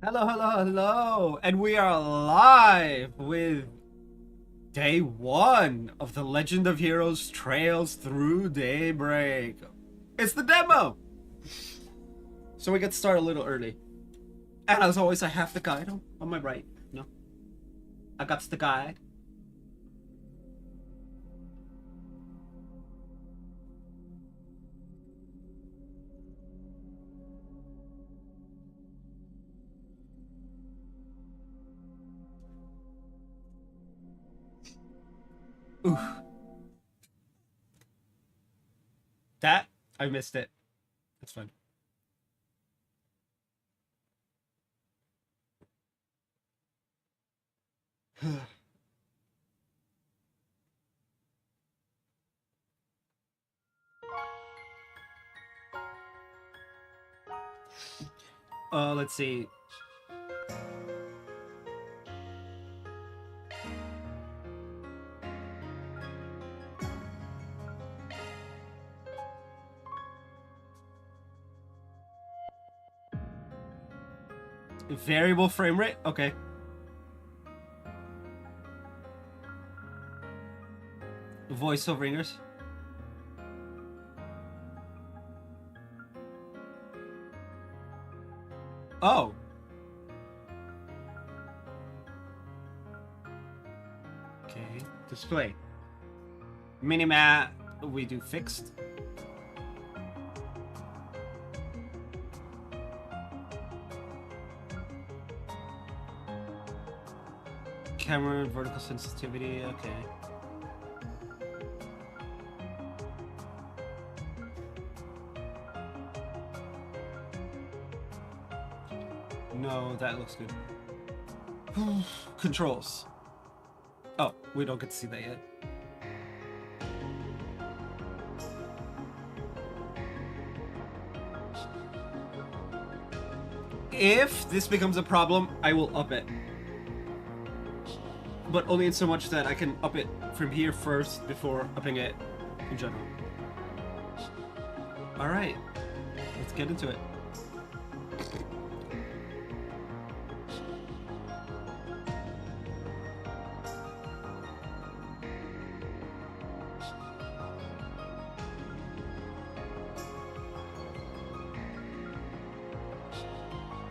Hello, hello, hello, and we are live with day one of the Legend of Heroes Trails Through Daybreak. It's the demo! So we get started a little early. And as always, I have the guide on my right. No. I got the guide. Oof. That, I missed it. That's fine. Let's see. Variable frame rate? Okay. Voiceover ringers. Oh. Okay. Display. Minimap, we do fixed. Camera vertical sensitivity, okay. No, that looks good. Controls. Oh, we don't get to see that yet. If this becomes a problem, I will up it. But only in so much that I can up it from here first before upping it in general. Alright, let's get into it.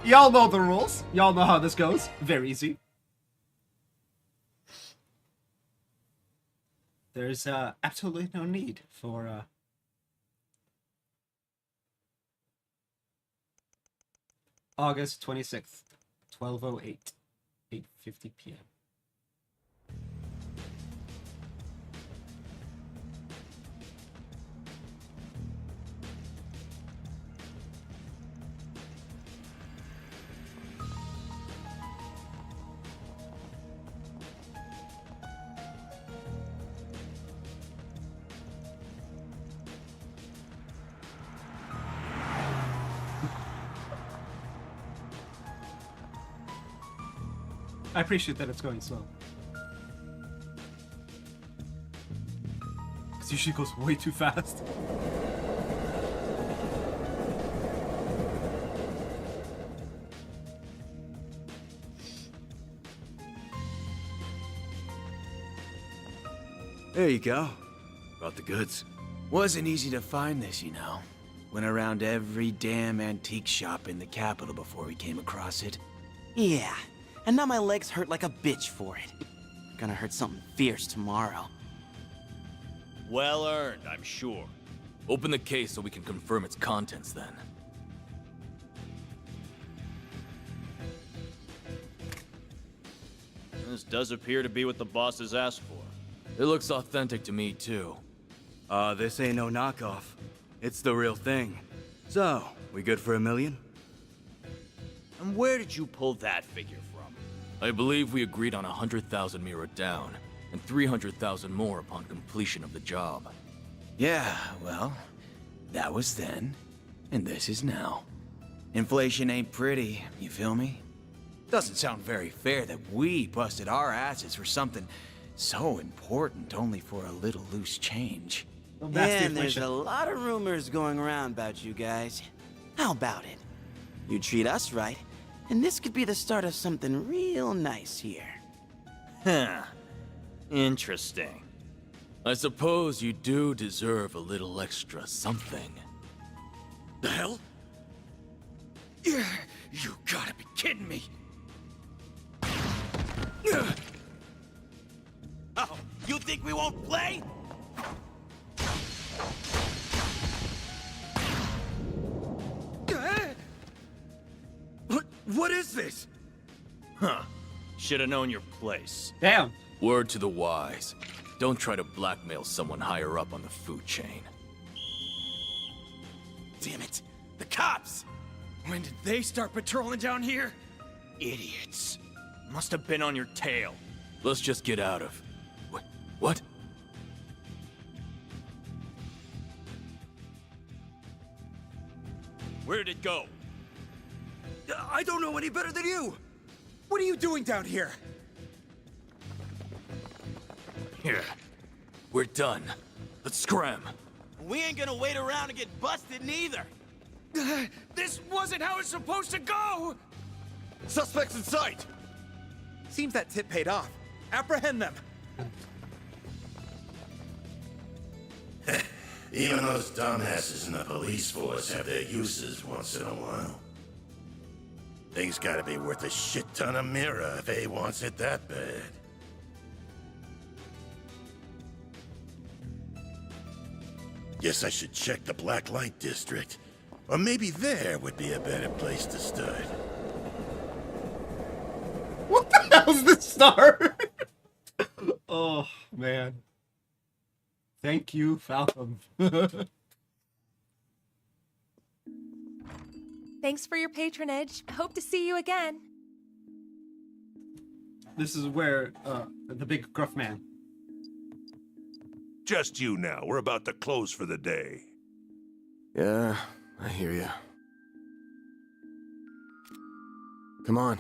Y'all know the rules. Y'all know how this goes. Very easy. There's absolutely no need for August 26th, 12:08, 8:50 p.m. I appreciate that it's going slow. Because usually it goes way too fast. There you go. Brought the goods. Wasn't easy to find this, you know. Went around every damn antique shop in the capital before we came across it. Yeah, and now my legs hurt like a bitch for it. Gonna hurt something fierce tomorrow. Well earned, I'm sure. Open the case so we can confirm its contents then. This does appear to be what the boss has asked for. It looks authentic to me, too. This ain't no knockoff. It's the real thing. So, we good for $1 million? And where did you pull that figure from? I believe we agreed on 100,000 Mira down, and 300,000 more upon completion of the job. Yeah, well, that was then, and this is now. Inflation ain't pretty, you feel me? Doesn't sound very fair that we busted our asses for something so important only for a little loose change. Well, that's the And there's inflation. a lot of rumors going around about you guys. How about it? You treat us right, And this could be the start of something real nice here. Huh. Interesting. I suppose you do deserve a little extra something. The hell? You gotta be kidding me. Oh, you think we won't play? What is this? Huh. Should have known your place. Damn. Word to the wise. Don't try to blackmail someone higher up on the food chain. Damn it! The cops! When did they start patrolling down here? Idiots. Must have been on your tail. Let's just get out of... What? Where did it go? I don't know any better than you! What are you doing down here? Here. We're done. Let's scram. We ain't gonna wait around and get busted neither. This wasn't how it's supposed to go! Suspects in sight! Seems that tip paid off. Apprehend them! Even those dumbasses in the police force have their uses once in a while. Thing's gotta be worth a shit ton of mirror if A wants it that bad. Guess I should check the Black Light District. Or maybe there would be a better place to start. What the hell's this start? Oh, man. Thank you, Falcon. Thanks for your patronage. Hope to see you again. This is where, the big gruff man. Just you now. We're about to close for the day. Yeah, I hear ya. Come on.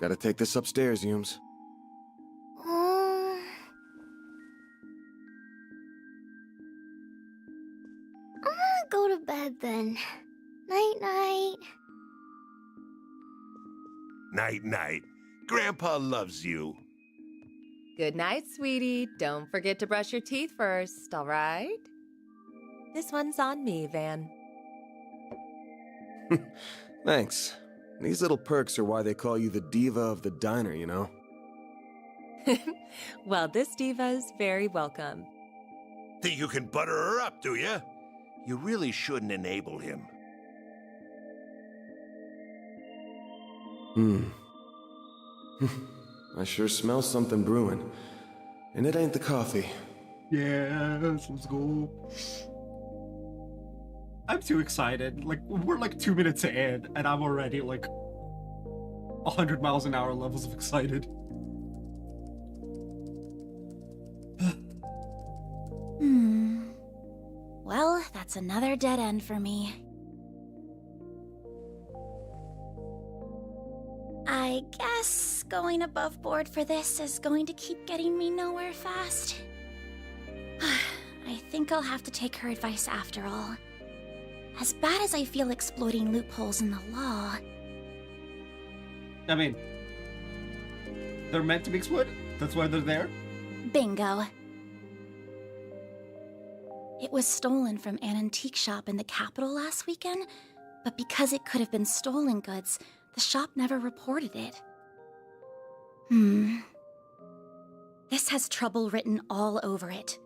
Gotta take this upstairs, Humes. I'm gonna go to bed then. Night-night. Night-night. Grandpa loves you. Good night, sweetie. Don't forget to brush your teeth first, all right? This one's on me, Van. Thanks. These little perks are why they call you the diva of the diner, you know? Well, this diva's very welcome. Think you can butter her up, do ya? You really shouldn't enable him. I sure smell something brewing. And it ain't the coffee. Yes, let's go. I'm too excited. Like, we're like 2 minutes in, and I'm already like 100 miles an hour levels of excited. Well, that's another dead end for me. I guess going above board for this is going to keep getting me nowhere fast. I think I'll have to take her advice after all. As bad as I feel exploiting loopholes in the law... I mean, they're meant to be exploited. That's why they're there. Bingo. It was stolen from an antique shop in the capital last weekend, but because it could have been stolen goods, the shop never reported it. This has trouble written all over it.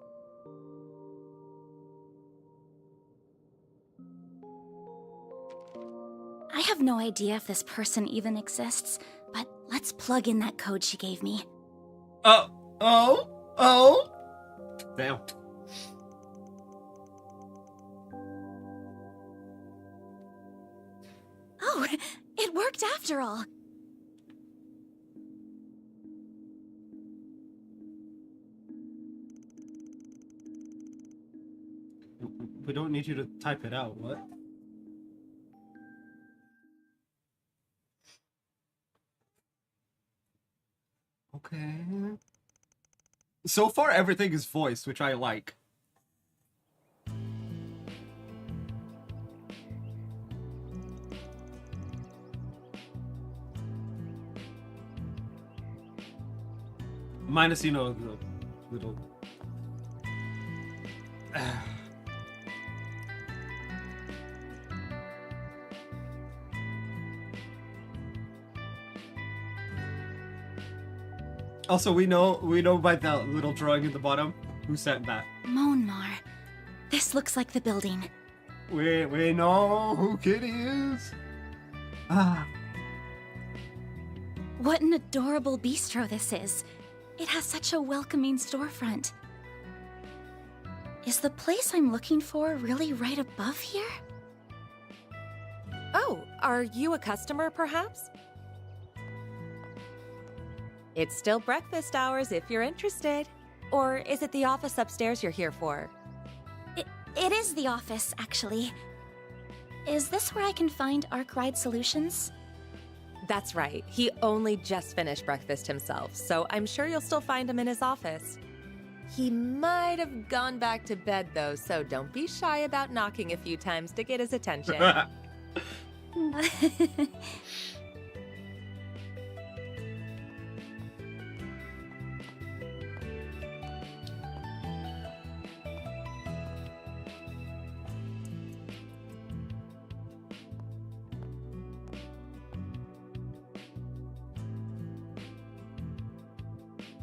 I have no idea if this person even exists, but let's plug in that code she gave me. Oh! Damn. Oh, it worked after all. We don't need you to type it out, what? Okay. So far, everything is voiced, which I like. Minus, you know, the little. Also, we know by the little drawing at the bottom who sent that. Monmar. This looks like the building. We know who Kitty is. Ah. What an adorable bistro this is. It has such a welcoming storefront. Is the place I'm looking for really right above here? Oh, are you a customer, perhaps? It's still breakfast hours if you're interested. Or is it the office upstairs you're here for? It is the office, actually. Is this where I can find Arkwright Solutions? That's right. He only just finished breakfast himself, so I'm sure you'll still find him in his office. He might have gone back to bed, though, so don't be shy about knocking a few times to get his attention.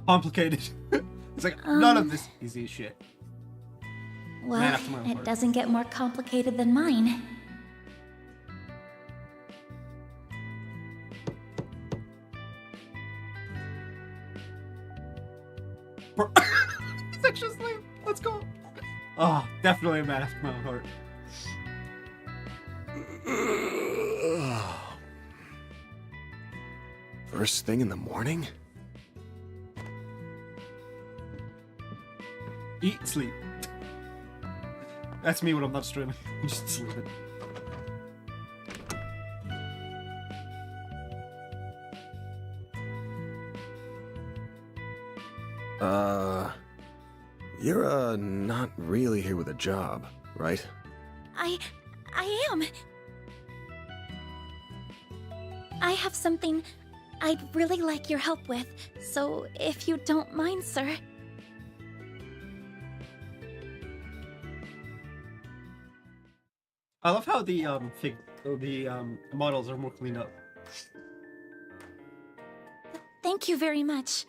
Complicated. It's like, none of this easy shit. Well, Man after my own it heart. doesn't get more complicated than mine. Sexual slave. Let's go. Oh, definitely a man after my own heart. First thing in the morning? Eat, sleep. That's me when I'm not streaming. I'm just sleeping. You're, not really here with a job, right? I am. I have something I'd really like your help with, so if you don't mind, sir. I love how the models are more cleaned up. Thank you very much.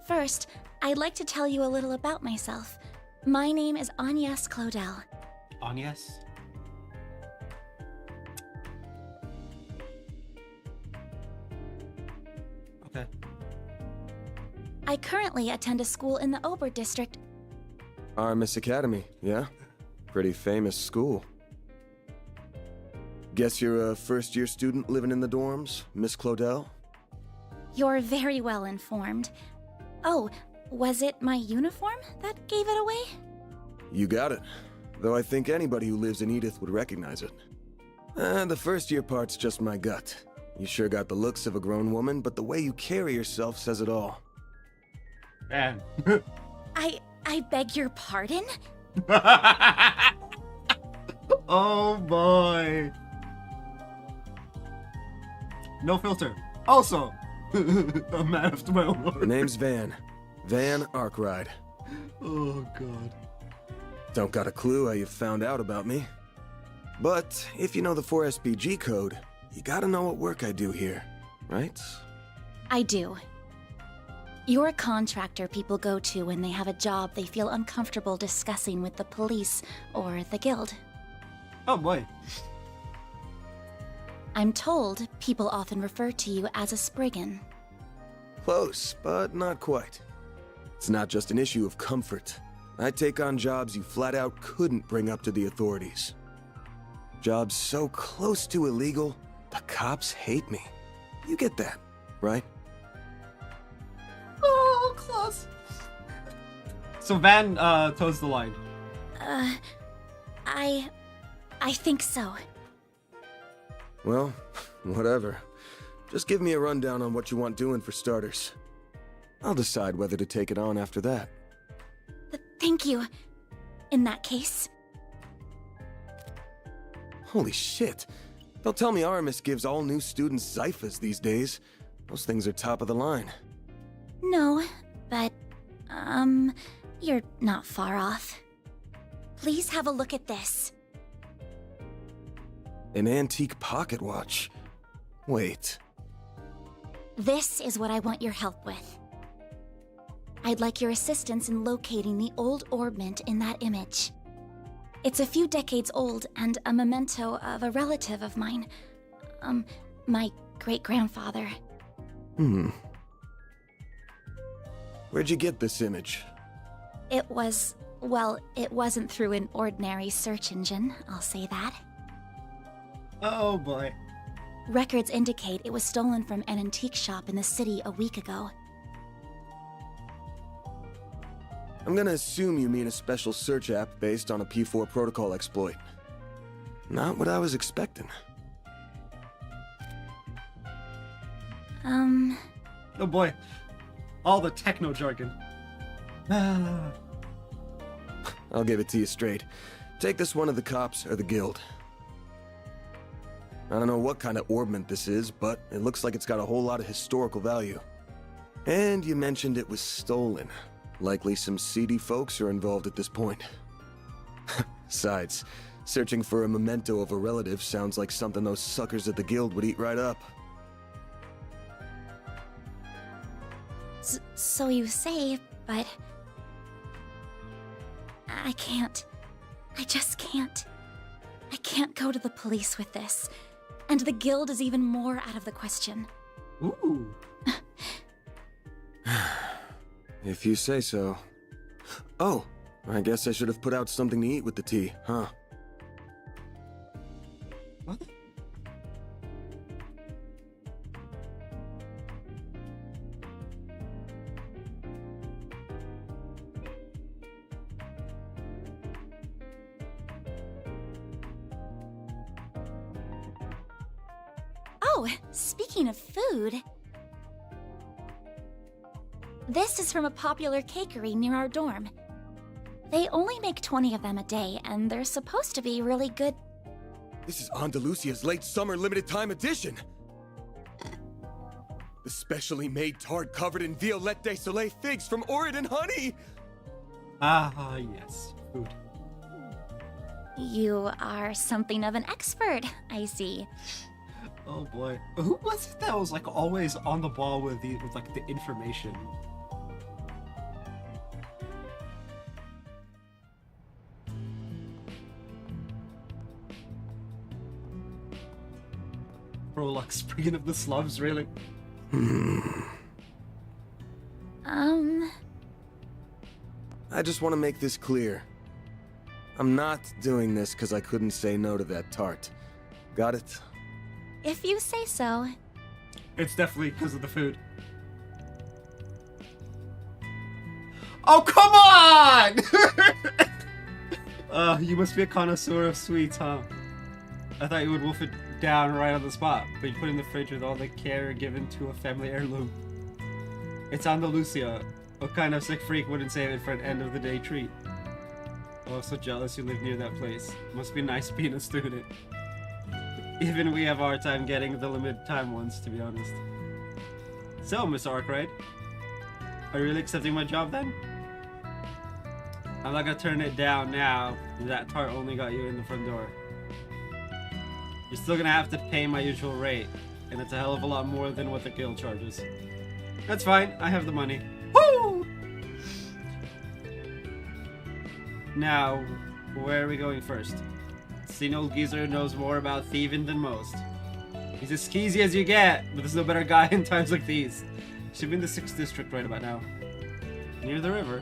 First, I'd like to tell you a little about myself. My name is Agnes Claudel. Agnes? Okay. I currently attend a school in the Ober district. Armis Academy, yeah? Pretty famous school. Guess you're a first-year student living in the dorms, Miss Claudel? You're very well informed. Oh, was it my uniform that gave it away? You got it. Though I think anybody who lives in Edith would recognize it. The first-year part's just my gut. You sure got the looks of a grown woman, but the way you carry yourself says it all. Man. I beg your pardon? Oh boy. No filter. Also, a man after my own Her heart. name's Van. Van Arkwright. Oh god. Don't got a clue how you found out about me. But if you know the 4SPG code, you gotta know what work I do here, right? I do. You're a contractor people go to when they have a job they feel uncomfortable discussing with the police or the guild. Oh boy. I'm told people often refer to you as a Spriggan. Close, but not quite. It's not just an issue of comfort. I take on jobs you flat out couldn't bring up to the authorities. Jobs so close to illegal, the cops hate me. You get that, right? Oh, close. So Van toes the line. I think so. Well, whatever. Just give me a rundown on what you want doing for starters. I'll decide whether to take it on after that. Thank you. In that case. Holy shit. Don't tell me Aramis gives all new students Zyphas these days. Those things are top of the line. No, but, you're not far off. Please have a look at this. An antique pocket watch. Wait. This is what I want your help with. I'd like your assistance in locating the old orbment in that image. It's a few decades old and a memento of a relative of mine. My great-grandfather. Where'd you get this image? It wasn't through an ordinary search engine, I'll say that. Oh boy. Records indicate it was stolen from an antique shop in the city a week ago. I'm gonna assume you mean a special search app based on a P4 protocol exploit. Not what I was expecting. Oh boy. All the techno jargon. I'll give it to you straight. Take this one to the cops or the guild. I don't know what kind of orbment this is, but it looks like it's got a whole lot of historical value. And you mentioned it was stolen. Likely some seedy folks are involved at this point. Besides, searching for a memento of a relative sounds like something those suckers at the guild would eat right up. So you say, but... I can't. I just can't. I can't go to the police with this. And the guild is even more out of the question. Ooh. If you say so. Oh, I guess I should have put out something to eat with the tea, huh? What? Oh, speaking of food... This is from a popular cakery near our dorm. They only make 20 of them a day, and they're supposed to be really good. This is Andalusia's late summer limited time edition! The specially made tart covered in Violette de Soleil figs from Oregon honey! Ah, yes. Food. You are something of an expert, I see. Oh boy. Who was it that was like always on the ball with the information? Prolux bringing up the slums, really? I just want to make this clear. I'm not doing this because I couldn't say no to that tart. Got it? If you say so. It's definitely because of the food. Oh, come on! You must be a connoisseur of sweets, huh? I thought you would wolf it down right on the spot, but you put it in the fridge with all the care given to a family heirloom. It's Andalusia. What kind of sick freak wouldn't save it for an end-of-the-day treat? Oh, I'm so jealous you live near that place. Must be nice being a student. Even we have our time getting the limited time ones, to be honest. So, Miss Arkwright, are you really accepting my job then? I'm not gonna turn it down now. That tart only got you in the front door. You're still gonna have to pay my usual rate, and it's a hell of a lot more than what the guild charges. That's fine, I have the money. Woo! Now, where are we going first? Seen old geezer knows more about thieving than most. He's as skeezy as you get, but there's no better guy in times like these. Should be in the 6th district right about now. Near the river.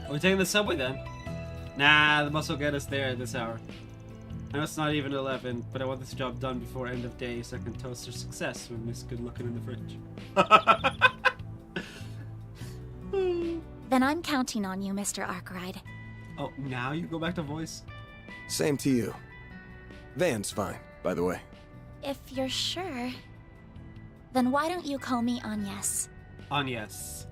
Are we taking the subway then? Nah, the bus will get us there at this hour. I know it's not even 11, but I want this job done before end of day so I can toast our success with Miss Good Looking in the fridge. Then I'm counting on you, Mr. Arkwright. Oh, now you go back to voice? Same to you. Van's fine, by the way. If you're sure, then why don't you call me Agnes? Agnes.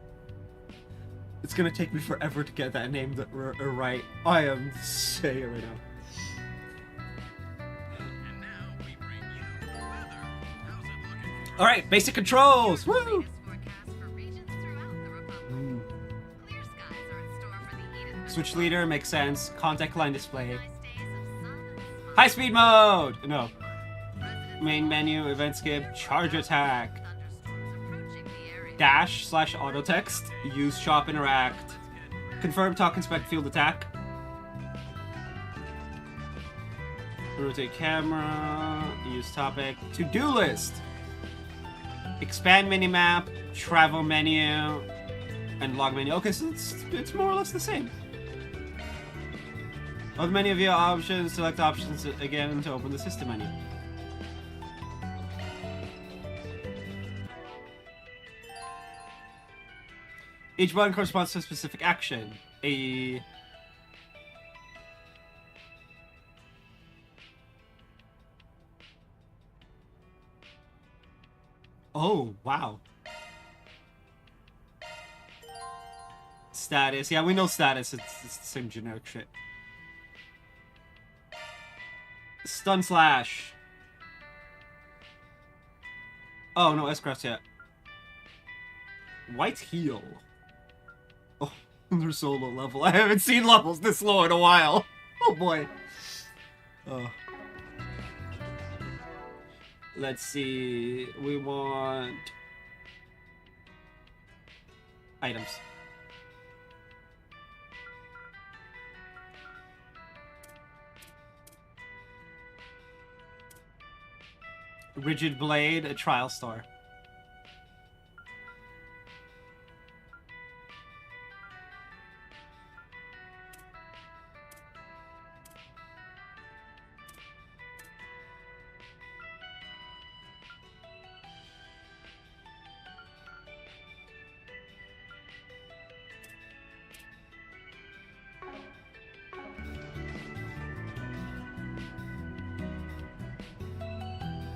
It's gonna take me forever to get that name right. I am saying it right now. Alright, basic controls! Woo! Switch leader makes sense. Contact line display. High speed mode! No. Main menu, event skip, charge attack. Dash / auto text. Use shop interact. Confirm talk inspect field attack. Rotate camera. Use topic. To-do list. Expand minimap. Travel menu. And log menu. Okay, so it's more or less the same. Other menu via options. Select options again to open the system menu. Each button corresponds to a specific action. Oh, wow. Status. Yeah, we know status. It's the same generic shit. Stun slash. Oh, no, S-Craft yet. White heal. Oh, they're so low level. I haven't seen levels this low in a while. Oh boy. Oh. Let's see. We want items. Rigid blade, a trial star.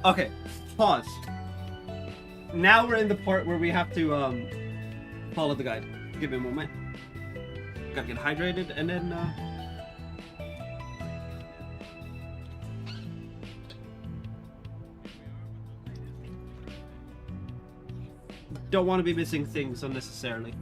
Okay, pause. Now we're in the part where we have to follow the guide. Give me a moment. Gotta get hydrated and then don't want to be missing things unnecessarily.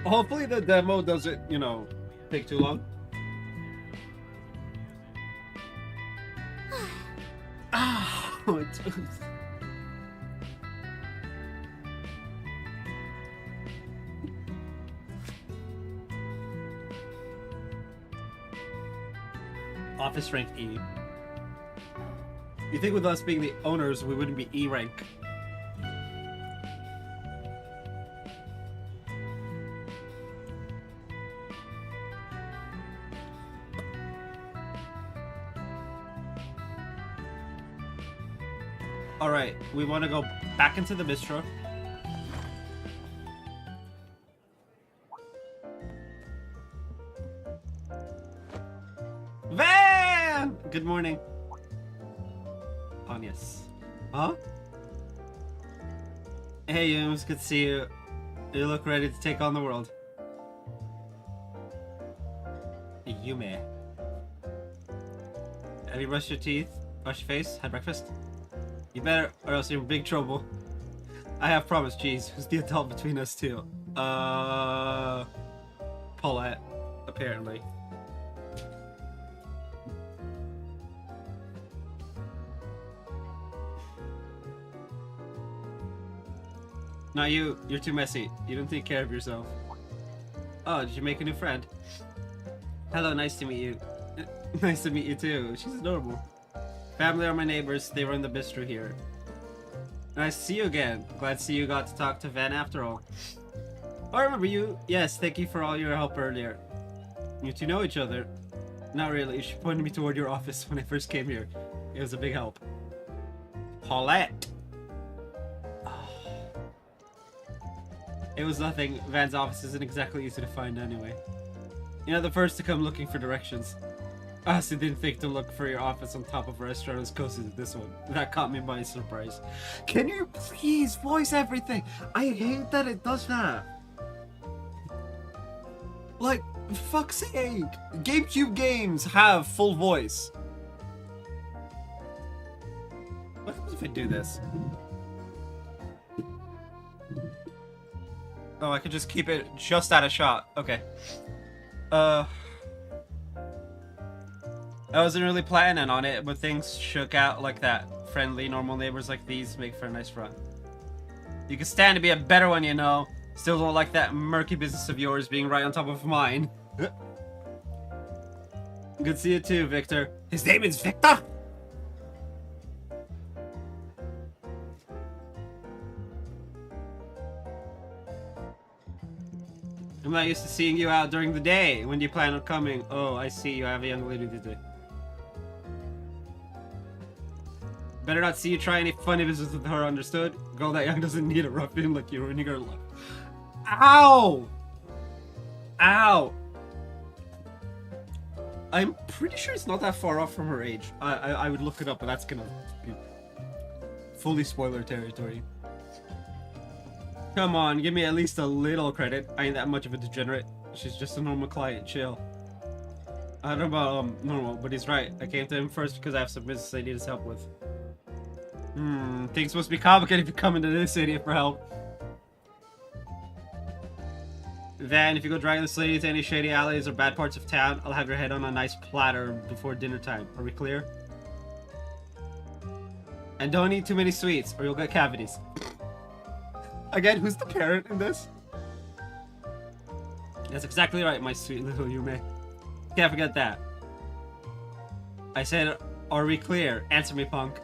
Hopefully the demo doesn't, you know, take too long. Ah, oh, it does. Office rank E. You think with us being the owners, we wouldn't be E rank? Alright, we want to go back into the bistro. Van! Good morning. Oh, yes. Huh? Hey, Yums, good to see you. You look ready to take on the world. Yume. Have you brushed your teeth? Washed your face? Had breakfast? You better, or else you're in big trouble. I have promised, Cheese. Who's the adult between us two? Paulette, apparently. Not you. You're too messy. You don't take care of yourself. Oh, did you make a new friend? Hello, nice to meet you. Nice to meet you too. She's adorable. Family are my neighbors. They run the bistro here. Nice to see you again. Glad to see you got to talk to Van after all. Oh, I remember you. Yes, thank you for all your help earlier. You two know each other. Not really. She pointed me toward your office when I first came here. It was a big help. Paulette. Oh. It was nothing. Van's office isn't exactly easy to find anyway. You're not the first to come looking for directions. I honestly didn't think to look for your office on top of a restaurant as cozy as this one. That caught me by surprise. Can you please voice everything? I hate that it does that. Like, fuck's sake. GameCube games have full voice. What happens if I do this? Oh, I could just keep it just out of shot. Okay. I wasn't really planning on it, but things shook out like that. Friendly, normal neighbors like these make for a nice run. You can stand to be a better one, you know. Still don't like that murky business of yours being right on top of mine. Good to see you too, Victor. His name is Victor? I'm not used to seeing you out during the day. When do you plan on coming? Oh, I see you have a young lady today. Better not see you try any funny business with her, understood? Girl that young doesn't need a ruffian like you ruining her life. Ow! Ow! I'm pretty sure it's not that far off from her age. I would look it up, but that's gonna be fully spoiler territory. Come on, give me at least a little credit. I ain't that much of a degenerate. She's just a normal client, chill. I don't know about normal, but he's right. I came to him first because I have some business I need his help with. Things must be complicated if you come into this idiot for help. Then, if you go drag this lady to any shady alleys or bad parts of town, I'll have your head on a nice platter before dinner time. Are we clear? And don't eat too many sweets, or you'll get cavities. Again, who's the parent in this? That's exactly right, my sweet little Yume. Can't forget that. I said, are we clear? Answer me, punk.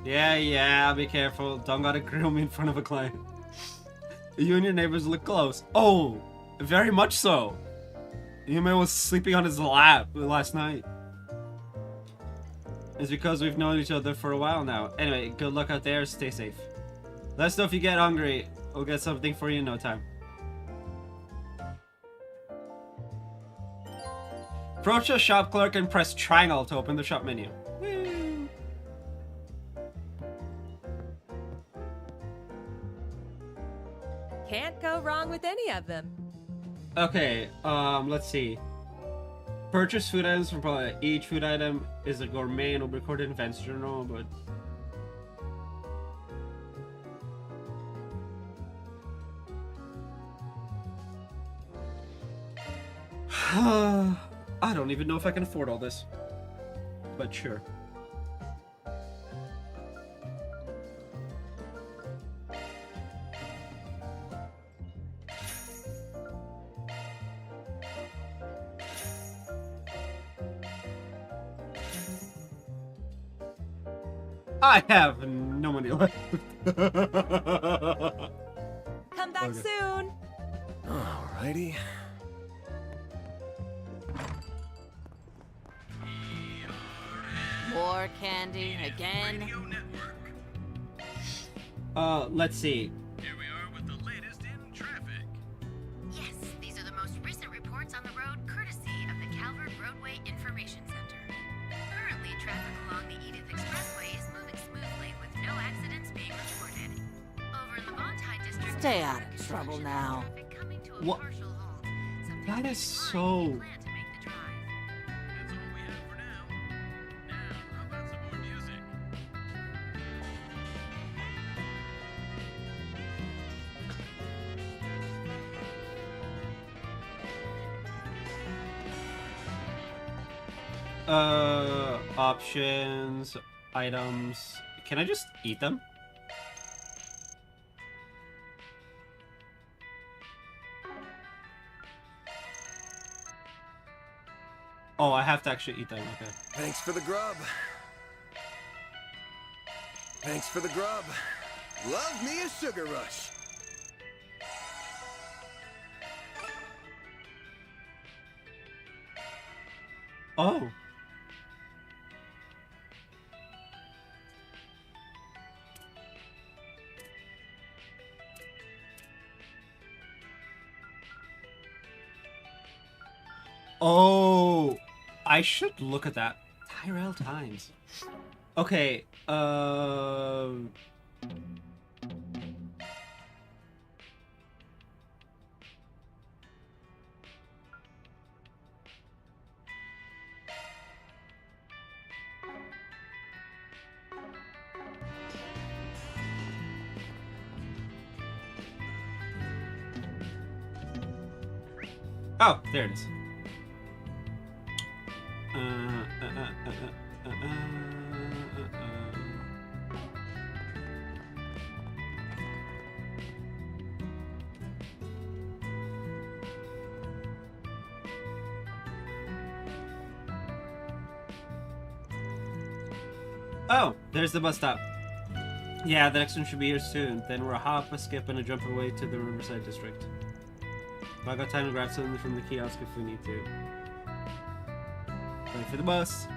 Yeah, I'll be careful. Don't gotta grill me in front of a client. You and your neighbors look close. Oh, very much so. Yume was sleeping on his lap last night. It's because we've known each other for a while now. Anyway, good luck out there. Stay safe. Let us know if you get hungry. We'll get something for you in no time. Approach a shop clerk and press triangle to open the shop menu. Whee! Can't go wrong with any of them. Okay, let's see. Purchase food items from probably each food item is a gourmet and will be recorded in Events Journal, but... I don't even know if I can afford all this. But sure. I have no money left. Come back soon. Alrighty. More candy again? Let's see. Here we are with the latest in traffic. Yes, these are the most recent reports on the road, courtesy of the Calvert Roadway Information Center. Currently, traffic along the Edith Expressway is moving smoothly with no accidents being reported. Over in the Bontai District, Stay out of trouble now. traffic coming to a What? partial halt. Some That people is might so... plan to make the drive. That's all we have for now. Now, how about some more music? Options, items. Can I just eat them? Oh, I have to actually eat them, okay. Thanks for the grub. Thanks for the grub. Love me a sugar rush. Oh. Oh. I should look at that. Tyrell Times. Okay, oh, there it is. Oh, there's the bus stop. Yeah, the next one should be here soon. Then we're a hop, a skip, and a jump away to the Riverside District. But I got time to grab something from the kiosk if we need to. Wait for the bus.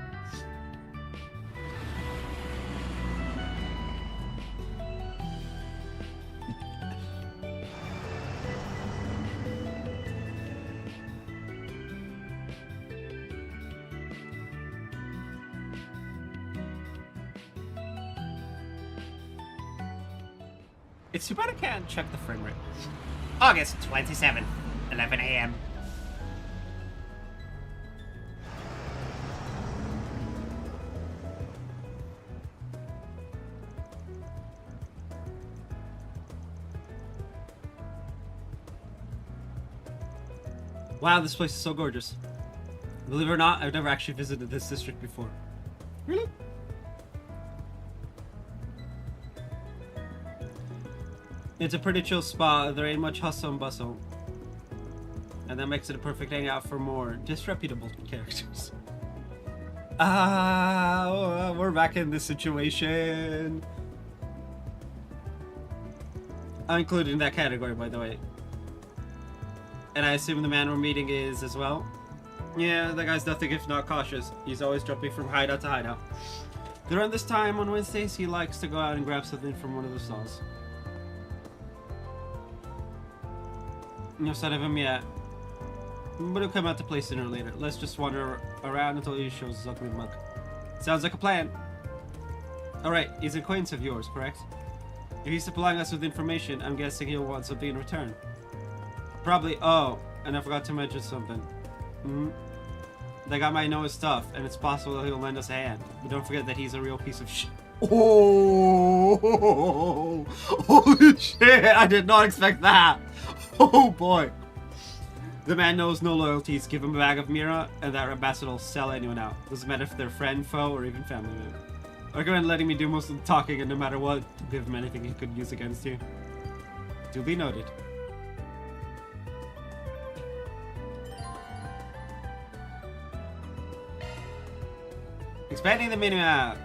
It's too bad I can't check the frame rate. August 27th, 11 a.m. Wow, this place is so gorgeous. Believe it or not, I've never actually visited this district before. Really? It's a pretty chill spot. There ain't much hustle and bustle. And that makes it a perfect hangout for more disreputable characters. We're back in this situation. I'm included in that category, by the way. And I assume the man we're meeting is as well? Yeah, that guy's nothing if not cautious. He's always jumping from hideout to hideout. During this time on Wednesdays, he likes to go out and grab something from one of the stalls. No sign of him yet. But he'll come out to play sooner or later. Let's just wander around until he shows his ugly mug. Sounds like a plan. Alright, he's an acquaintance of yours, correct? If he's supplying us with information, I'm guessing he'll want something in return. Probably. Oh, and I forgot to mention something. They got my know his stuff, and it's possible that he'll lend us a hand. But don't forget that he's a real piece of shit. Oh, holy shit! I did not expect that. Oh boy. The man knows no loyalties. Give him a bag of Mira, and that ambassador will sell anyone out. Doesn't matter if they're friend, foe, or even family member. I recommend letting me do most of the talking, and no matter what, give him anything he could use against you. Duly noted. Expanding the minimap.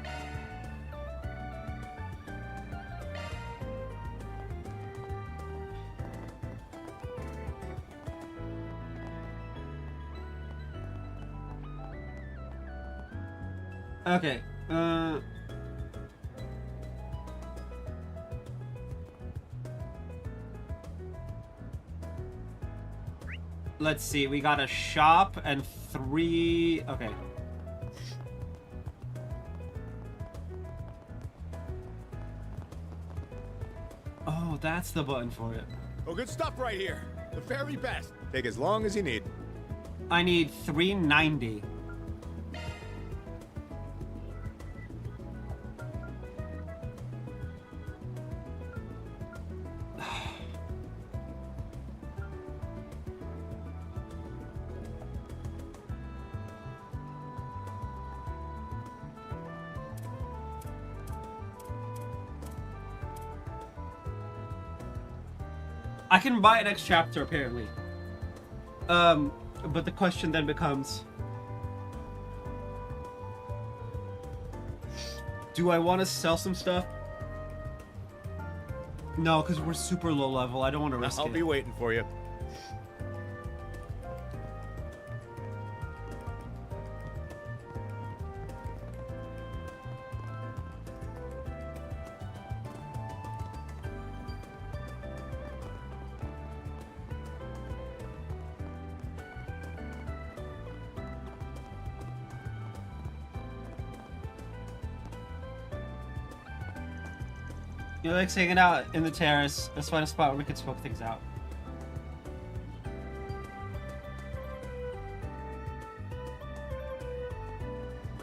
Okay. Let's see. We got a shop and 3. Okay. Oh, that's the button for it. Oh, good stuff right here. The very best. Take as long as you need. I need 390. I can buy an next chapter apparently. But the question then becomes, do I want to sell some stuff? No, because we're super low level. I don't want to risk it. I'll be waiting for you. He likes hanging out in the terrace. Let's find a spot where we can smoke things out.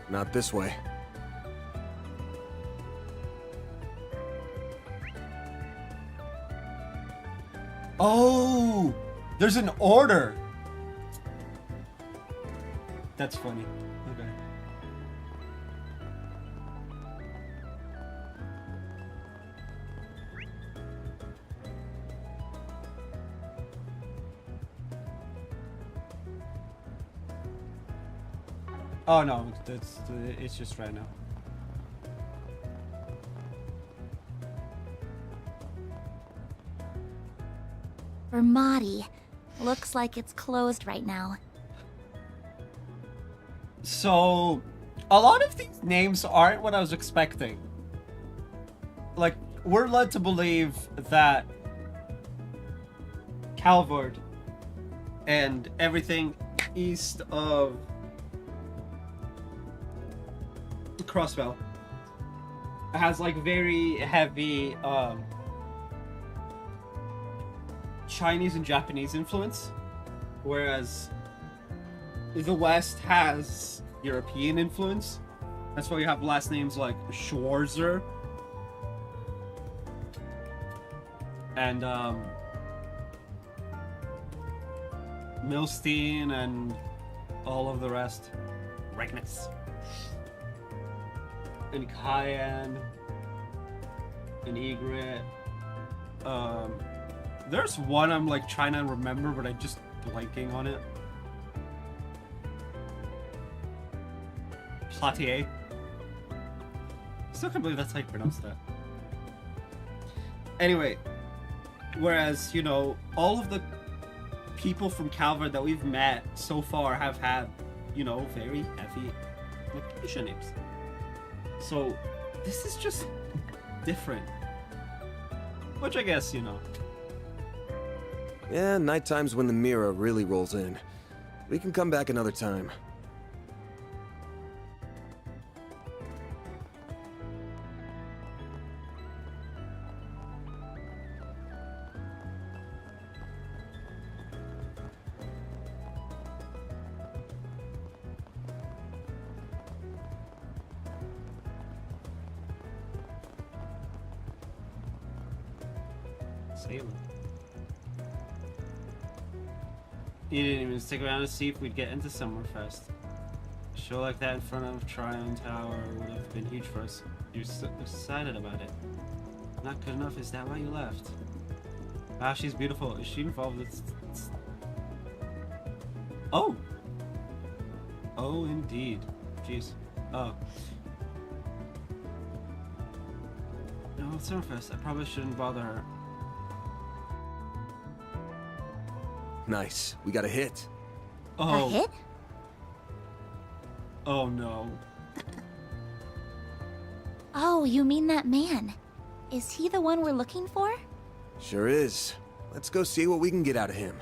Not this way. Oh, there's an order. That's funny. Okay. Oh no, it's just right now. Vermati. Looks like it's closed right now. So, a lot of these names aren't what I was expecting. Like, we're led to believe that Calvard and everything east of Crossbell has like very heavy Chinese and Japanese influence, whereas the West has European influence. That's why you have last names like Schwarzer and Milstein and all of the rest. Regnitz and Cayenne and Egret. There's one I'm like trying to remember, but I'm just blanking on it. Platier. Still can't believe that's how you pronounce that. Anyway, whereas, you know, all of the people from Calvert that we've met so far have had, you know, very heavy location names. So, this is just different. Which I guess, you know. Yeah, night time's when the mirror really rolls in. We can come back another time. Salem. You didn't even stick around to see if we'd get into Summerfest. A show like that in front of Tryon Tower would have been huge for us. You're so excited about it. Not good enough, is that why you left? Ah, she's beautiful. Is she involved with... Oh! Oh, indeed. Jeez. Oh. No, it's Summerfest. I probably shouldn't bother her. Nice. We got a hit. Oh. A hit? Oh no. Oh, you mean that man. Is he the one we're looking for? Sure is. Let's go see what we can get out of him.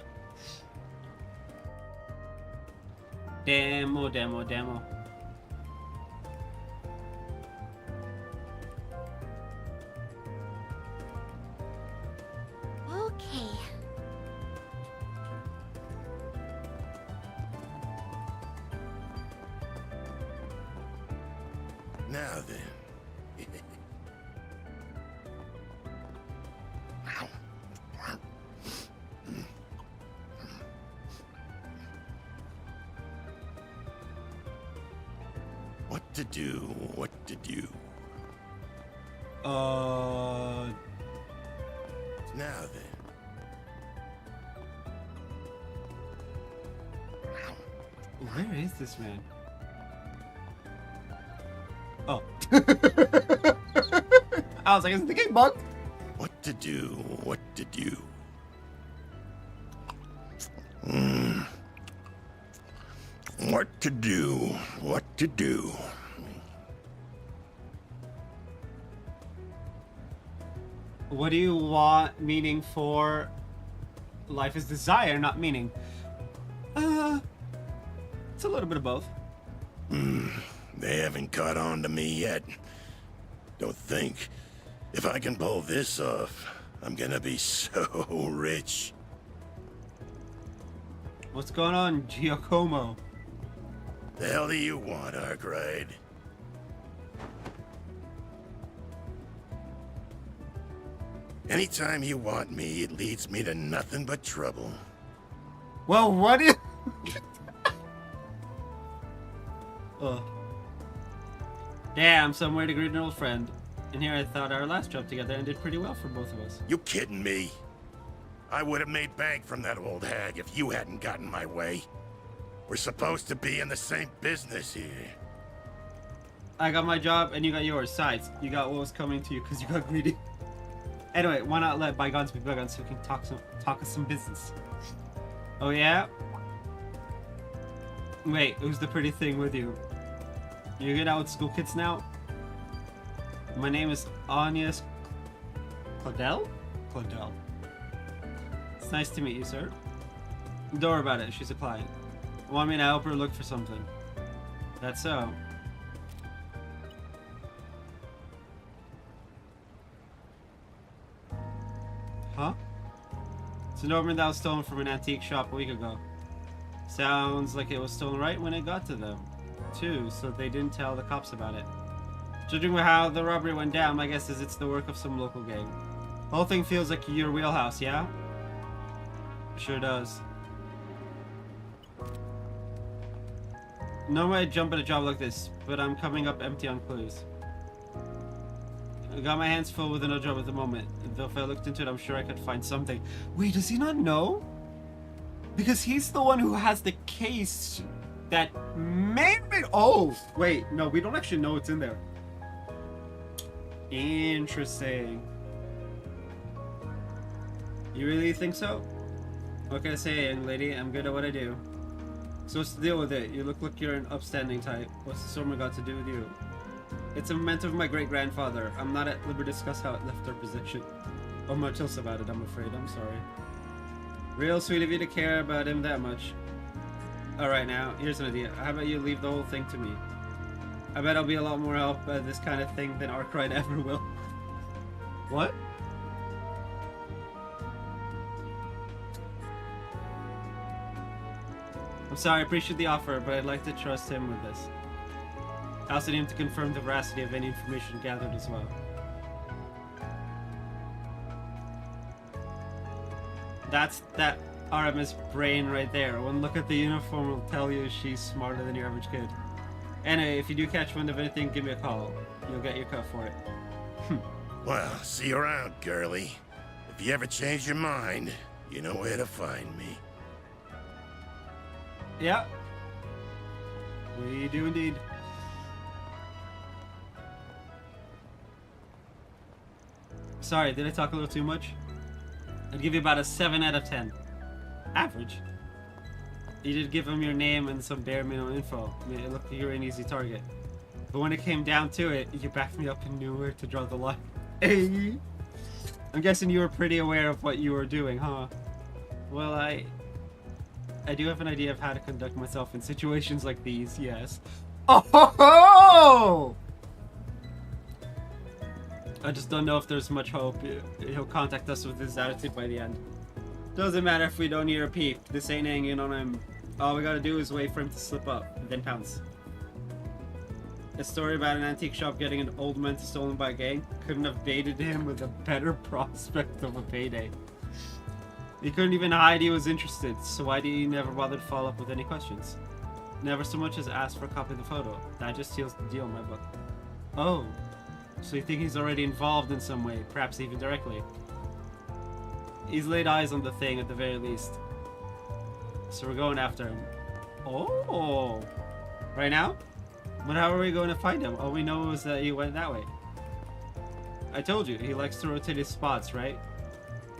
Demo. Okay. Now then. What to do, what to do. Now then. Where is this man? Oh. I was like, is the game bugged? What to do, what to do. What to do, what to do. What do you want meaning for? Life is desire, not meaning. It's a little bit of both. They haven't caught on to me yet. Don't think. If I can pull this off, I'm gonna be so rich. What's going on, Giacomo? The hell do you want, Arkwright? Anytime you want me, it leads me to nothing but trouble. Well, what is... Damn, somewhere to greet an old friend. And here I thought our last job together ended pretty well for both of us. You kidding me? I would have made bank from that old hag if you hadn't gotten my way. We're supposed to be in the same business here. I got my job and you got yours. Sides, you got what was coming to you because you got greedy. Anyway, why not let bygones be bygones so we can talk some business? Oh yeah? Wait, who's the pretty thing with you? You get out with school kids now? My name is Agnes Claudel? Claudel. It's nice to meet you, sir. Don't worry about it, she's a client. Want me to help her look for something? That's so. Huh? It's an ornament that was stolen from an antique shop a week ago. Sounds like it was stolen right when it got to them, too, so they didn't tell the cops about it. Judging by how the robbery went down, my guess is it's the work of some local gang. The whole thing feels like your wheelhouse, yeah? Sure does. Normally I'd jump at a job like this, but I'm coming up empty on clues. I got my hands full with another job at the moment, though if I looked into it, I'm sure I could find something. Wait, does he not know? Because he's the one who has the case that maybe... Oh, wait, no, we don't actually know what's in there. Interesting. You really think so? What can I say, young lady? I'm good at what I do. So what's the deal with it? You look like you're an upstanding type. What's the storm got to do with you? It's a memento of my great-grandfather. I'm not at liberty to discuss how it left our position. Or much else about it, I'm afraid. I'm sorry. Real sweet of you to care about him that much. Alright now, here's an idea. How about you leave the whole thing to me? I bet I'll be a lot more help at this kind of thing than Arkwright ever will. What? I'm sorry, I appreciate the offer, but I'd like to trust him with this. I also need him to confirm the veracity of any information gathered as well. That's that RMS brain right there. One look at the uniform will tell you she's smarter than your average kid. Anyway, if you do catch wind of anything, give me a call. You'll get your cut for it. Well, see you around, girlie. If you ever change your mind, you know where to find me. Yeah. We do indeed. Sorry, did I talk a little too much? I'd give you about a 7 out of 10. Average. You did give him your name and some bare minimum info. I mean, it looked like you were an easy target. But when it came down to it, you backed me up and knew where to draw the line. Hey! I'm guessing you were pretty aware of what you were doing, huh? Well, I do have an idea of how to conduct myself in situations like these, yes. Oh ho ho! I just don't know if there's much hope. He'll contact us with his attitude by the end. Doesn't matter if we don't hear a peep. This ain't hanging on him. All we gotta do is wait for him to slip up, and then pounce. A story about an antique shop getting an old man stolen by a gang couldn't have baited him with a better prospect of a payday. He couldn't even hide he was interested, so why did he never bother to follow up with any questions? Never so much as ask for a copy of the photo. That just seals the deal in my book. Oh, so you think he's already involved in some way, perhaps even directly? He's laid eyes on the thing at the very least. So we're going after him. Oh! Right now? But how are we going to find him? All we know is that he went that way. I told you, he likes to rotate his spots, right?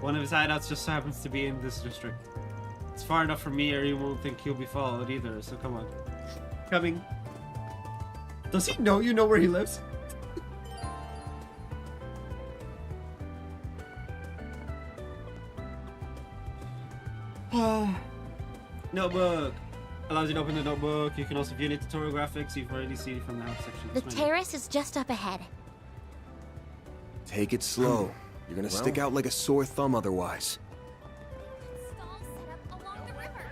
One of his hideouts just so happens to be in this district. It's far enough for me or he won't think he'll be followed either, so come on. Coming. Does he know you know where he lives? Notebook. Allows you to open the notebook. You can also view any tutorial graphics you've already seen from the help section. The terrace is just up ahead. Take it slow. You're gonna stick out like a sore thumb otherwise. Stall set up along the river.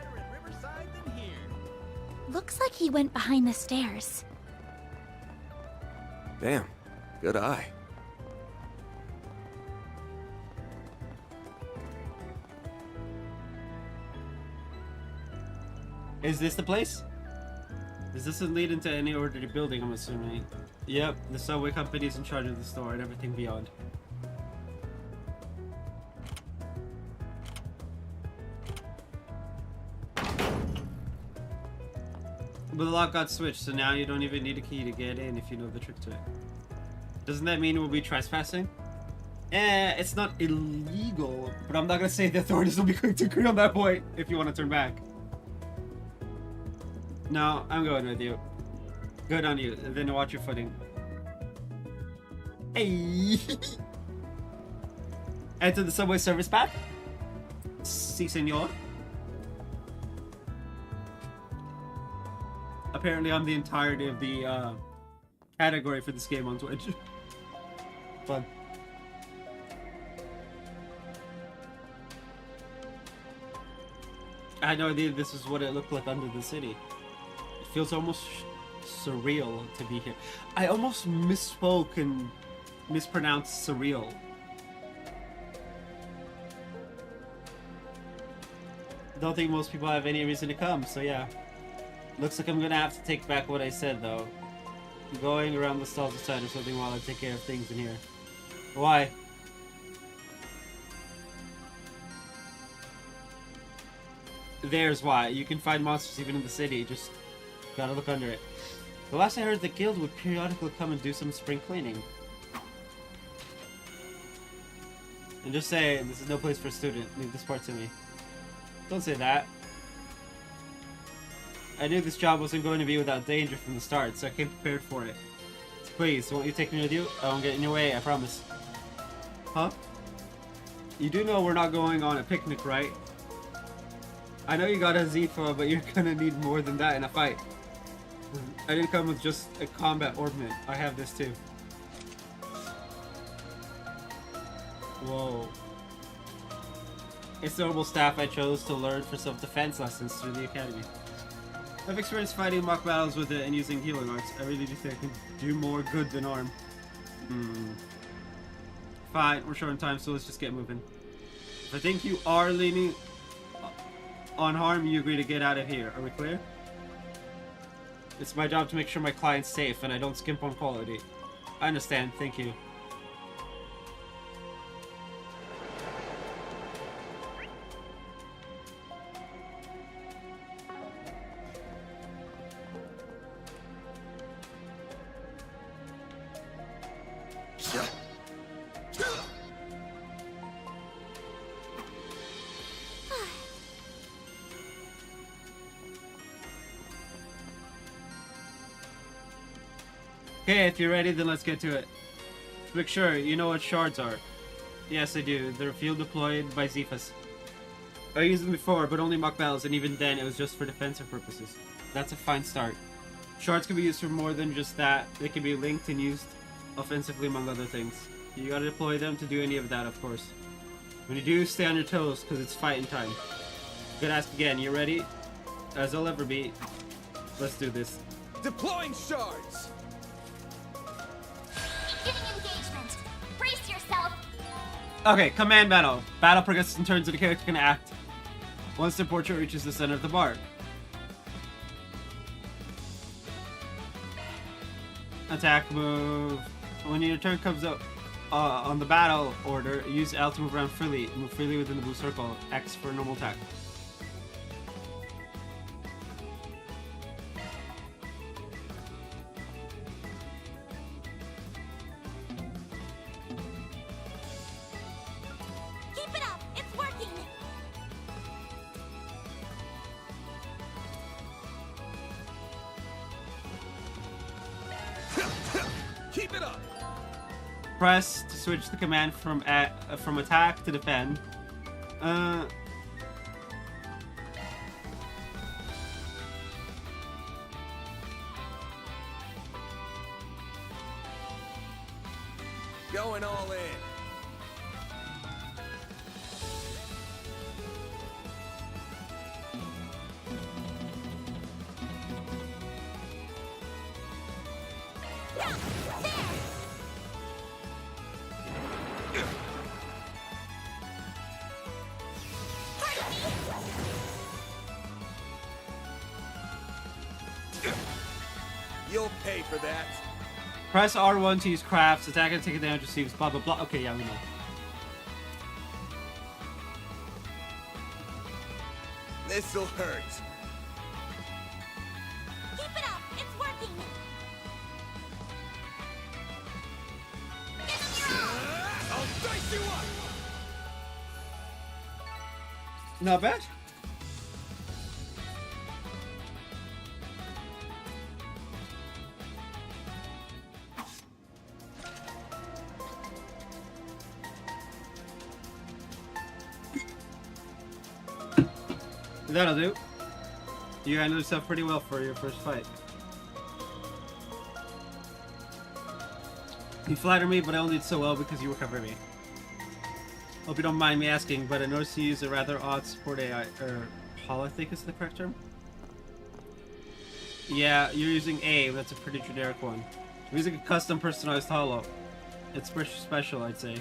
Looks like he went behind the stairs. Damn, good eye. Is this the place? Does this lead into any orderly building, I'm assuming? Yep, the subway company is in charge of the store and everything beyond. But the lock got switched, so now you don't even need a key to get in if you know the trick to it. Doesn't that mean we'll be trespassing? It's not illegal, but I'm not gonna say the authorities will be quick to agree on that point if you want to turn back. No, I'm going with you. Good on you, then watch your footing. Hey! Enter the subway service path. Si, senor. Apparently, I'm the entirety of the category for this game on Twitch. Fun. I had no idea this is what it looked like under the city. It feels almost surreal to be here. I almost misspoke and mispronounced surreal. Don't think most people have any reason to come, so yeah. Looks like I'm gonna have to take back what I said, though. I'm going around the stalls aside or something while I take care of things in here. Why? There's why. You can find monsters even in the city, just gotta look under it. The last I heard, the guild would periodically come and do some spring cleaning. And just say, this is no place for a student. Leave this part to me. Don't say that. I knew this job wasn't going to be without danger from the start, so I came prepared for it. So please, won't you take me with you? I won't get in your way, I promise. Huh? You do know we're not going on a picnic, right? I know you got a Zifa, but you're gonna need more than that in a fight. I didn't come with just a combat ornament. I have this too. Whoa. It's the noble staff I chose to learn for self-defense lessons through the academy. I've experienced fighting mock battles with it and using healing arts. I really do think I can do more good than harm. Fine, we're short on time, so let's just get moving. If I think you are leaning on harm, you agree to get out of here. Are we clear? It's my job to make sure my client's safe, and I don't skimp on quality. I understand, thank you. Okay, if you're ready, then let's get to it. Make sure you know what shards are. Yes, I do. They're field deployed by Zifas. I used them before, but only mock battles, and even then it was just for defensive purposes. That's a fine start. Shards can be used for more than just that. They can be linked and used offensively, among other things. You gotta deploy them to do any of that, of course. When you do, stay on your toes, because it's fighting time. Good ask again. You ready? As I'll ever be. Let's do this. Deploying shards! Beginning engagement. Brace yourself. Okay, command battle. Battle progresses in turns and the character can act once their portrait reaches the center of the bar. Attack move. When your turn comes up on the battle order, use L to move around freely. Move freely within the blue circle. X for a normal attack. Keep it up. It's working. Keep it up! Press to switch the command from attack to defend. Going all in. You'll pay for that. Press R1 to use crafts. Attack and take damage receives blah blah blah. Okay, yeah, we know. This'll hurt. Keep it up! It's working! I'll dice you up! Not bad. That'll do. You handled yourself pretty well for your first fight. You flatter me, but I only did so well because you recovered me. Hope you don't mind me asking, but I noticed you use a rather odd support AI, or holo, I think is the correct term? Yeah, you're using A, that's a pretty generic one. I'm using a custom personalized holo. It's pretty special, I'd say.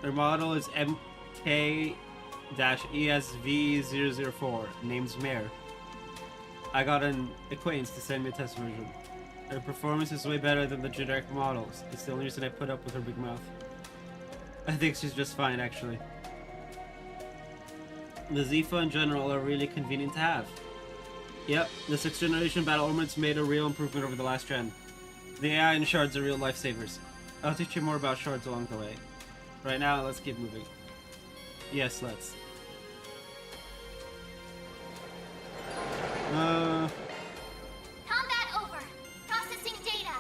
Their model is MK-ESV004, name's Mare. I got an acquaintance to send me a test version. Her performance is way better than the generic models. It's the only reason I put up with her big mouth. I think she's just fine, actually. The Zifa in general are really convenient to have. Yep, the 6th generation battle armaments made a real improvement over the last gen. The AI and shards are real lifesavers. I'll teach you more about shards along the way. Right now, let's keep moving. Yes, let's. Combat over! Processing data!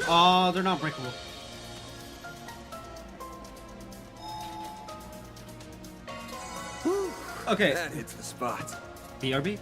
Oh, they're not breakable. Okay. That hits the spot. BRB?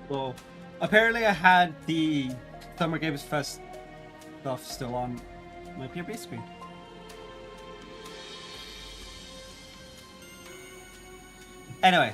Well, apparently I had the Summer Games Fest stuff still on my PRB screen. Anyway.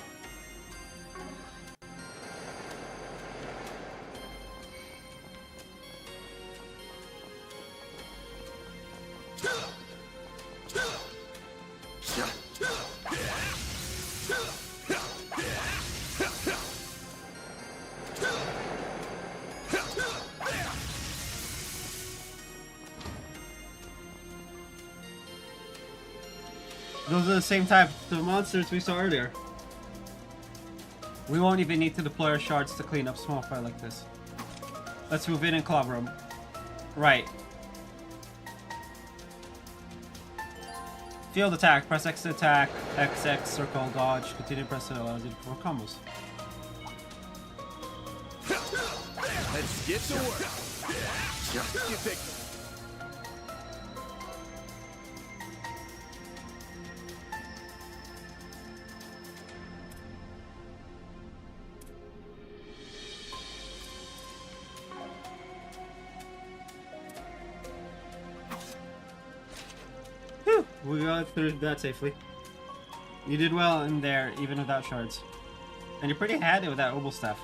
Those are the same type of monsters we saw earlier. We won't even need to deploy our shards to clean up small fry like this. Let's move in and clobber them. Right. Field attack. Press X to attack. XX, circle, dodge. Continue pressing allows you to perform combos. Let's get to work. You pick. Whew, we got through that safely. You did well in there, even without shards. And you're pretty handy with that obel staff.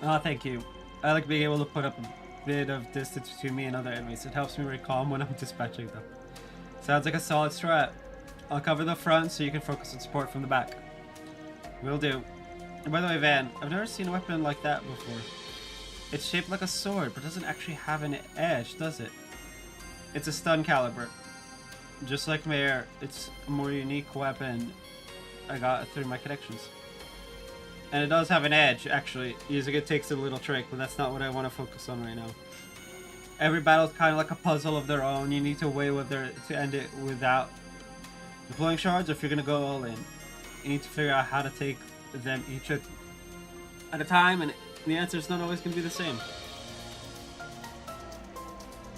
Oh, thank you. I like being able to put up a bit of distance between me and other enemies. It helps me recall when I'm dispatching them. Sounds like a solid strat. I'll cover the front so you can focus on support from the back. Will do. And by the way, Van, I've never seen a weapon like that before. It's shaped like a sword, but doesn't actually have an edge, does it? It's a stun caliber. Just like Mayor, it's a more unique weapon I got through my connections. And it does have an edge, actually. Using it takes a little trick, but that's not what I want to focus on right now. Every battle is kind of like a puzzle of their own. You need to weigh whether to end it without deploying shards or if you're going to go all in. You need to figure out how to take them each at a time, and the answer is not always going to be the same.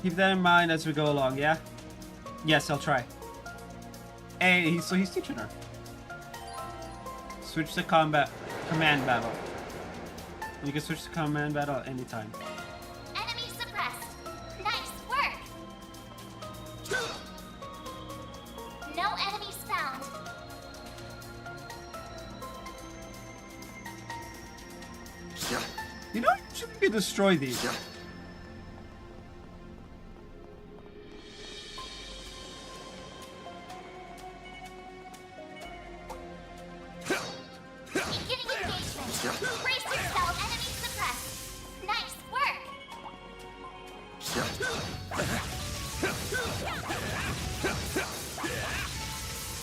Keep that in mind as we go along, yeah? Yes, I'll try. Hey, so he's teaching her. Switch to command battle. You can switch to command battle at any time. Enemy suppressed. Nice work. No enemies found. You know, you can destroy these. Beginning engagement. Brace yourself. Enemy suppressed. Nice work.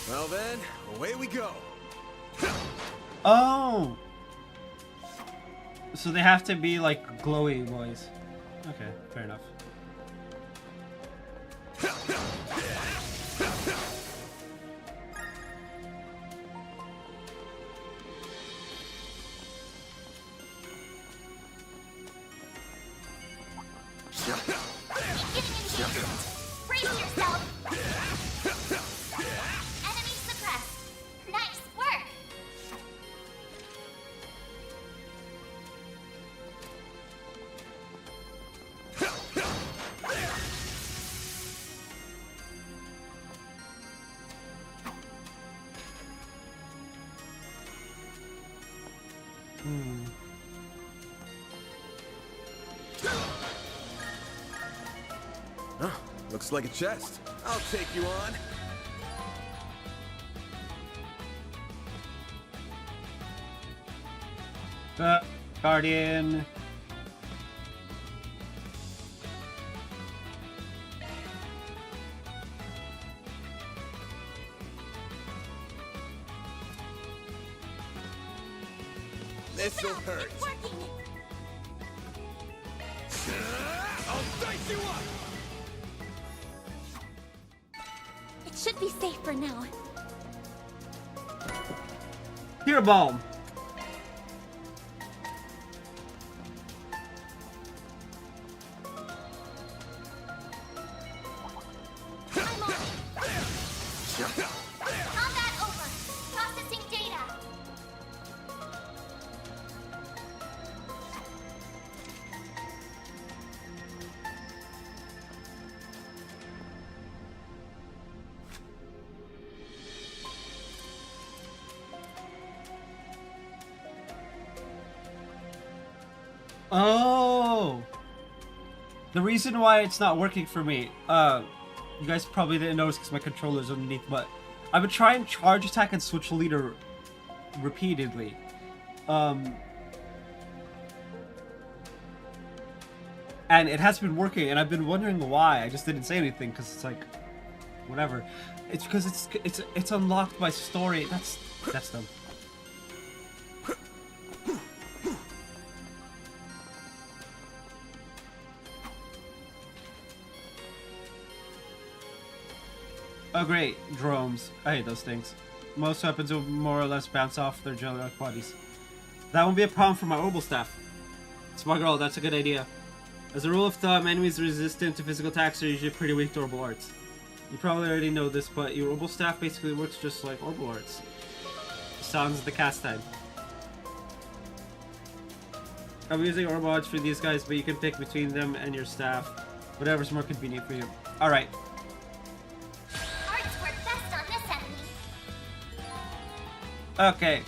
Well then, away we go. Oh! So they have to be like glowy boys. Okay, fair enough. Beginning engagement. Brace yourself. Enemy suppressed. Nice work. Huh, looks like a chest. I'll take you on. Guardian. This'll hurt. It's working. I'll dice you up. It should be safe for now. Hero Bomb. I'm on it. Combat over. Processing data. Oh! The reason why it's not working for me, you guys probably didn't notice because my controller's underneath, but I've been trying charge attack and switch leader repeatedly. And it has been working, and I've been wondering why. I just didn't say anything because it's like, whatever. It's because it's unlocked by story. That's dumb. Oh great, drones. I hate those things. Most weapons will more or less bounce off their gel-like bodies. That won't be a problem for my orbital staff. Smart girl, that's a good idea. As a rule of thumb, enemies resistant to physical attacks are usually pretty weak to orbital arts. You probably already know this, but your orbital staff basically works just like orbital arts. Sounds the cast time. I'm using orbital arts for these guys, but you can pick between them and your staff. Whatever's more convenient for you. Alright. Arts work best on this enemy. Okay.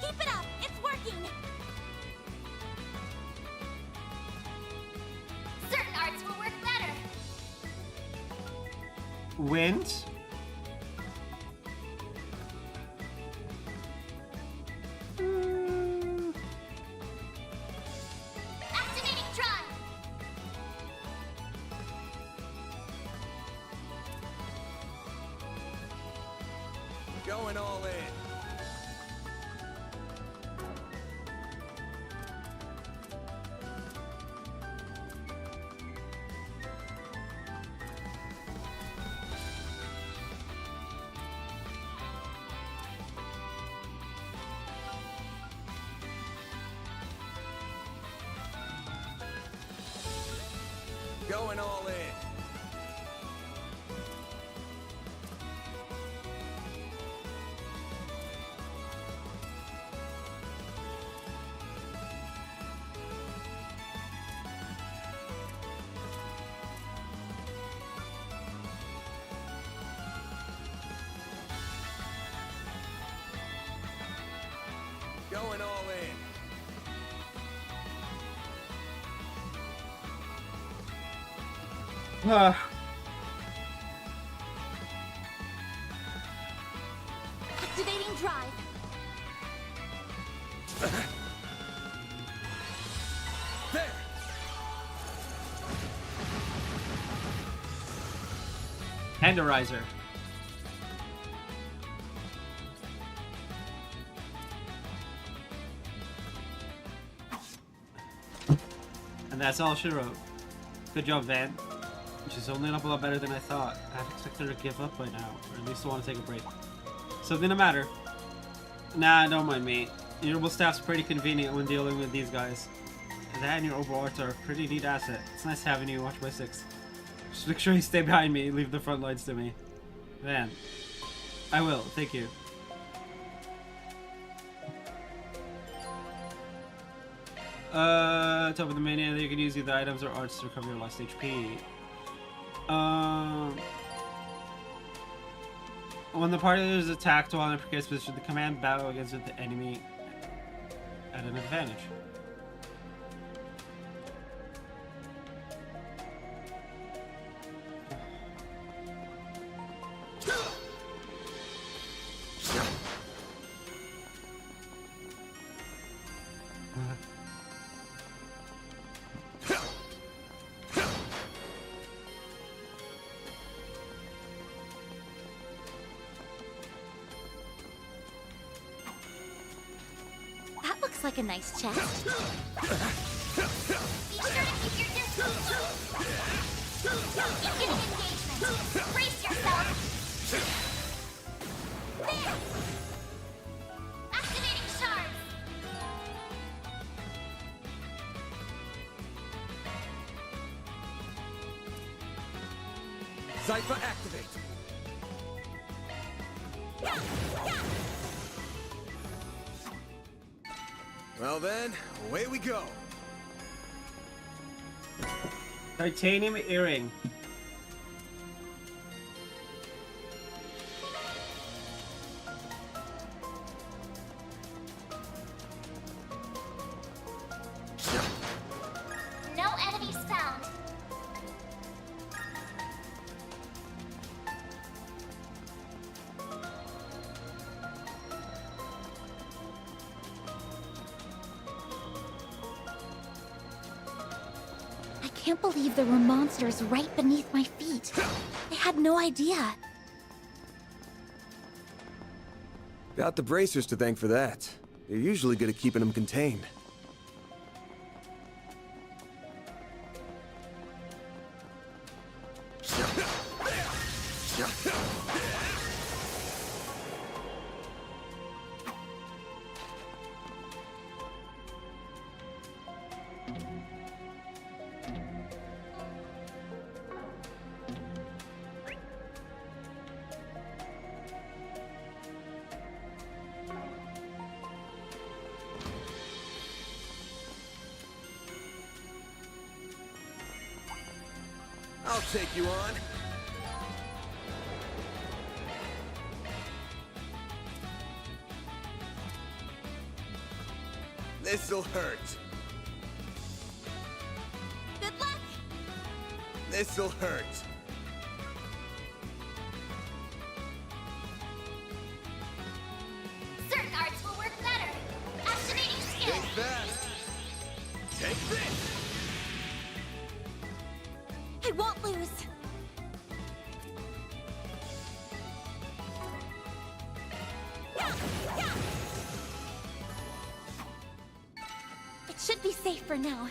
Keep it up, it's working. Certain arts will work better. Wind. Activating drive. Going all in. Going all in. Going all in. Activating drive. There. Tenderizer. And that's all she wrote. Good job, Van. She's holding up a lot better than I thought. I'd expected her to give up by now, or at least want to take a break. Something the matter? Nah, don't mind me. Your orbital staff's pretty convenient when dealing with these guys. And that and your orbital arts are a pretty neat asset. It's nice having you watch my six. Just make sure you stay behind me and leave the front lines to me. Van. I will, thank you. Top of the menu, you can use either items or arts to recover your lost HP. When the party is attacked while in a precarious position, the command battle against the enemy at an advantage. That looks like a nice chest. Be sure to keep your distance. Don't get getting engagement. Brace yourself. There. Activating shards. Cypher activate. Well then, away we go. Titanium earring. ground. I can't believe there were monsters right beneath my feet. I had no idea. Got the bracers to thank for that. They're usually good at keeping them contained. I'll take you on. This'll hurt. Good luck! This'll hurt. Certain arts will work better. Activating skill. Take that. Take this. I won't lose. It should be safe for now.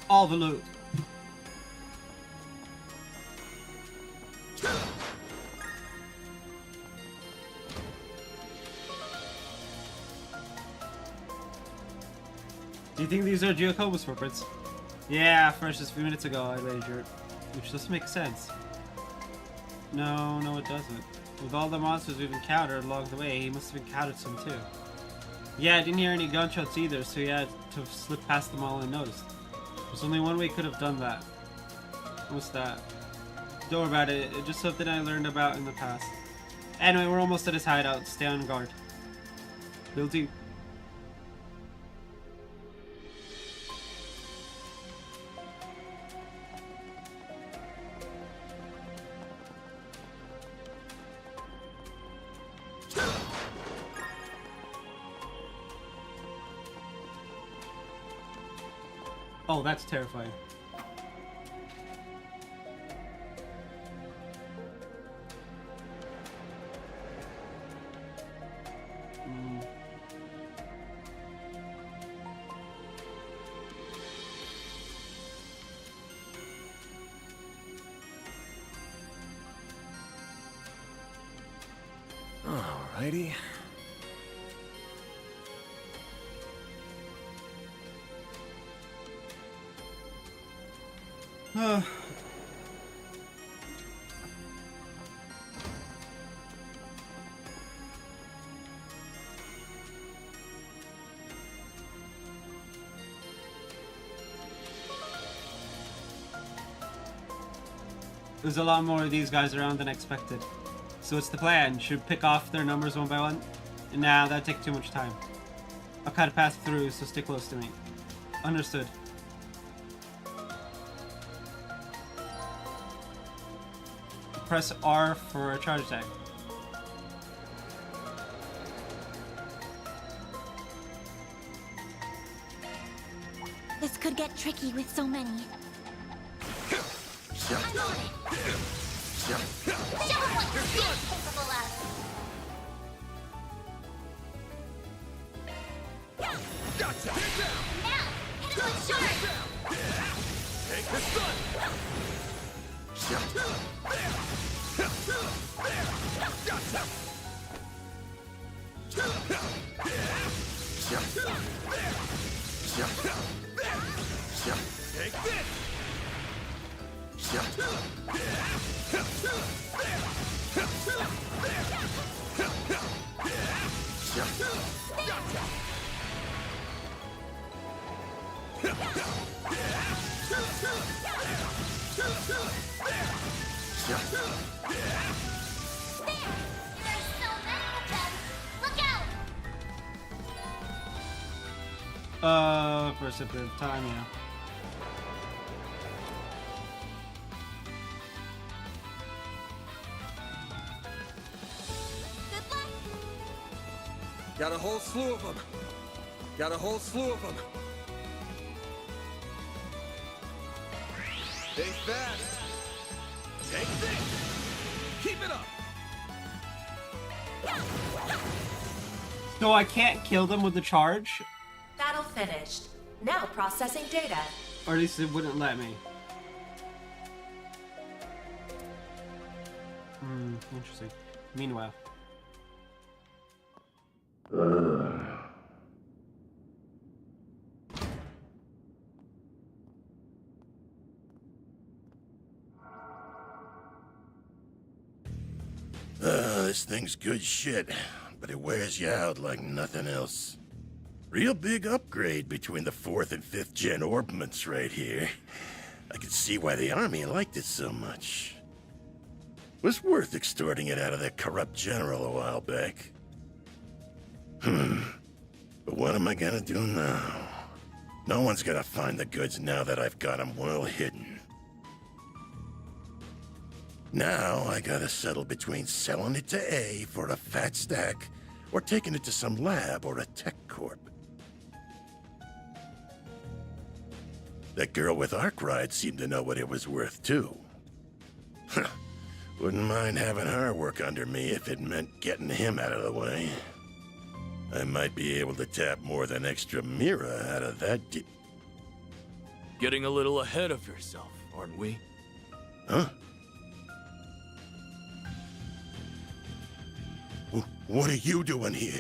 All the loot. Do you think these are Giacomo's footprints? Yeah, fresh just a few minutes ago, I wagered. Which doesn't make sense. No, it doesn't. With all the monsters we've encountered along the way, he must have encountered some too. Yeah, I didn't hear any gunshots either, so he had to slip past them all unnoticed. There's only one way he could have done that. What's that? Don't worry about it, it's just something I learned about in the past. Anyway, we're almost at his hideout. Stay on guard. Guilty. Oh, that's terrifying. Alrighty. There's a lot more of these guys around than expected. So what's the plan? Should pick off their numbers one by one? Nah, that'd take too much time. I'll cut a path through, so stay close to me. Understood. Press R for a charge attack. This could get tricky with so many. I'm on it. Show 'em what you're capable of. Gotcha. Now, hit him with charge. Take the sun. Take this. There! There's so many of them! Look out! For a bit of time, yeah. Good luck! Got a whole slew of them. Got a whole slew of them. Stay fast. Take this! Keep it up! So I can't kill them with the charge? Battle finished. Now processing data. Or at least it wouldn't let me. Interesting. Meanwhile. This thing's good shit, but it wears you out like nothing else. Real big upgrade between the 4th and 5th gen orbments right here. I can see why the army liked it so much. Was worth extorting it out of that corrupt general a while back. But what am I gonna do now? No one's gonna find the goods now that I've got them well hidden. Now I gotta settle between selling it to A for a fat stack or taking it to some lab or a tech corp. That girl with Arkwright seemed to know what it was worth too. Wouldn't mind having her work under me if it meant getting him out of the way. I might be able to tap more than extra Mira out of that Getting a little ahead of yourself, aren't we? Huh? What are you doing here?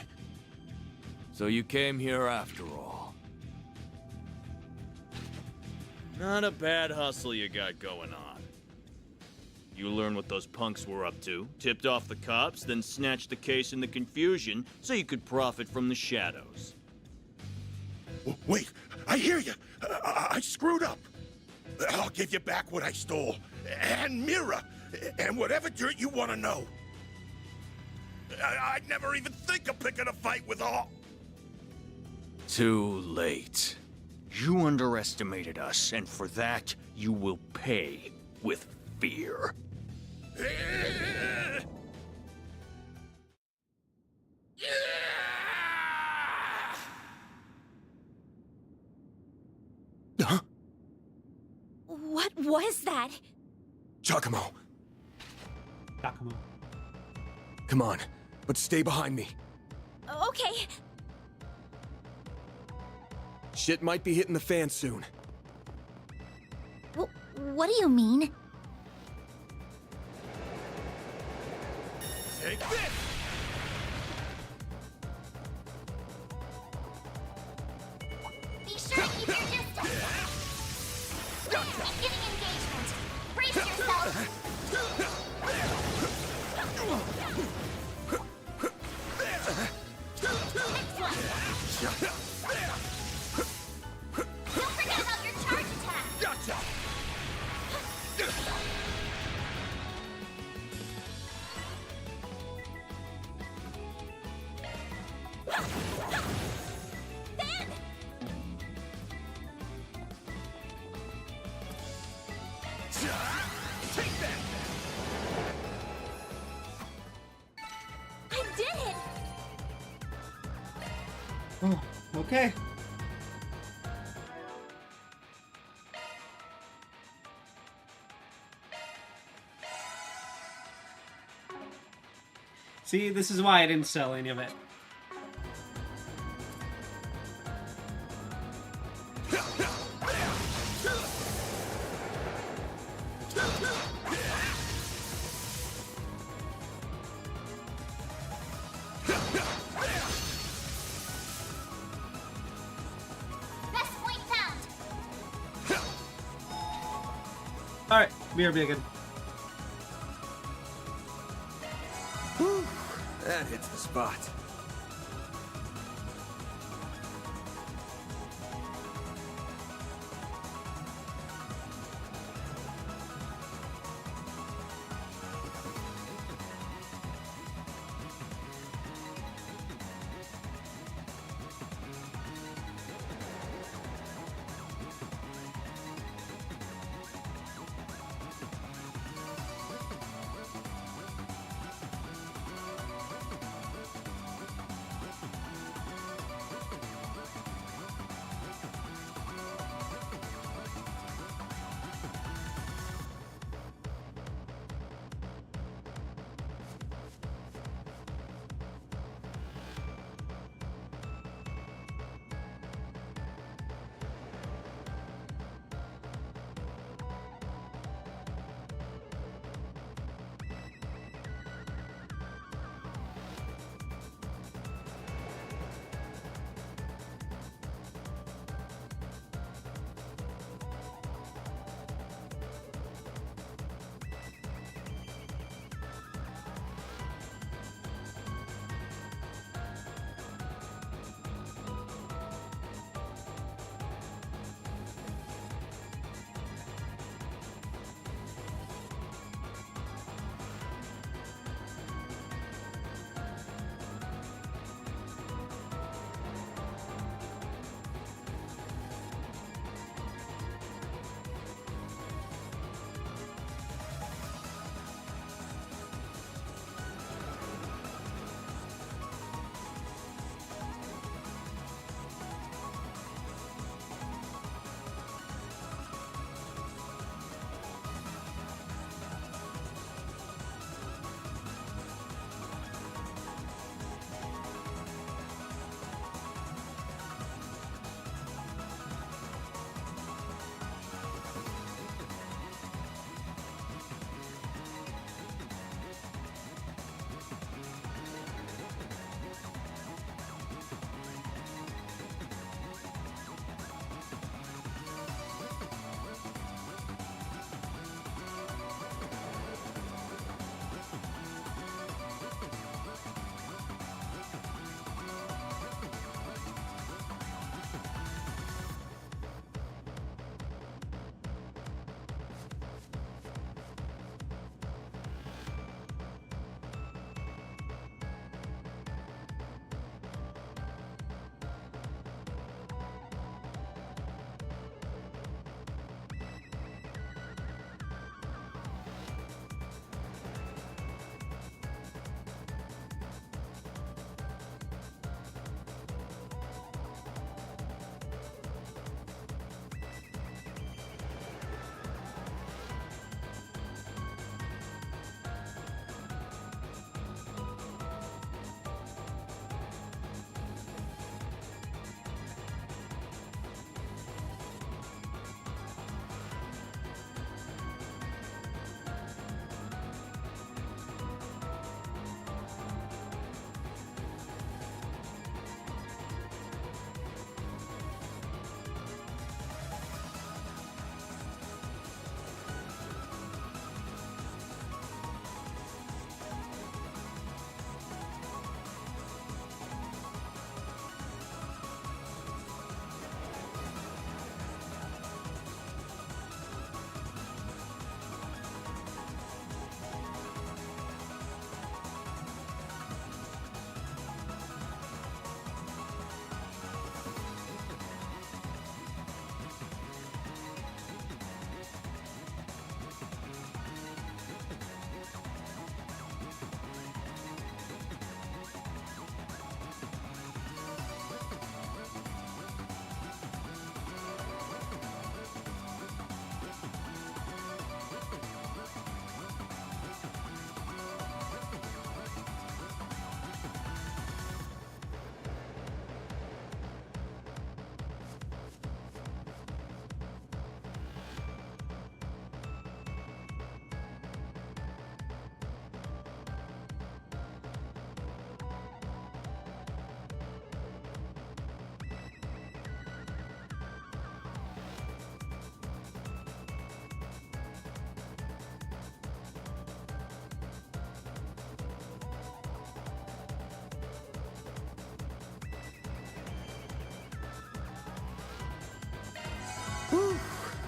So you came here after all. Not a bad hustle you got going on. You learned what those punks were up to, tipped off the cops, then snatched the case in the confusion so you could profit from the shadows. Wait, I hear you. I screwed up. I'll give you back what I stole. And Mira. And whatever dirt you want to know. I'd never even think of picking a fight with all... Too late. You underestimated us, and for that, you will pay with fear. Huh? What was that? Giacomo, Giacomo. come on, but stay behind me. Okay. Shit might be hitting the fan soon. What do you mean? Take this! Be sure to keep your distance! Beginning engagement! Brace yourself! Next one! Don't forget about your charge attack! Gotcha! Dan! Take that! I did it! Oh, okay. See, this is why I didn't sell any of it. Best point found! Alright, Mirror Beacon. Whew, that hits the spot.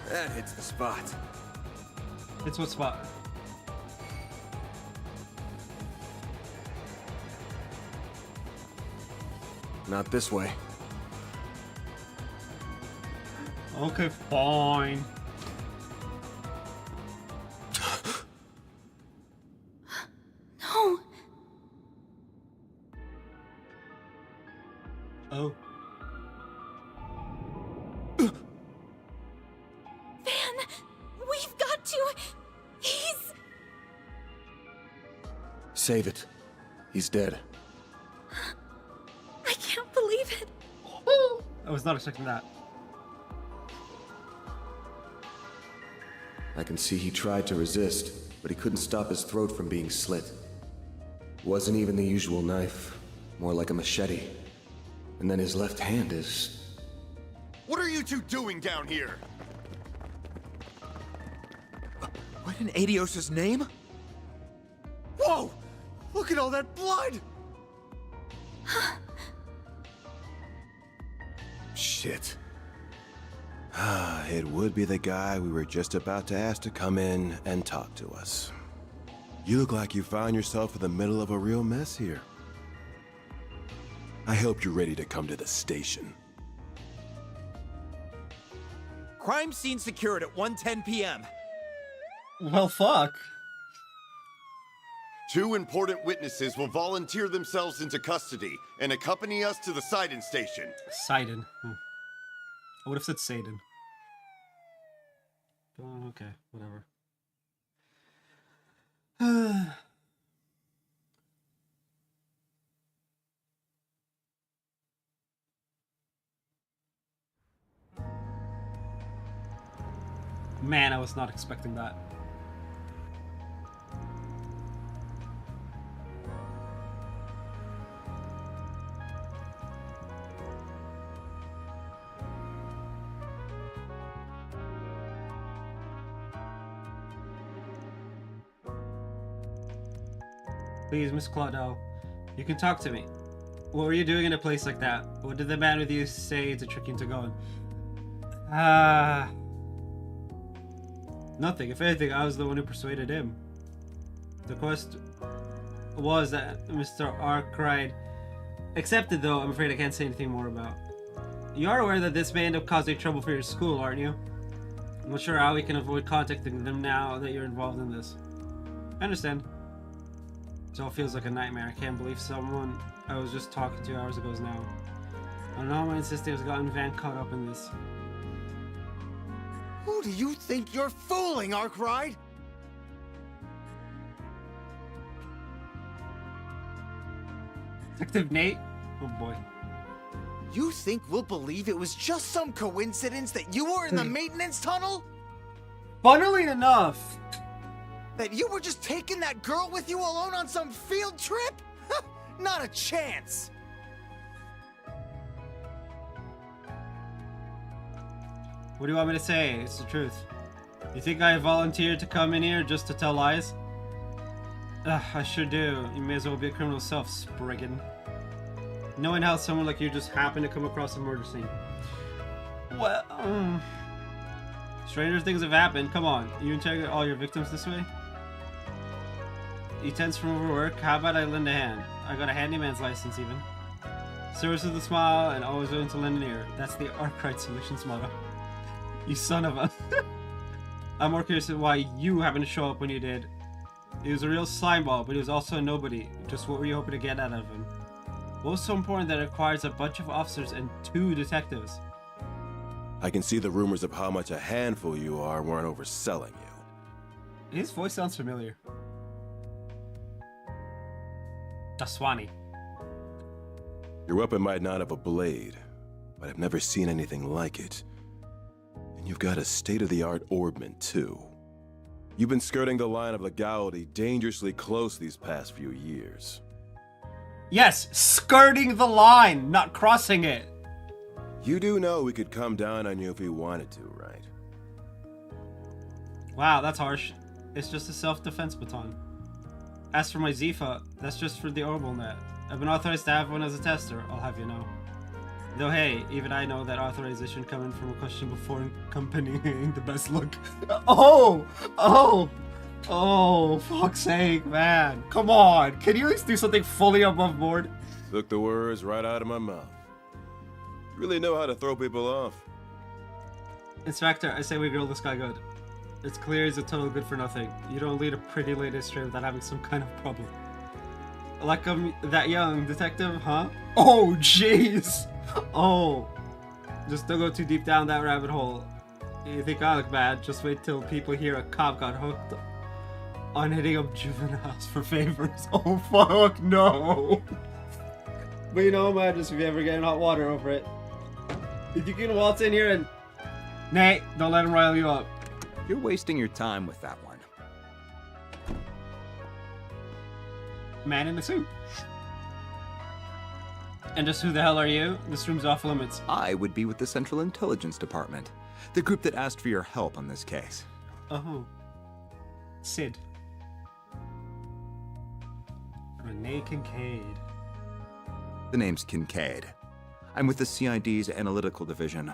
That hits the spot. It's what spot? Not this way. Okay, fine. No. Oh. Van, we've got to. He's. Save it. He's dead. I can't believe it. I was not expecting that. I can see he tried to resist, but he couldn't stop his throat from being slit. Wasn't even the usual knife, more like a machete. And then his left hand is... What are you two doing down here? What in Adios' name? Whoa! Look at all that blood! Shit. It would be the guy we were just about to ask to come in and talk to us. You look like you found yourself in the middle of a real mess here. I hope you're ready to come to the station. Crime scene secured at 1:10 p.m. Well, fuck. 2 important witnesses will volunteer themselves into custody and accompany us to the Sidon station. Sidon. I would have said Satan. Okay, whatever. Man, I was not expecting that. Please, Miss Claudel, you can talk to me. What were you doing in a place like that? What did the man with you say to trick you into going? Nothing. If anything, I was the one who persuaded him. The quest was that Mr. Arkwright accepted, though I'm afraid I can't say anything more about. You are aware that this may end up causing trouble for your school, aren't you? I'm not sure how we can avoid contacting them now that you're involved in this. I understand. It all feels like a nightmare. I can't believe someone I was just talking to hours ago is now. I don't know how my insisting has gotten Van caught up in this. Who do you think you're fooling, Arkwright? Detective Nate? Oh boy. You think we'll believe it was just some coincidence that you were in the maintenance tunnel? Funnily enough, That you were just taking that girl with you alone on some field trip? Not a chance! what do you want me to say? It's the truth. You think I volunteered to come in here just to tell lies? I sure do. You may as well be a criminal self, Spriggan. Knowing how someone like you just happened to come across a murder scene. Well, stranger things have happened. Come on, you interrogate all your victims this way? You tense from overwork? How about I lend a hand? I got a handyman's license even. Service with a smile and always willing to lend an ear. That's the Arkwright Solutions motto. You son of a... I'm more curious why you happened to show up when you did. He was a real slimeball, but he was also a nobody. Just what were you hoping to get out of him? What was so important that it requires a bunch of officers and 2 detectives? I can see the rumors of how much a handful you are weren't overselling you. His voice sounds familiar. Daswani. Your weapon might not have a blade, but I've never seen anything like it. And you've got a state-of-the-art orbment, too. You've been skirting the line of legality dangerously close these past few years. Yes, skirting the line, not crossing it. You do know we could come down on you if we wanted to, right? Wow, that's harsh. It's just a self-defense baton. As for my Zifa, that's just for the orbital net. I've been authorized to have one as a tester, I'll have you know. Though hey, even I know that authorization coming from a question before accompanying the best look. Oh! Oh! Oh, fuck's sake, man. Come on. Can you at least do something fully above board? Took the words right out of my mouth. You really know how to throw people off. Inspector, I say we grill this guy good. It's clear he's a total good for nothing. You don't lead a pretty lady astray without having some kind of problem. Like I'm that young detective, huh? Oh, jeez. Oh. Just don't go too deep down that rabbit hole. You think I look bad? Just wait till people hear a cop got hooked on hitting up juveniles for favors. Oh, fuck no. But you know, man, just if you ever get in hot water over it. If you can waltz in here and... Nate, don't let him rile you up. You're wasting your time with that one. Man in the suit. And just who the hell are you? This room's off limits. I would be with the Central Intelligence Department, the group that asked for your help on this case. Oh. Sid. Renee Kincaid. The name's Kincaid. I'm with the CID's Analytical Division.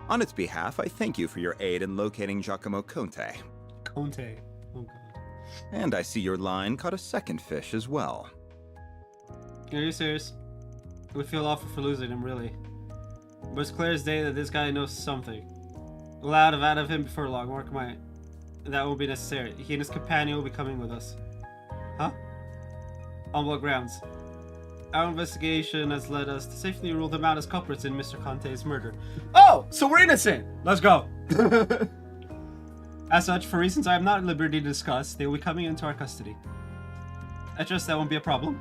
On its behalf, I thank you for your aid in locating Giacomo Conte. Conte. Oh, God. And I see your line caught a second fish as well. Are you serious? We feel awful for losing him, really. But it's clear as day that this guy knows something. We'll out of him before long, mark my... That won't be necessary. He and his companion will be coming with us. Huh? On what grounds? Our investigation has led us to safely rule them out as culprits in Mr. Conte's murder. Oh! So we're innocent! Let's go! As such, for reasons I am not at liberty to discuss, they will be coming into our custody. I trust that won't be a problem.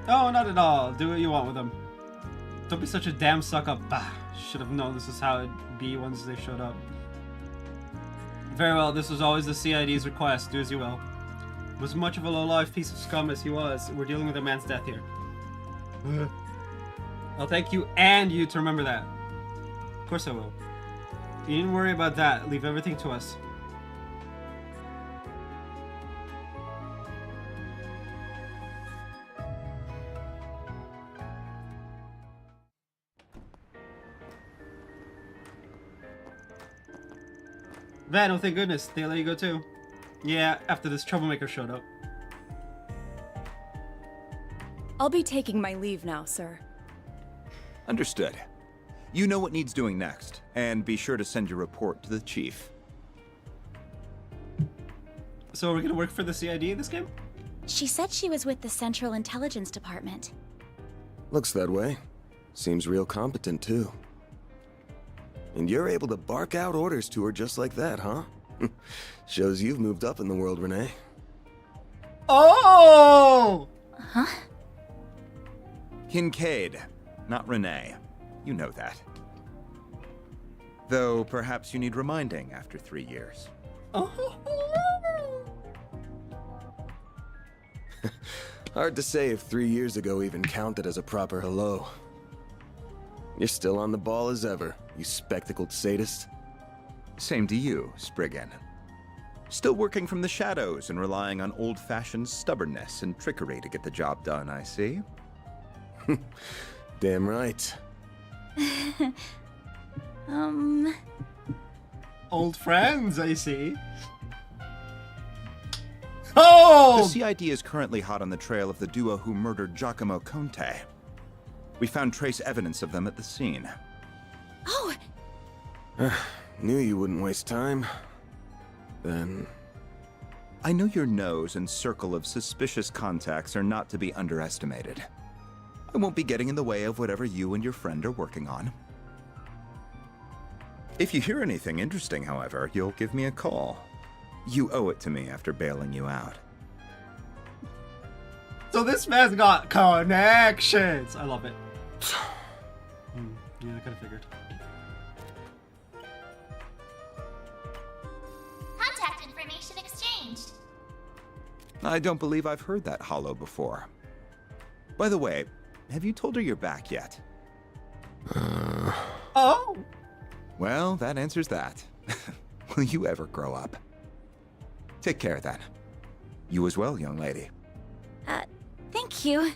Oh, not at all. Do what you want with them. Don't be such a damn suck-up. Bah, should have known this is how it'd be once they showed up. Very well, this was always the CID's request. Do as you will. Was much of a low-life piece of scum as he was, we're dealing with a man's death here. I'll thank you and you to remember that. Of course I will. You needn't worry about that. Leave everything to us. Van, oh thank goodness, they let you go too. Yeah, after this troublemaker showed up. I'll be taking my leave now, sir. Understood. You know what needs doing next, and be sure to send your report to the chief. So are we gonna work for the CID in this game? She said she was with the Central Intelligence Department. Looks that way. Seems real competent, too. And you're able to bark out orders to her just like that, huh? Shows you've moved up in the world, Renee. Oh! Huh? Kincaid, not Renee. You know that. Though perhaps you need reminding after 3 years. Hard to say if 3 years ago even counted as a proper hello. You're still on the ball as ever, you spectacled sadist. Same to you, Spriggan. Still working from the shadows and relying on old-fashioned stubbornness and trickery to get the job done, I see. Damn right. Old friends, I see. Oh! The CID is currently hot on the trail of the duo who murdered Giacomo Conte. We found trace evidence of them at the scene. Oh! Knew you wouldn't waste time. Then... I know your nose and circle of suspicious contacts are not to be underestimated. I won't be getting in the way of whatever you and your friend are working on. If you hear anything interesting, however, you'll give me a call. You owe it to me after bailing you out. So this man's got connections. I love it. Yeah, I kind of figured. Contact information exchanged. I don't believe I've heard that hollow before. By the way, have you told her you're back yet? Oh! Well, that answers that. Will you ever grow up? Take care then. You as well, young lady. Thank you.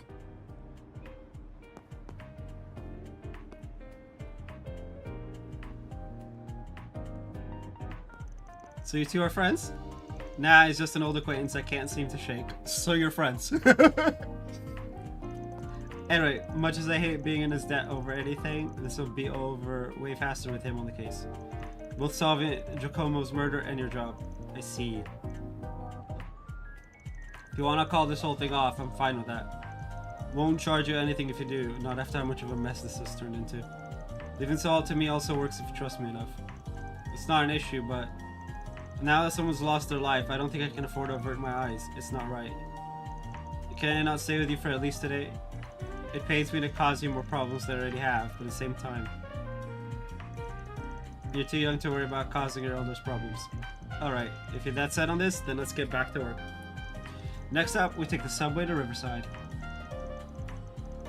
So you two are friends? Nah, he's just an old acquaintance I can't seem to shake. So you're friends. Anyway, much as I hate being in his debt over anything, this will be over way faster with him on the case. Both solving Giacomo's murder and your job. I see. If you want to call this whole thing off, I'm fine with that. Won't charge you anything if you do, not after how much of a mess this has turned into. Leaving Saul to me also works if you trust me enough. It's not an issue, but now that someone's lost their life, I don't think I can afford to avert my eyes. It's not right. Can I not stay with you for at least today? It pains me to cause you more problems than I already have, but at the same time, you're too young to worry about causing your elders problems. Alright, if you're that set on this, then let's get back to work. Next up, we take the subway to Riverside.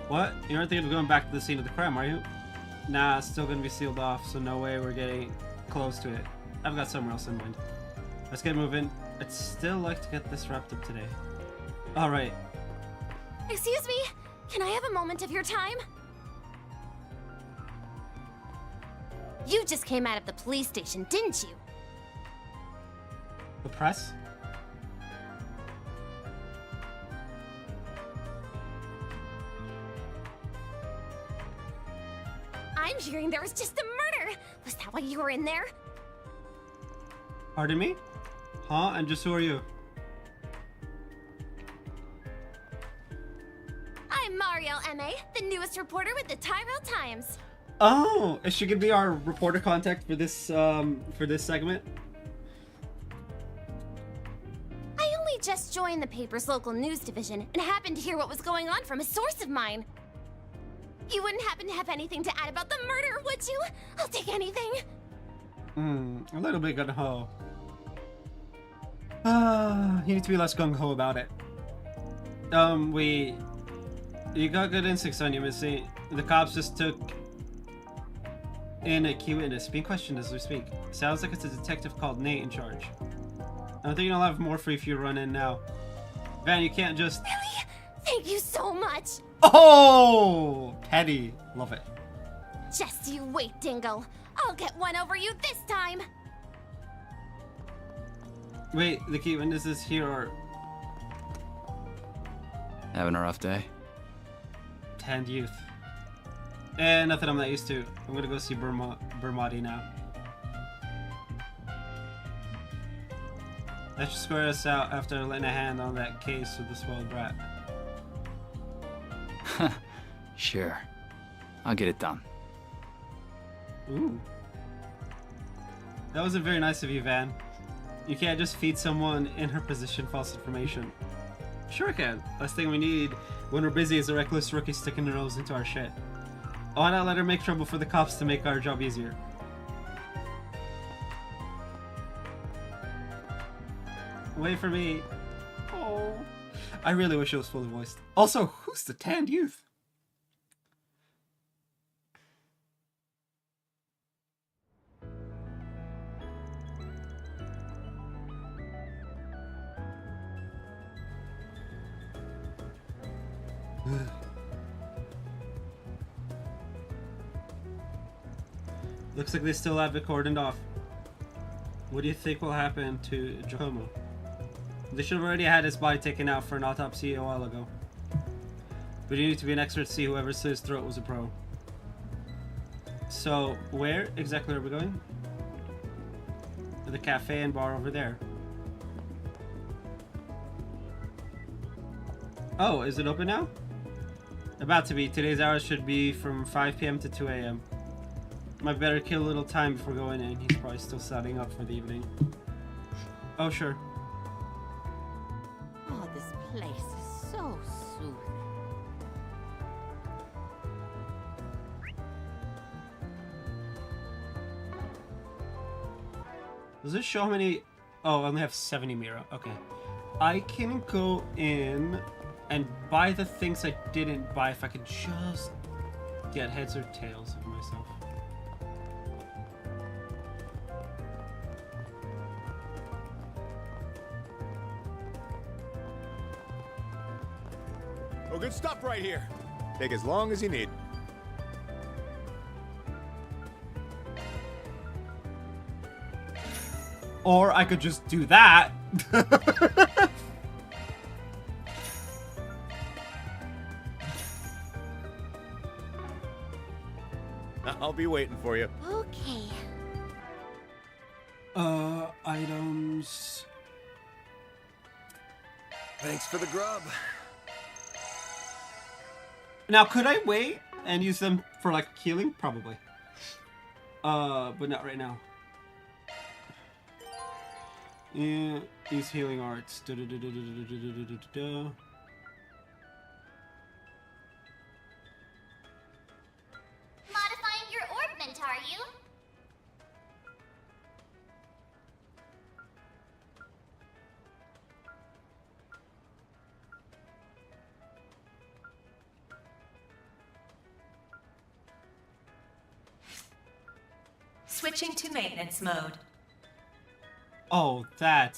What? You aren't thinking of going back to the scene of the crime, are you? Nah, it's still gonna be sealed off, so no way we're getting close to it. I've got somewhere else in mind. Let's get moving. I'd still like to get this wrapped up today. Alright. Excuse me? Can I have a moment of your time? You just came out of the police station, didn't you? The press? I'm hearing there was just a murder! Was that why you were in there? Pardon me? Huh? And just who are you? I'm Mariel M.A., the newest reporter with the Tyrell Times. Oh, is she gonna be our reporter contact for this segment? I only just joined the paper's local news division and happened to hear what was going on from a source of mine. You wouldn't happen to have anything to add about the murder, would you? I'll take anything. A little bit gung-ho. You need to be less gung-ho about it. You got good instincts on you, Missy. The cops just took in a key witness, being questioned as we speak. Sounds like it's a detective called Nate in charge. I don't think I'll have more for you if you run in now. Van, you can't just... Really? Thank you so much. Oh! Petty. Love it. Just you wait, Dingle. I'll get one over you this time. Wait, the key witnesses here are... Having a rough day? Tanned youth. Nothing I'm not used to. I'm gonna go see Bermati now. That should square us out after letting a hand on that case with the spoiled brat. Sure. I'll get it done. Ooh. That wasn't very nice of you, Van. You can't just feed someone in her position false information. Sure I can. Last thing we need when we're busy is a reckless rookie sticking their nose into our shit. Why not let her make trouble for the cops to make our job easier? Wait for me. Oh. I really wish it was fully voiced. Also, who's the tanned youth? Looks like they still have it cordoned off. What do you think will happen to Giacomo? They should have already had his body taken out for an autopsy a while ago. But you need to be an expert to see whoever slit his throat was a pro. So, where exactly are we going? The cafe and bar over there. Oh, is it open now? About to be. Today's hours should be from 5 p.m. to 2 a.m. Might better kill a little time before going in. He's probably still setting up for the evening. Oh, sure. Oh, this place is so soothing. Does it show how many... Oh, I only have 70 Mira. Okay. I can go in and buy the things I didn't buy if I could just get heads or tails of myself. Oh, good stuff right here. Take as long as you need. Or I could just do that. I'll be waiting for you. Okay. Items. Thanks for the grub. Now, could I wait and use them for, like, healing? Probably. But not right now. Yeah, use healing arts. Da-da-da-da-da-da-da-da-da-da. Modifying your orbment, are you? Switching to maintenance mode. Oh, that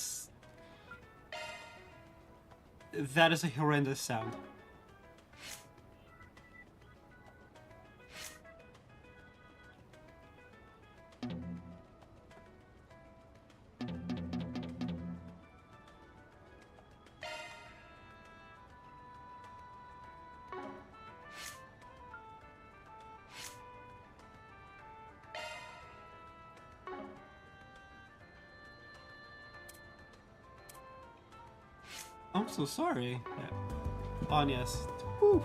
is a horrendous sound. I'm so sorry. Yeah. On yes. Whew.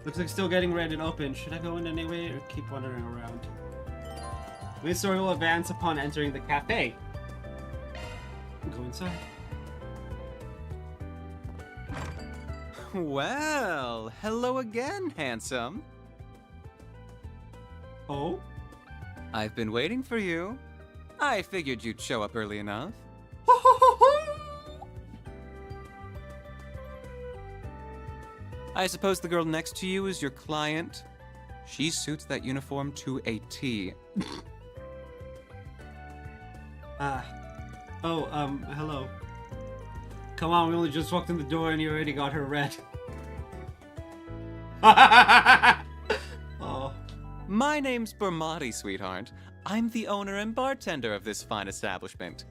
Looks like still getting ready to open. Should I go in anyway or keep wandering around? The story will advance upon entering the cafe. Go inside. Well, hello again, handsome. Oh? I've been waiting for you. I figured you'd show up early enough. I suppose the girl next to you is your client? She suits that uniform to a T. Hello. Come on, we only just walked in the door and you already got her red. Oh. My name's Bermati, sweetheart. I'm the owner and bartender of this fine establishment.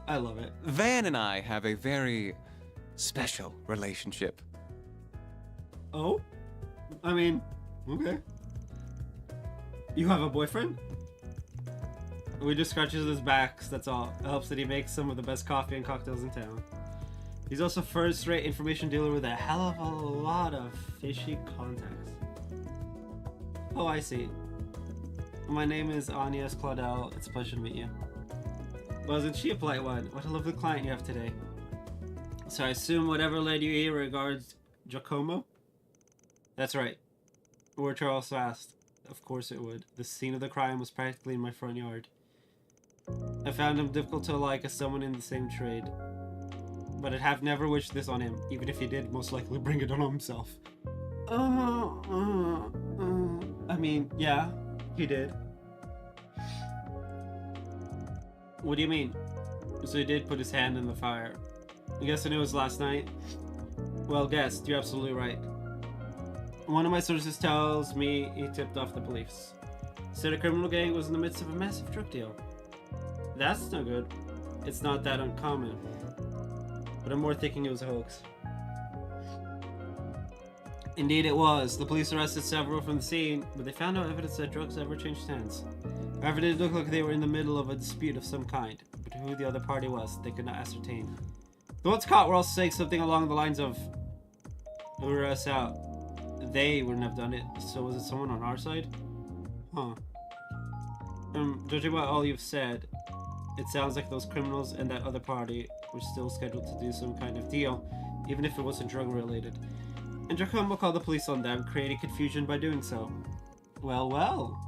I love it. Van and I have a very special relationship. Oh? I mean, okay. You have a boyfriend? We just scratches his backs, that's all. It helps that he makes some of the best coffee and cocktails in town. He's also first-rate information dealer with a hell of a lot of fishy contacts. Oh, I see. My name is Agnes Claudel. It's a pleasure to meet you. Wasn't she a polite one? What a lovely client you have today. So I assume whatever led you here regards Giacomo? That's right. Or Charles asked. Of course it would. The scene of the crime was practically in my front yard. I found him difficult to like as someone in the same trade. But I'd have never wished this on him. Even if he did, most likely bring it on himself. I mean, yeah, he did. What do you mean? So he did put his hand in the fire. I'm guessing it was last night? Well guessed, you're absolutely right. One of my sources tells me he tipped off the police. Said a criminal gang was in the midst of a massive drug deal. That's no good. It's not that uncommon. But I'm more thinking it was a hoax. Indeed it was. The police arrested several from the scene, but they found no evidence that drugs ever changed hands. However, it did look like they were in the middle of a dispute of some kind, but who the other party was, they could not ascertain. The ones caught were also saying something along the lines of, "Lure us out." They wouldn't have done it, so was it someone on our side? Huh. Judging by all you've said, it sounds like those criminals and that other party were still scheduled to do some kind of deal, even if it wasn't drug related. And Giacomo called the police on them, creating confusion by doing so. Well, well.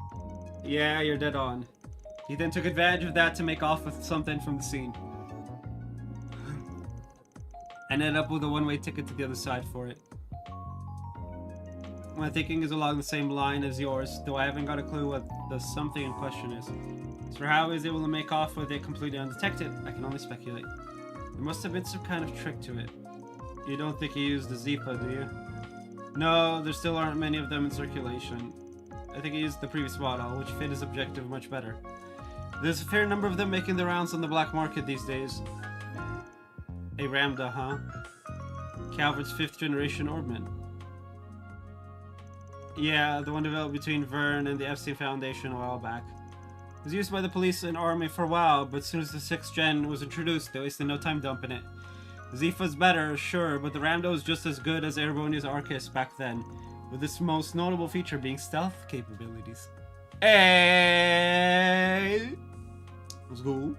Yeah, you're dead on. He then took advantage of that to make off with something from the scene. And ended up with a one-way ticket to the other side for it. My thinking is along the same line as yours, though I haven't got a clue what the something in question is. As for how he was able to make off with it completely undetected, I can only speculate. There must have been some kind of trick to it. You don't think he used the Zipa, do you? No, there still aren't many of them in circulation. I think he used the previous model, which fit his objective much better. There's a fair number of them making the rounds on the black market these days. A Ramda, huh? Calvert's 5th generation Orbman. Yeah, the one developed between Vern and the Epstein Foundation a while back. It was used by the police and army for a while, but as soon as the 6th gen was introduced, they wasted no time dumping it. Zifa's better, sure, but the Ramdo is just as good as Erebonia's Arcus back then, with its most notable feature being stealth capabilities. Hey! Let's go.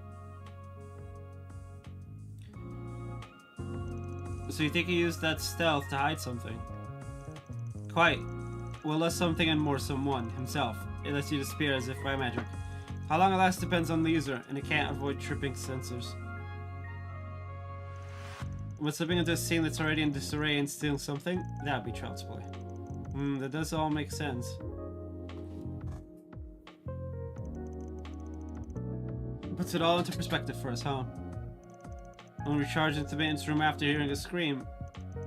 So you think he used that stealth to hide something? Quite. Well, less something and more someone, himself. It lets you disappear as if by magic. How long it lasts depends on the user, and it can't avoid tripping sensors. But slipping into a scene that's already in disarray and stealing something? That'd be child's play. That does all make sense. Puts it all into perspective for us, huh? When we charged into the maintenance room after hearing a scream,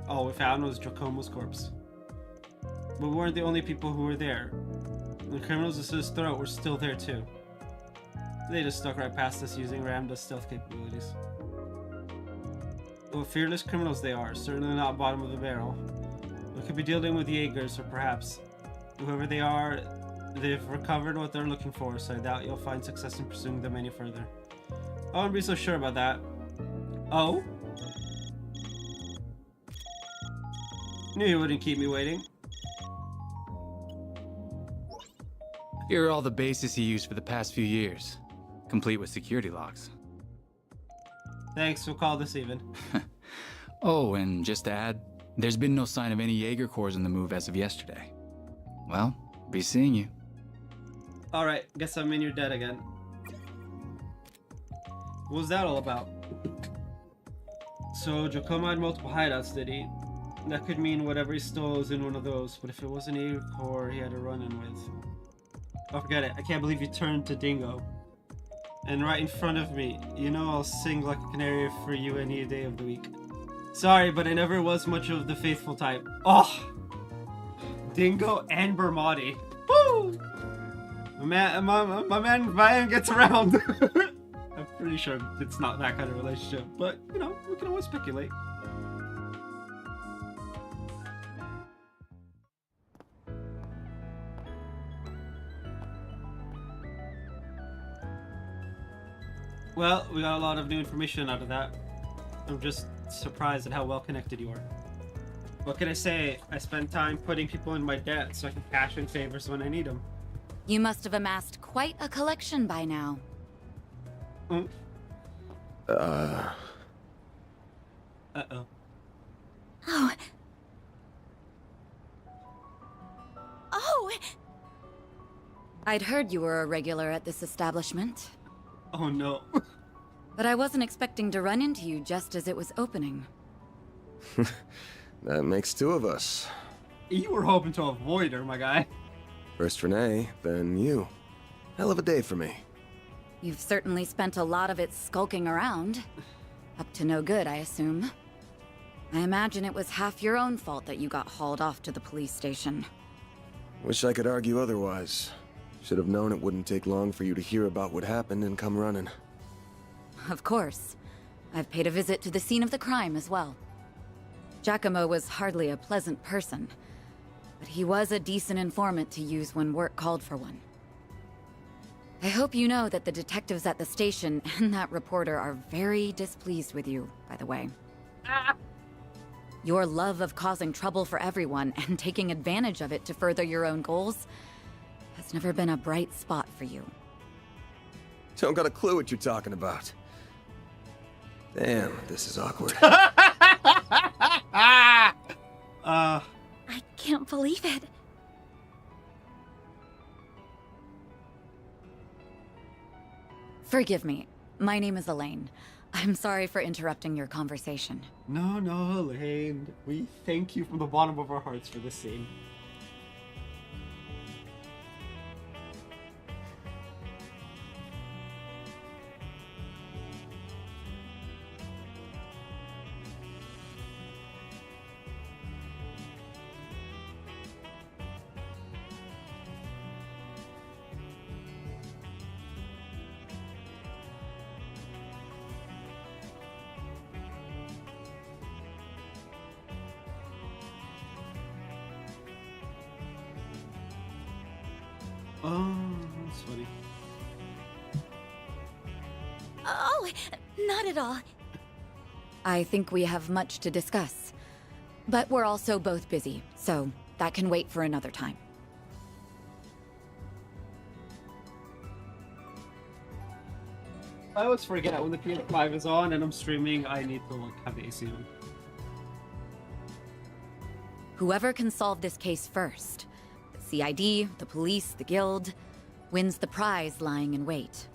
all we found was Giacomo's corpse. But we weren't the only people who were there. The criminals at his throat were still there too. They just stuck right past us using Ramda's stealth capabilities. Well, fearless criminals they are, certainly not bottom of the barrel. We could be dealing with Jaegers, or perhaps whoever they are, they've recovered what they're looking for, so I doubt you'll find success in pursuing them any further. I wouldn't be so sure about that. Oh? Knew you wouldn't keep me waiting. Here are all the bases he used for the past few years, complete with security locks. Thanks, we'll call this even. Oh, and just to add, there's been no sign of any Jaeger Corps in the move as of yesterday. Well, be seeing you. Alright, guess I'm in your debt again. What was that all about? So, Giacomo had multiple hideouts, did he? That could mean whatever he stole was in one of those, but if it wasn't Jaeger Corps he had a run-in with. Oh, forget it. I can't believe you turned to Dingo. And right in front of me. You know I'll sing like a canary for you any day of the week. Sorry, but I never was much of the faithful type. Oh! Dingo and Bermotti. Woo! My man gets around. I'm pretty sure it's not that kind of relationship, but, you know, we can always speculate. Well, we got a lot of new information out of that. I'm just surprised at how well connected you are. What can I say? I spend time putting people in my debt so I can cash in favors when I need them. You must have amassed quite a collection by now. Uh-oh. Oh. Oh! I'd heard you were a regular at this establishment. Oh no. But I wasn't expecting to run into you just as it was opening. That makes two of us. You were hoping to avoid her, my guy. First Renee, then you. Hell of a day for me. You've certainly spent a lot of it skulking around. Up to no good, I assume. I imagine it was half your own fault that you got hauled off to the police station. Wish I could argue otherwise. Should have known it wouldn't take long for you to hear about what happened and come running. Of course. I've paid a visit to the scene of the crime as well. Giacomo was hardly a pleasant person, but he was a decent informant to use when work called for one. I hope you know that the detectives at the station and that reporter are very displeased with you, by the way. Your love of causing trouble for everyone and taking advantage of it to further your own goals has never been a bright spot for you. Don't got a clue what you're talking about. Damn, this is awkward. I can't believe it. Forgive me. My name is Elaine. I'm sorry for interrupting your conversation. No, Elaine. We thank you from the bottom of our hearts for this scene. Oh, that's funny. Oh, not at all. I think we have much to discuss. But we're also both busy, so that can wait for another time. I always forget when the PS5 is on and I'm streaming, I need to like have the AC on. Whoever can solve this case first, the CID, the police, the guild, wins the prize lying in wait.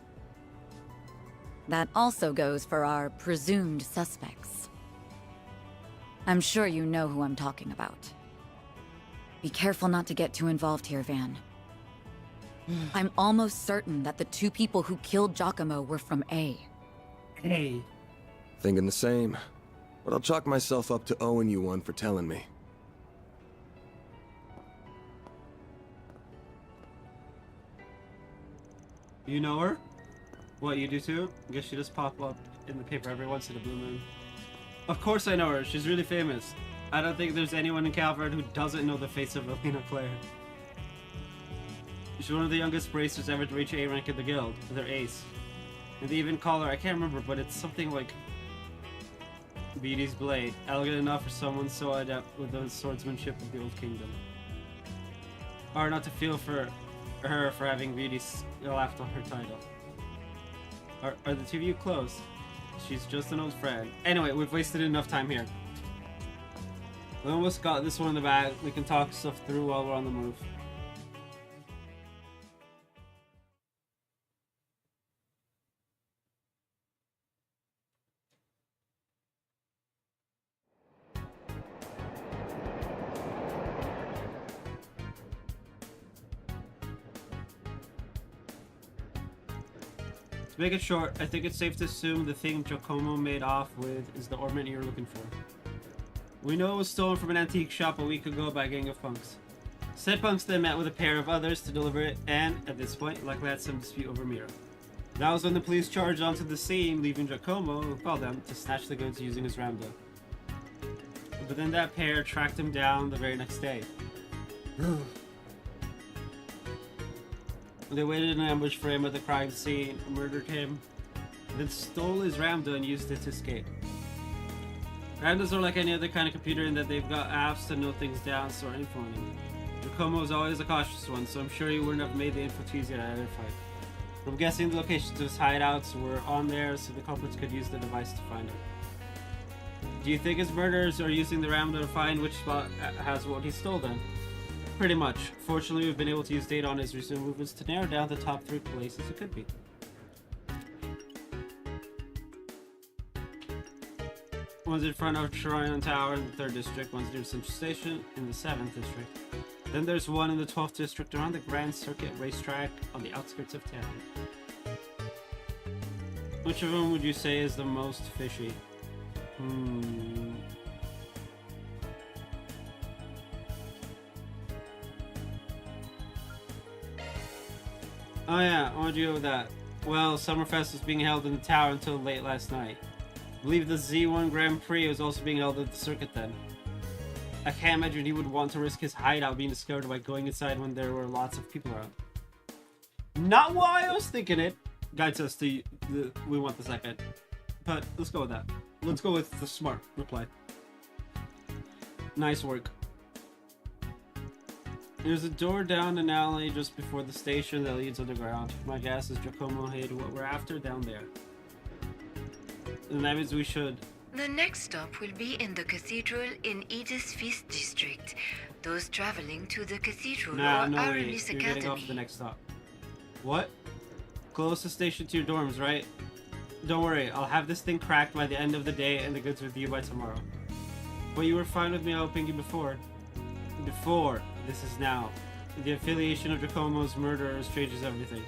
That also goes for our presumed suspects. I'm sure you know who I'm talking about. Be careful not to get too involved here, Van. I'm almost certain that the two people who killed Giacomo were from A. A. Thinking the same. But I'll chalk myself up to owing you one for telling me. You know her? What, you do too? I guess she just pop up in the paper every once in a blue moon. Of course I know her. She's really famous. I don't think there's anyone in Calvert who doesn't know the face of Elena Claire. She's one of the youngest bracers ever to reach A rank in the guild. They're ace. And they even call her, I can't remember, but it's something like Beauty's Blade. Elegant enough for someone so adept with the swordsmanship of the Old Kingdom. Hard not to feel for her for having Beauty laughed on her title. Are the two of you close? She's just an old friend. Anyway, we've wasted enough time here. We almost got this one in the bag. We can talk stuff through while we're on the move. To make it short, I think it's safe to assume the thing Giacomo made off with is the ornament you're looking for. We know it was stolen from an antique shop a week ago by a gang of punks. Said punks then met with a pair of others to deliver it, and, at this point, likely had some dispute over Mira. That was when the police charged onto the scene, leaving Giacomo, who called them, to snatch the goods using his ramda. But then that pair tracked him down the very next day. They waited in an ambush for him at the crime scene, murdered him, then stole his ramda and used it to escape. Ramdas are like any other kind of computer in that they've got apps to note things down, store info on them. Giacomo is always a cautious one, so I'm sure he wouldn't have made the info too easy to identify. I'm guessing the locations of his hideouts were on there, so the culprits could use the device to find him. Do you think his murderers are using the ramda to find which spot has what he stole then? Pretty much. Fortunately, we've been able to use data on his recent movements to narrow down the top 3 places it could be. One's in front of Shrine Tower in the 3rd district, one's near Central Station in the 7th district. Then there's one in the 12th district around the Grand Circuit racetrack on the outskirts of town. Which of them would you say is the most fishy? Oh yeah, I want to go with that. Well, Summerfest was being held in the tower until late last night. I believe the Z1 Grand Prix was also being held at the circuit then. I can't imagine he would want to risk his hideout being discovered by going inside when there were lots of people around. Not why I was thinking it. Guides us to we want the second. But let's go with that. Let's go with the smart reply. Nice work. There's a door down an alley just before the station that leads underground. My guess is Giacomo hid what we're after down there. And that means we should... The next stop will be in the cathedral in Edith's 5th district. Those traveling to the cathedral or Aramis You're Academy. getting off the next stop. What? Close the station to your dorms, right? Don't worry, I'll have this thing cracked by the end of the day and the goods with you by tomorrow. But you were fine with me helping you before. Before. This is now. The affiliation of Giacomo's murderers changes everything.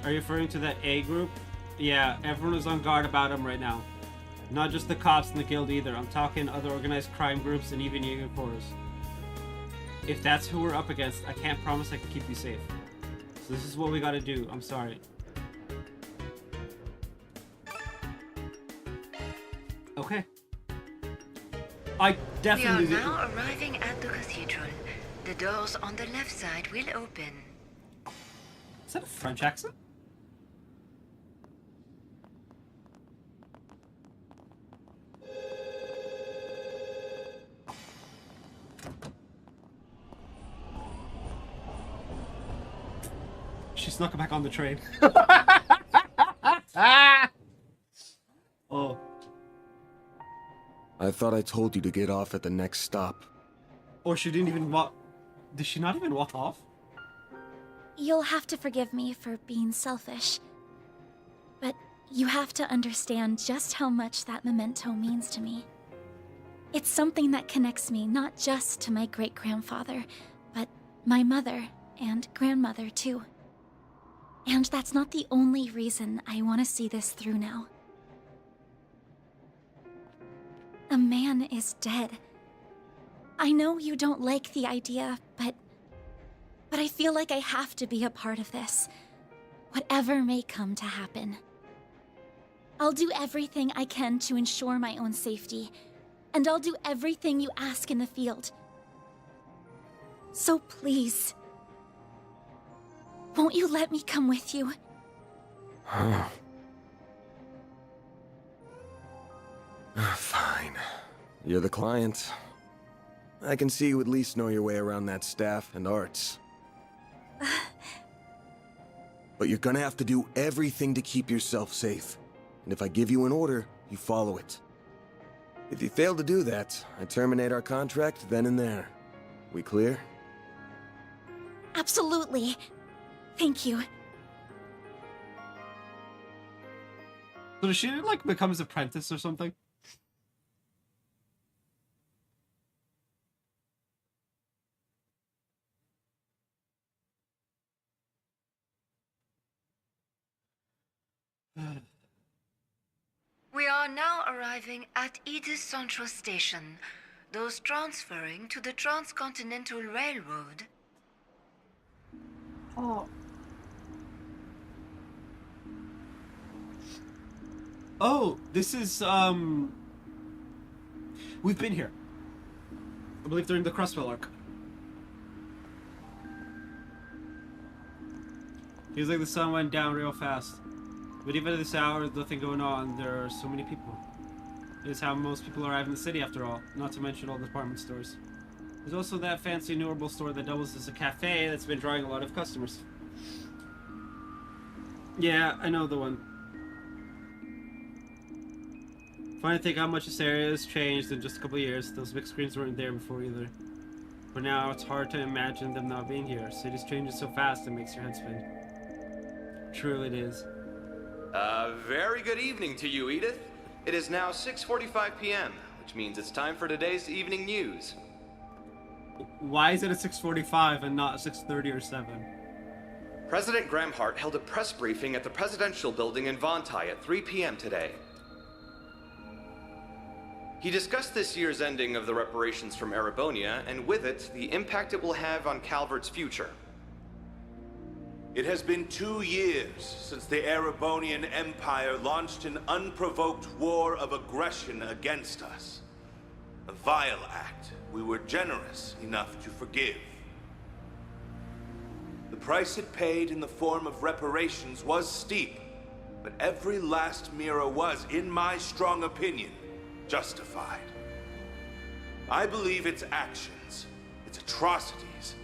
Are you referring to that A group? Yeah, everyone is on guard about him right now. Not just the cops and the guild either. I'm talking other organized crime groups and even Jaeger Corps. If that's who we're up against, I can't promise I can keep you safe. So this is what we gotta do. I'm sorry. Okay. I definitely We are now arriving at the cathedral. The doors on the left side will open. that a French accent? She snuck back on the train. Oh. I thought I told you to get off at the next stop. Or she didn't even walk. Did she not even walk off? You'll have to forgive me for being selfish. But you have to understand just how much that memento means to me. It's something that connects me not just to my great-grandfather, but my mother and grandmother too. And that's not the only reason I want to see this through now. A man is dead. I know you don't like the idea, but I feel like I have to be a part of this, whatever may come to happen. I'll do everything I can to ensure my own safety, and I'll do everything you ask in the field. So please, won't you let me come with you? Fine. You're the client. I can see you at least know your way around that staff and arts. But you're gonna have to do everything to keep yourself safe. And if I give you an order, you follow it. If you fail to do that, I terminate our contract then and there. We clear? Absolutely. Thank you. So does she like become his apprentice or something? We are now arriving at Edith Central Station. Those transferring to the Transcontinental Railroad. Oh. Oh, this is, we've been here. I believe during the Crosswell arc. Feels like the sun went down real fast. But even at this hour, there's nothing going on. There are so many people. It is how most people arrive in the city, after all. Not to mention all the department stores. There's also that fancy Newable store that doubles as a cafe that's been drawing a lot of customers. Yeah, I know the one. Funny to think how much this area has changed in just a couple of years. Those big screens weren't there before either. But now it's hard to imagine them not being here. Cities changing so fast it makes your head spin. Truly it is. Very good evening to you, Edith. It is now 6:45 p.m., which means it's time for today's evening news. Why is it at 6:45 and not 6:30 or 7? President Gramhart held a press briefing at the presidential building in Vontai at 3 p.m. today. He discussed this year's ending of the reparations from Erebonia, and with it, the impact it will have on Calvert's future. It has been 2 years since the Erebonian Empire launched an unprovoked war of aggression against us. A vile act we were generous enough to forgive. The price it paid in the form of reparations was steep, but every last Mira was, in my strong opinion, justified. I believe its actions, its atrocities,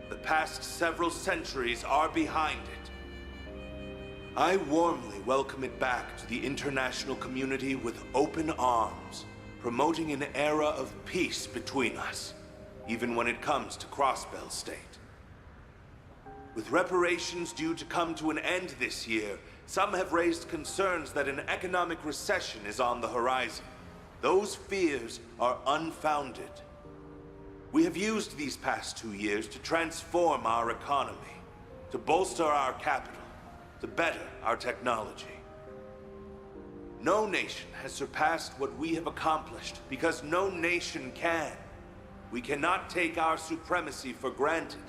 the past several centuries are behind it. I warmly welcome it back to the international community with open arms, promoting an era of peace between us, even when it comes to Crossbell State. With reparations due to come to an end this year, some have raised concerns that an economic recession is on the horizon. Those fears are unfounded. We have used these past 2 years to transform our economy, to bolster our capital, to better our technology. No nation has surpassed what we have accomplished because no nation can. We cannot take our supremacy for granted.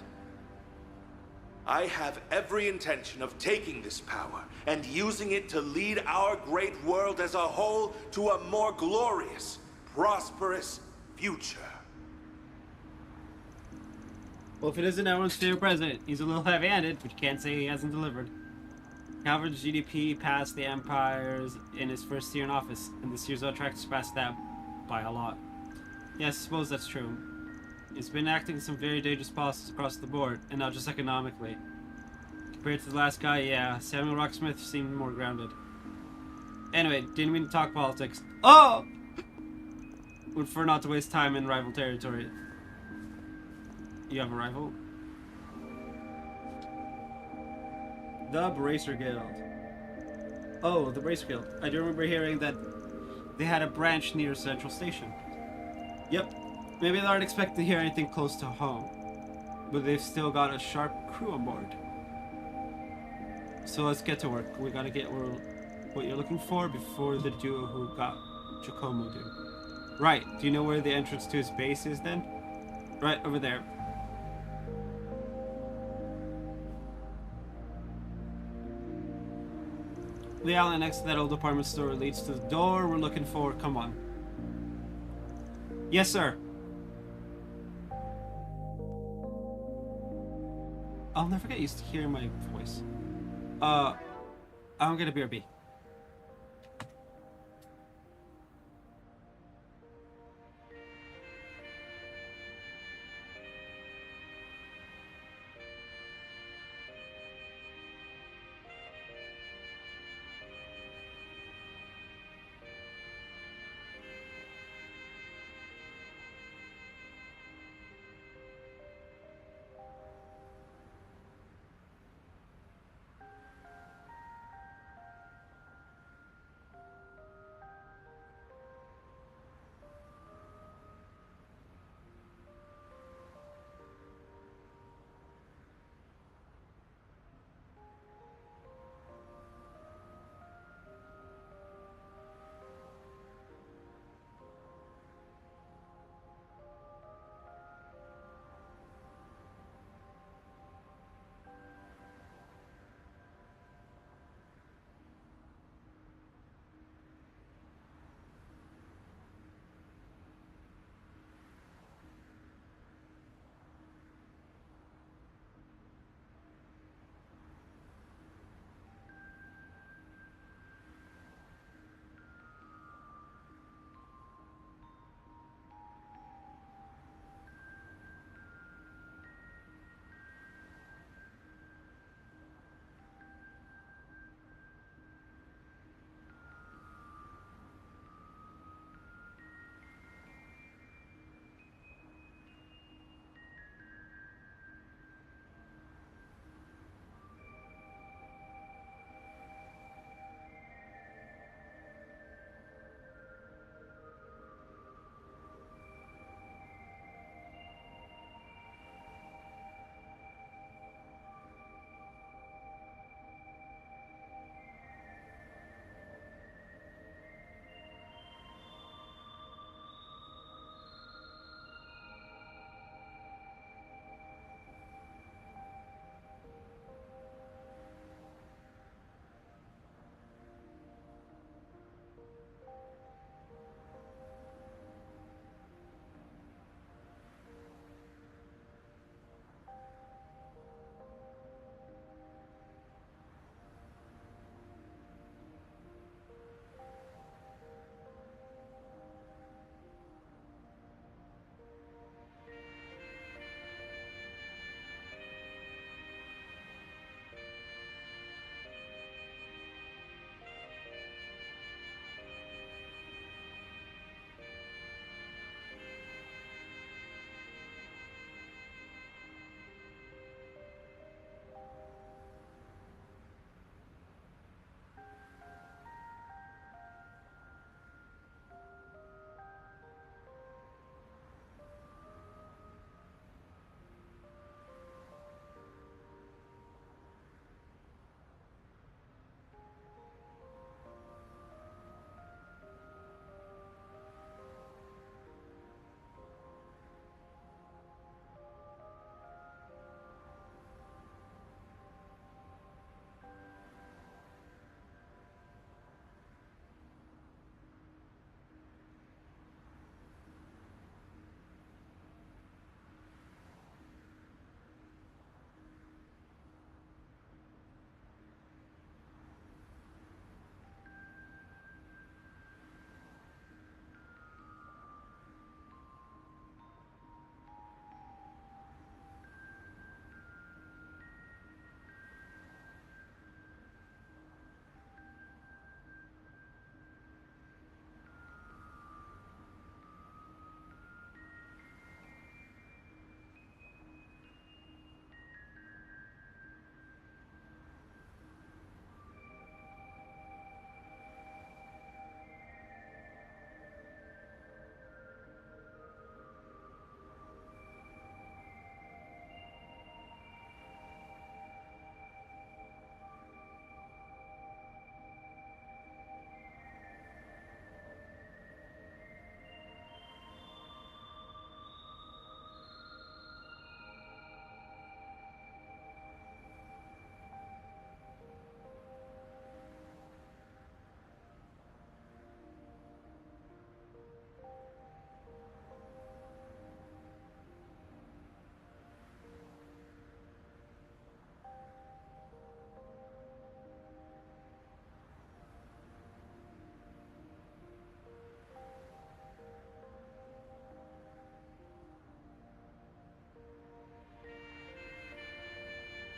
I have every intention of taking this power and using it to lead our great world as a whole to a more glorious, prosperous future. Well, if it isn't everyone's favorite president, he's a little heavy-handed, but you can't say he hasn't delivered. Calvert's GDP passed the Empire's in his first year in office, and this year's on track to surpass that by a lot. Yes, I suppose that's true. He's been acting some very dangerous policies across the board, and not just economically. Compared to the last guy, yeah, Samuel Rocksmith seemed more grounded. Anyway, didn't mean to talk politics. Oh! Would prefer not to waste time in rival territory. You have a rival? The Bracer Guild. Oh, the Bracer Guild. I do remember hearing that they had a branch near Central Station. Yep. Maybe they aren't expecting to hear anything close to home. But they've still got a sharp crew on board. So let's get to work. We gotta get what you're looking for before the duo who got Giacomo do. Right. Do you know where the entrance to his base is then? Right over there. The alley next to that old department store leads to the door we're looking for. Come on. Yes, sir. I'll never get used to hearing my voice. I'm gonna BRB.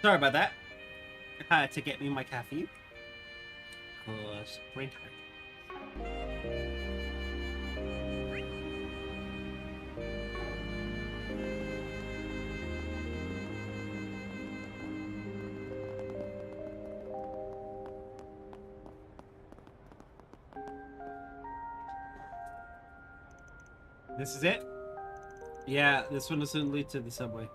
Sorry about that. I had to get me my caffeine. Cause brain tired. This is it? Yeah, this one doesn't lead to the subway.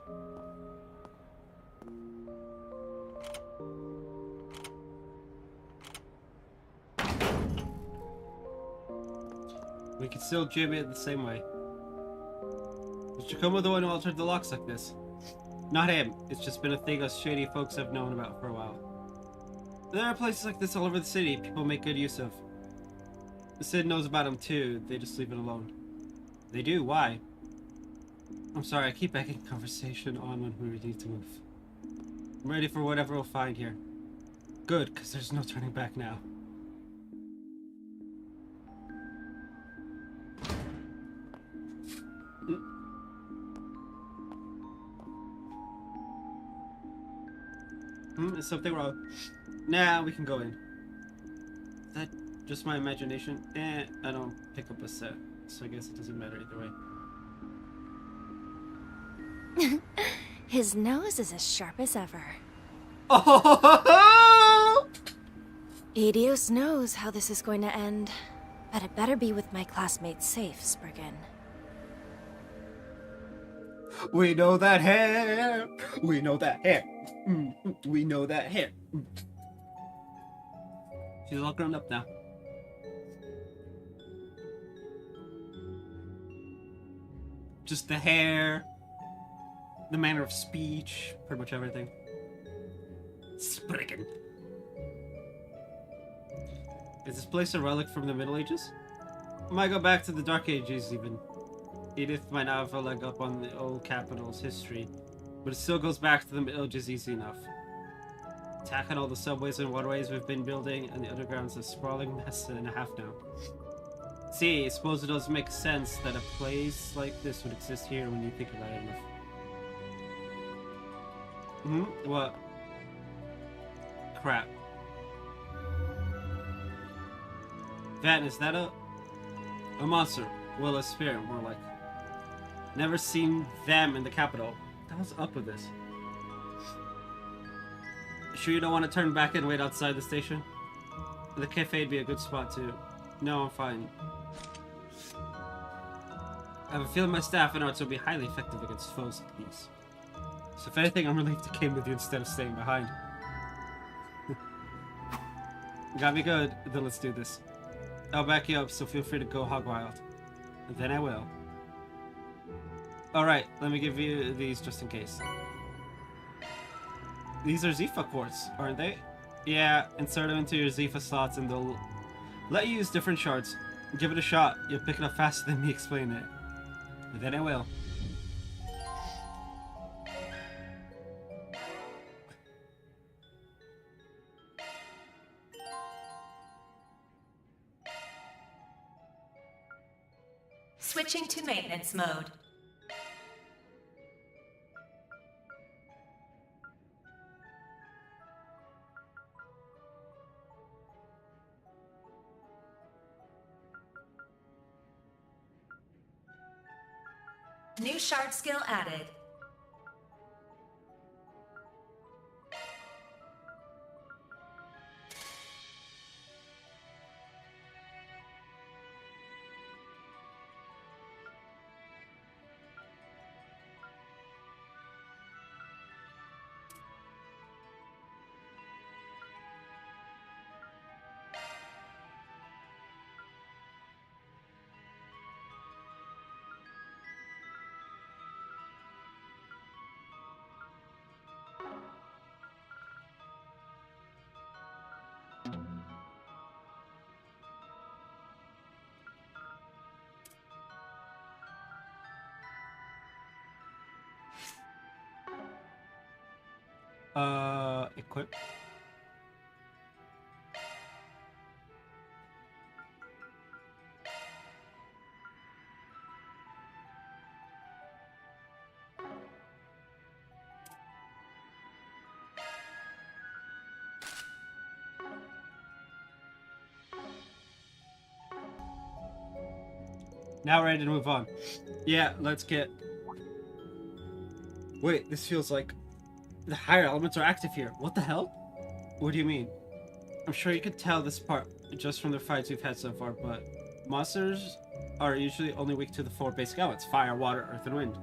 We can still jam it the same way. Was Giacomo the one who altered the locks like this? Not him. It's just been a thing us shady folks have known about for a while. There are places like this all over the city people make good use of. Sid knows about them too, they just leave it alone. They do? Why? I'm sorry, I keep egging conversation on when we need to move. I'm ready for whatever we'll find here. Good, because there's no turning back now. Is something wrong? Nah, we can go in. Is that just my imagination? I don't pick up a set, so I guess it doesn't matter either way. His nose is as sharp as ever. Oh! Adios knows how this is going to end, but it better be with my classmates safe, Spriggan. We know that hair. We know that hair. We know that hair. She's all grown up now. Just the hair, the manner of speech, pretty much everything. Spriggan. Is this place a relic from the Middle Ages? Might go back to the Dark Ages even. Edith might not have a leg up on the old capital's history, but it still goes back to the Middle Ages easy enough. Attacking all the subways and waterways we've been building, and the underground's a sprawling mess and a half now. See, I suppose it does make sense that a place like this would exist here when you think about it enough. What? Crap. Van, is that a monster? Well, a spirit, more like. Never seen them in the capital. What the hell's up with this? Sure you don't want to turn back and wait outside the station? The cafe'd be a good spot too. No, I'm fine. I have a feeling my staff and arts will be highly effective against foes like these. So if anything, I'm relieved I came with you instead of staying behind. Got me good, then let's do this. I'll back you up, so feel free to go hog wild. And then I will. Alright, let me give you these just in case. These are Zifa quartz, aren't they? Yeah, insert them into your Zifa slots and they'll let you use different shards. Give it a shot, you'll pick it up faster than me explaining it. And then I will. Switching to maintenance mode. New shard skill added. Equip. Now we're ready to move on. Yeah, let's get... Wait, this feels like... The higher elements are active here. What the hell? What do you mean? I'm sure you could tell this part just from the fights we've had so far, but... Monsters are usually only weak to the 4 basic elements. Fire, water, earth, and wind.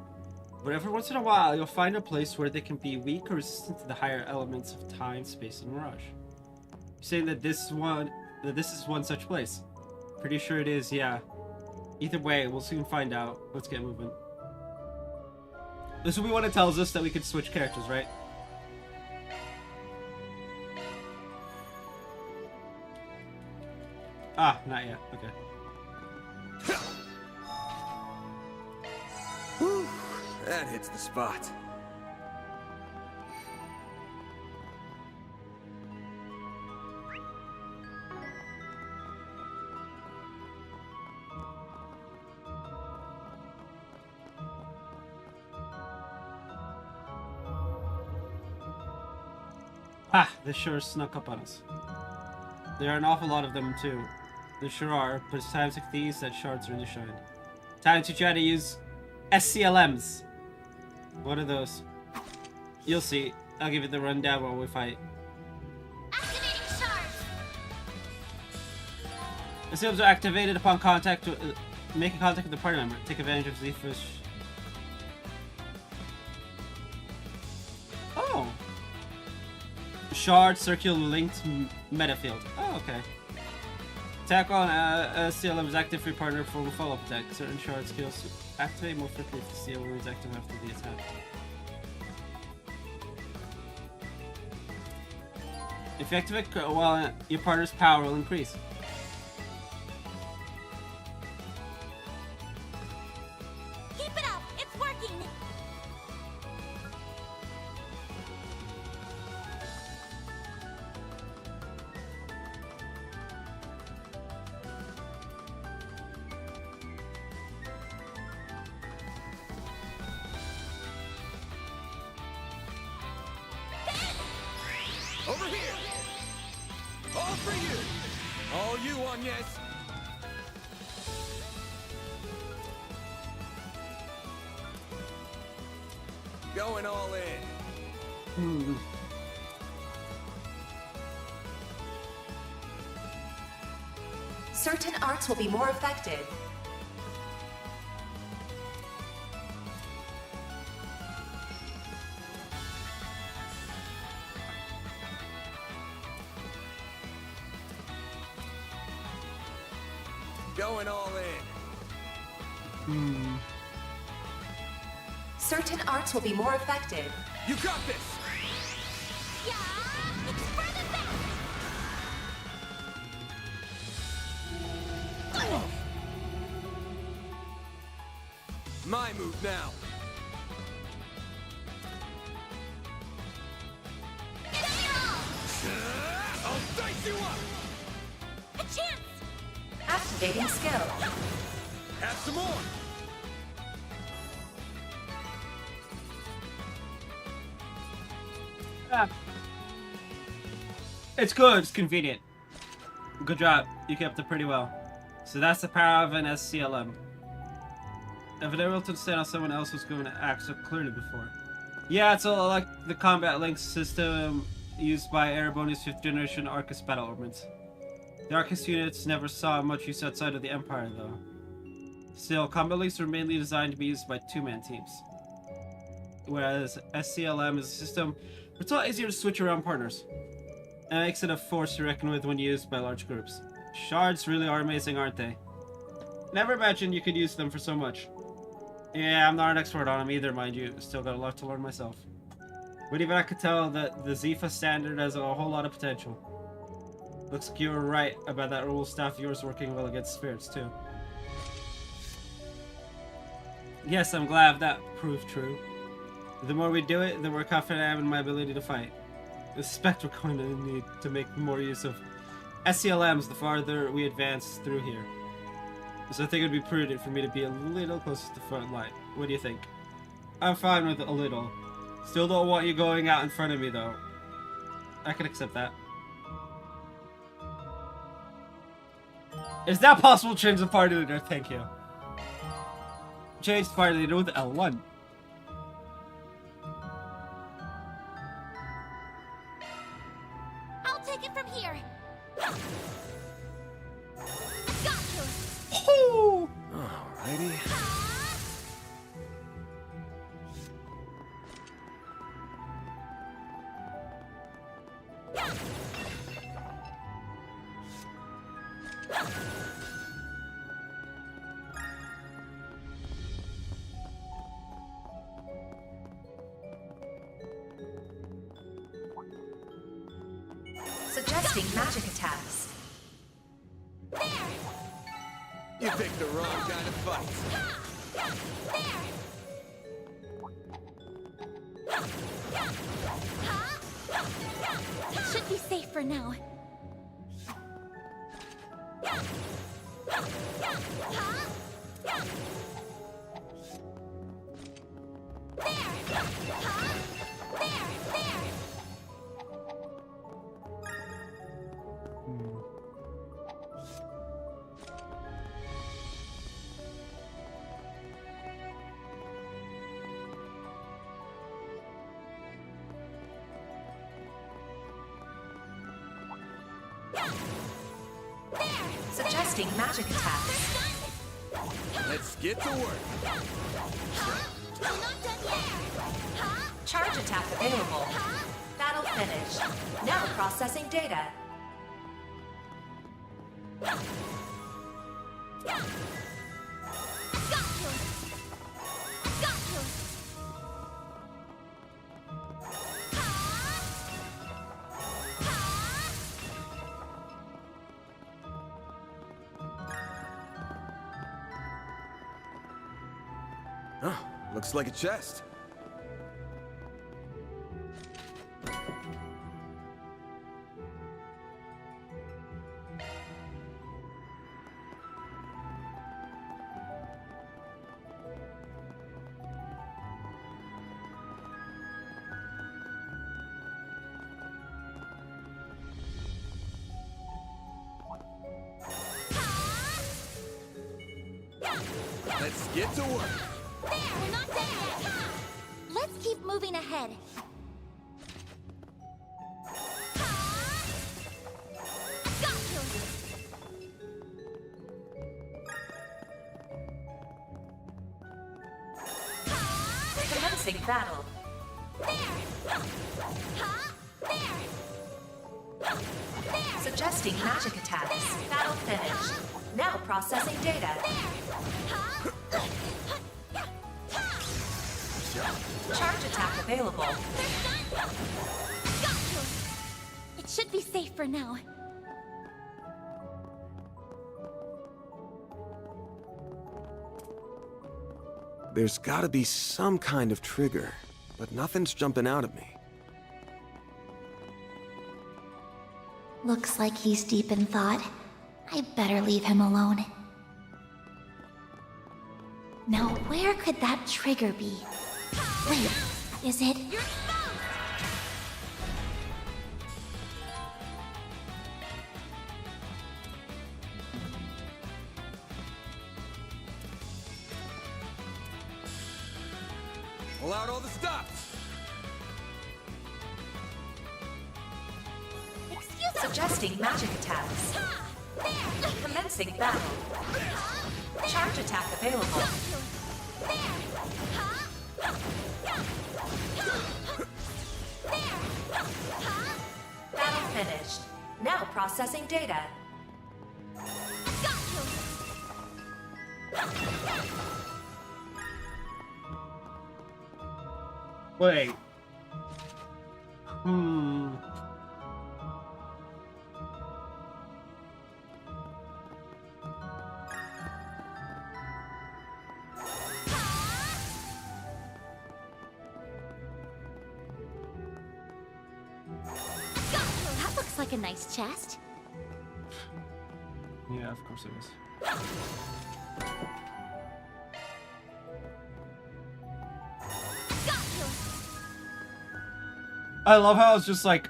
But every once in a while, you'll find a place where they can be weak or resistant to the higher elements of time, space, and mirage. You're saying that this is one such place? Pretty sure it is, yeah. Either way, we'll soon find out. Let's get moving. This will be when it tells us that we can switch characters, right? Ah, not yet. Okay. Whew, that hits the spot. Ah, this sure snuck up on us. There are an awful lot of them too. There sure are, but it's times like these that shards really shine. Time to try to use SCLMs. What are those? You'll see. I'll give you the rundown while we fight. SCLMs are activated upon contact with, making contact with the party member. Take advantage of Z-Fish. Oh. Shard circular linked metafield. Oh, okay. Attack on SCLM is active for your partner for a follow-up attack. Certain shard skills activate more quickly if the CLM is active after the attack. If you activate while your partner's power will increase. Keep it up! It's working! Over here! All for you! All you on, yes! Going all in. Certain arts will be more effective. Going all in. Certain arts will be more effective. You got this! My move now. I'll dice you up! A chance! Activating skill. Have some more! Ah. It's good. It's convenient. Good job. You kept it pretty well. So that's the power of an SCLM. I've never able to understand how someone else was going to act so clearly before. Yeah, it's all like the combat link system used by Ereboni's 5th generation Arcus battle ornaments. The Arcus units never saw much use outside of the Empire, though. Still, combat links were mainly designed to be used by 2-man teams. Whereas SCLM is a system where it's a lot easier to switch around partners. And it makes it a force to reckon with when used by large groups. Shards really are amazing, aren't they? Never imagined you could use them for so much. Yeah, I'm not an expert on them either, mind you. Still got a lot to learn myself. But even I could tell that the Zifa standard has a whole lot of potential. Looks like you were right about that rule staff of yours working well against spirits, too. Yes, I'm glad that proved true. The more we do it, the more confident I am in my ability to fight. I suspect we're going to need to make more use of SCLMs the farther we advance through here. So I think it would be prudent for me to be a little closer to the front line. What do you think? I'm fine with a little. Still don't want you going out in front of me, though. I can accept that. Is that possible to change the party leader? Thank you. Chase fire leader with L1. I'll take it from here. Got you. Oh! Alrighty. Suggesting magic attacks. You picked the wrong kind of fight. It should be safe for now. Suggesting magic attacks. Let's get to work. Charge attack available. Battle finished. Now processing data. Oh, looks like a chest. Let's get to work. There, we're not done yet. Let's keep moving ahead. Got you. Commencing battle. Suggesting magic attacks. Battle finished. Now processing data. Charge attack available. Got you. It should be safe for now. There's gotta be some kind of trigger, but nothing's jumping out at me. Looks like he's deep in thought. I better leave him alone. Now, where could that trigger be? Wait, is it? Pull out all the stops. Suggesting magic attacks. Commencing battle. Charge attack available. Battle finished. Now processing data. Wait. That looks like a nice chest. Yeah, of course it is. I love how it's just like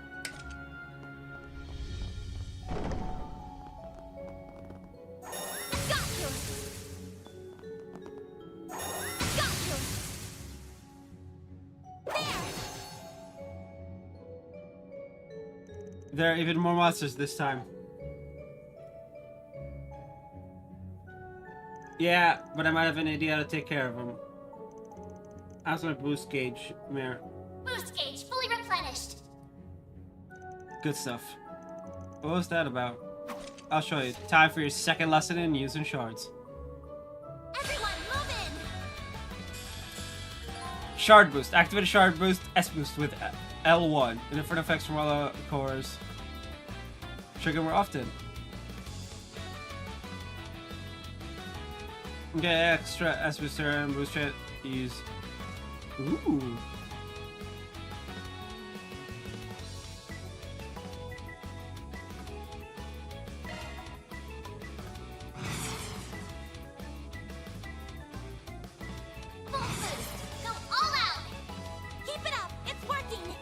There are even more monsters this time. Yeah, but I might have an idea how to take care of them. How's my boost gauge, Mare? Boost gauge fully replenished. Good stuff. What was that about? I'll show you. Time for your second lesson in using shards. Everyone, move in. Shard boost. Activate a shard boost, S boost with L1. And different effects from all the cores. Trigger more often. Okay, extra S booster and boost it. Use. Ooh. Full boost. Go all out. Keep it up. It's working.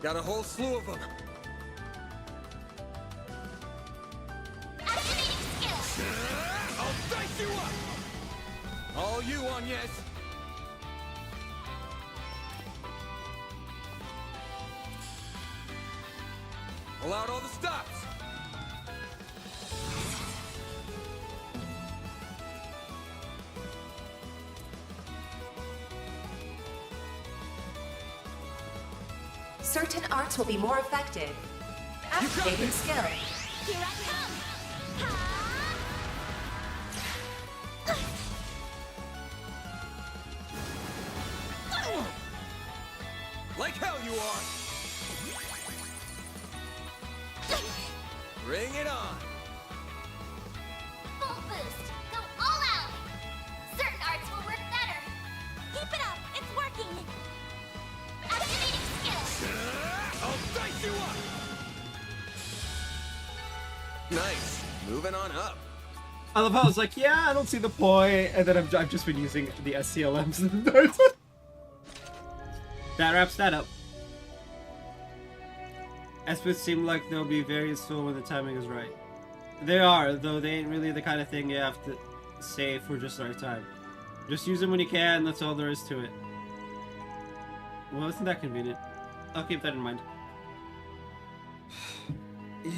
Got a whole slew of them. Activating skill. I'll dice you up! All you on, yes. Pull out all the stops. Certain arts will be more effective. Activating skill. Here I come. Like hell you are. Bring it on. Full boost. Go all out. Certain arts will work better. Keep it up. It's working. Activating skill. I'll dice you up. Nice. Moving on up. I love how I was like, yeah, I don't see the point, and then I've just been using the SCLMs and the darts. That wraps that up. S-boosts seem like they'll be very useful when the timing is right. They are, though they ain't really the kind of thing you have to save for just the right time. Just use them when you can, that's all there is to it. Well, isn't that convenient? I'll keep that in mind. Yeah.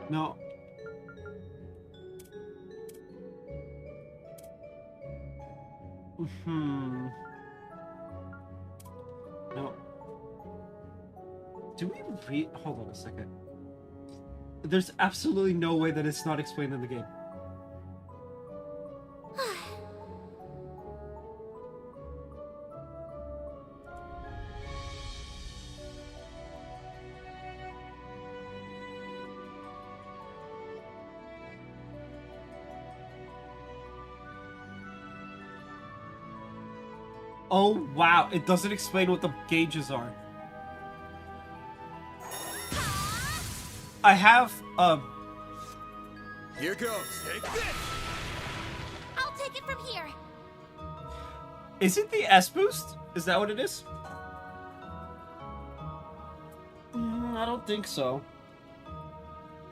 No. No. Do we read? Hold on a second. There's absolutely no way that it's not explained in the game. Oh wow, it doesn't explain what the gauges are. I have Here goes. Take this. I'll take it from here. Is it the S boost? Is that what it is? I don't think so.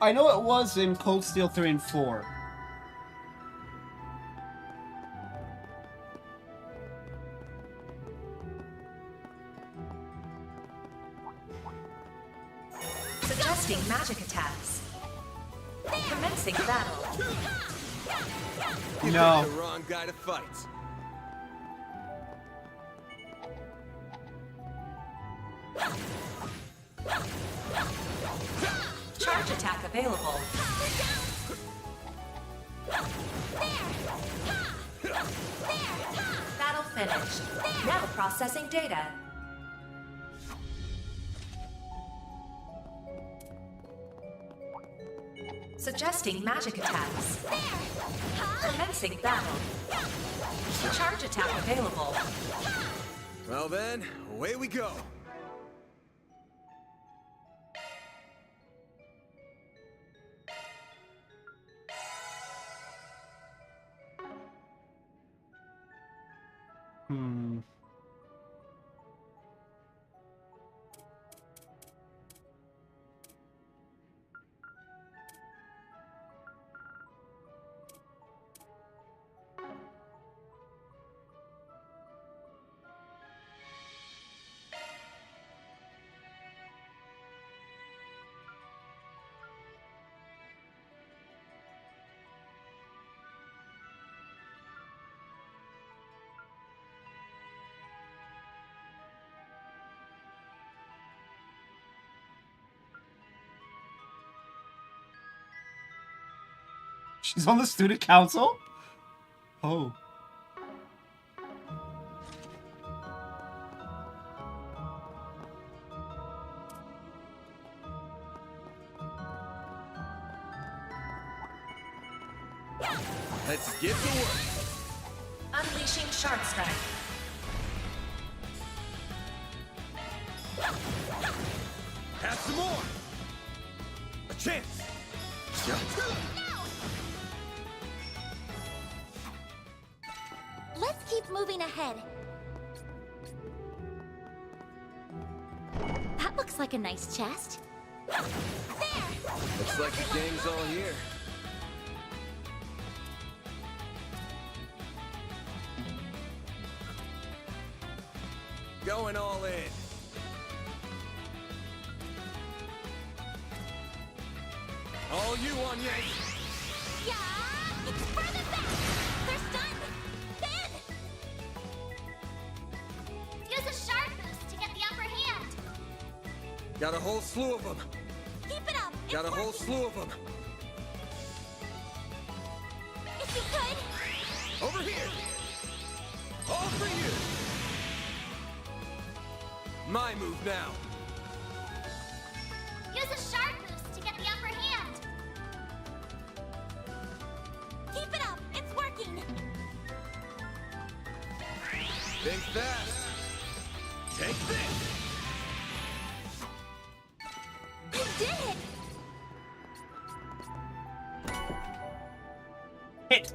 I know it was in Cold Steel 3 and 4. Suggesting magic attacks. Commencing battle. You No. picked the wrong guy to fight. Charge attack available. Battle finished. Now processing data. Suggesting magic attacks. Commencing battle. Charge attack available. Well then, away we go. She's on the student council? Oh. Let's get to work. Unleashing Shark Strike. Have some more. A chance. Let's keep moving ahead. That looks like a nice chest. Looks like the gang's all here. Going all in. All you on Yank. Yeah! It's further back! They're stunned! Ben! Use a shark boost to get the upper hand! Got a whole slew of them. Keep it up! It's Got a whole working. slew of them. If you could! Over here. All for you. My move now. Use a shark boost to get the upper hand! Keep it up! It's working! Think fast. Take this. I did it! Hit.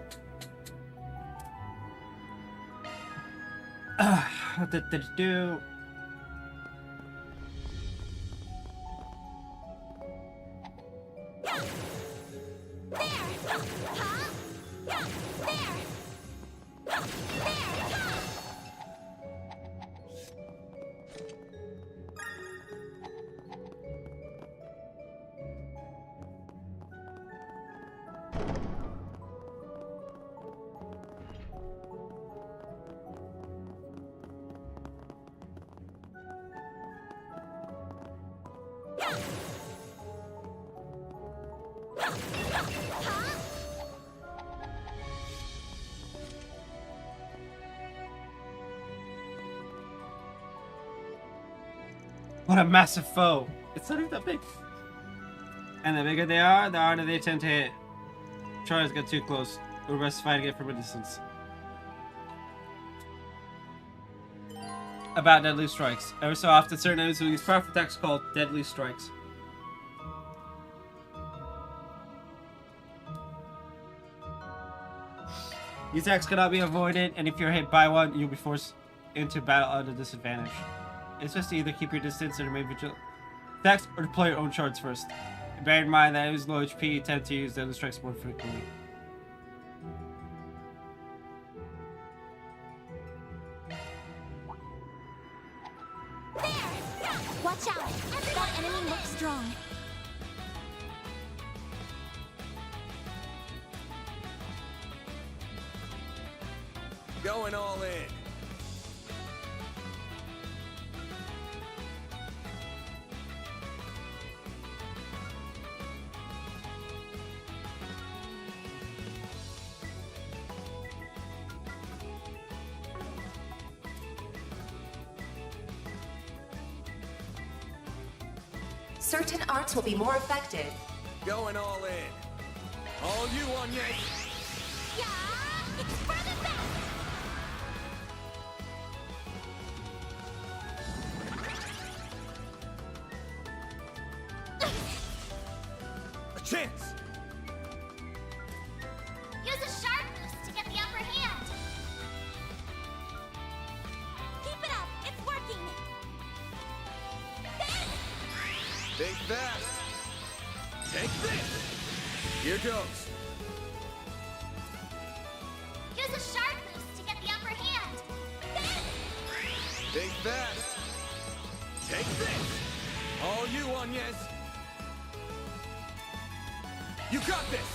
What did it do? What a massive foe. It's not even that big. And the bigger they are, the harder they tend to hit. Try to get too close. We're best fighting it from a distance. About deadly strikes. Every so often, certain enemies will use powerful attacks called deadly strikes. These attacks cannot be avoided, and if you're hit by one, you'll be forced into battle at a disadvantage. It's best to either keep your distance and remain vigilant attacks, or deploy your own shards first. Bear in mind that enemies low HP tend to use deadly strikes more frequently. Watch out! That enemy looks strong. Going all in. certain arts will be more effective. Going all in. All you on yes. Yeah, it's for the best. A chance. Use a sharp boost to get the upper hand. Keep it up, it's working. Think fast. Take this. Here goes. Use a sharp boost to get the upper hand. Think fast. Take this. All you on yes. You got this.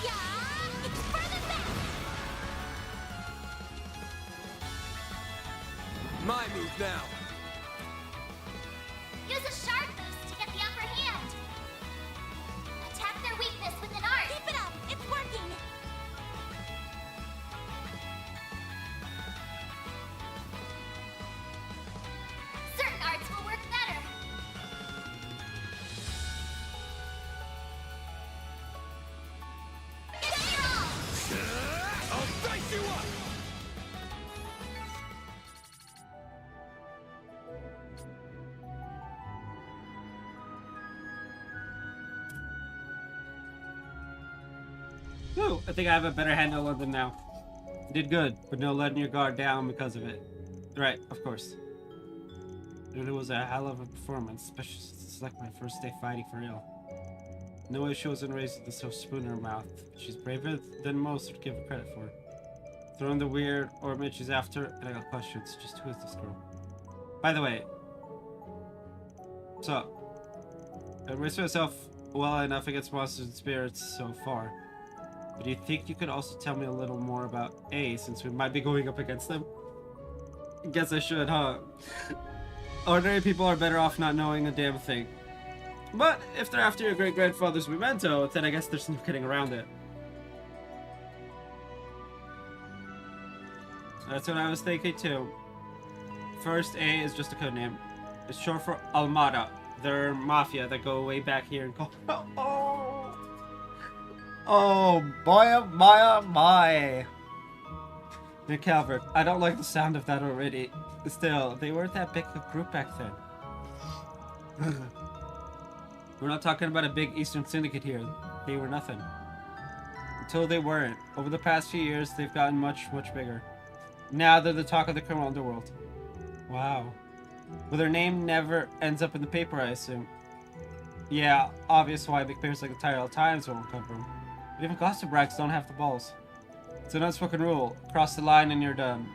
Yeah, it's for the best. My move now. Use a sharp boost to get the upper hand. Attack their weakness with an art. Keep it up, it's working. Certain arts will work better. Give it your all. I'll dice you up. Ooh, I think I have a better handle on them now. You did good, but no letting your guard down because of it. Right, of course. It was a hell of a performance, especially since it's like my first day fighting for real. No way she wasn't raised with a silver spoon in her mouth. She's braver than most would give her credit for. Throwing the weird ornament she's after, and I got questions. Just who is this girl? By the way, so I raised myself well enough against monsters and spirits so far. But do you think you could also tell me a little more about A, since we might be going up against them? Guess I should, huh? Ordinary people are better off not knowing a damn thing. But if they're after your great-grandfather's memento, then I guess there's no getting around it. That's what I was thinking too. First, A is just a code name. It's short for Almada. They're mafia that go way back here and call. Oh boy, oh my. They're Calvert. I don't like the sound of that already. Still, they weren't that big a group back then. We're not talking about a big Eastern Syndicate here. They were nothing. Until they weren't. Over the past few years, they've gotten much, much bigger. Now they're the talk of the criminal underworld. Wow. But their name never ends up in the paper, I assume. Yeah, obvious why big papers like the Tidal Times won't cover them. But even gossip rags don't have the balls. It's an unspoken rule. Cross the line and you're done.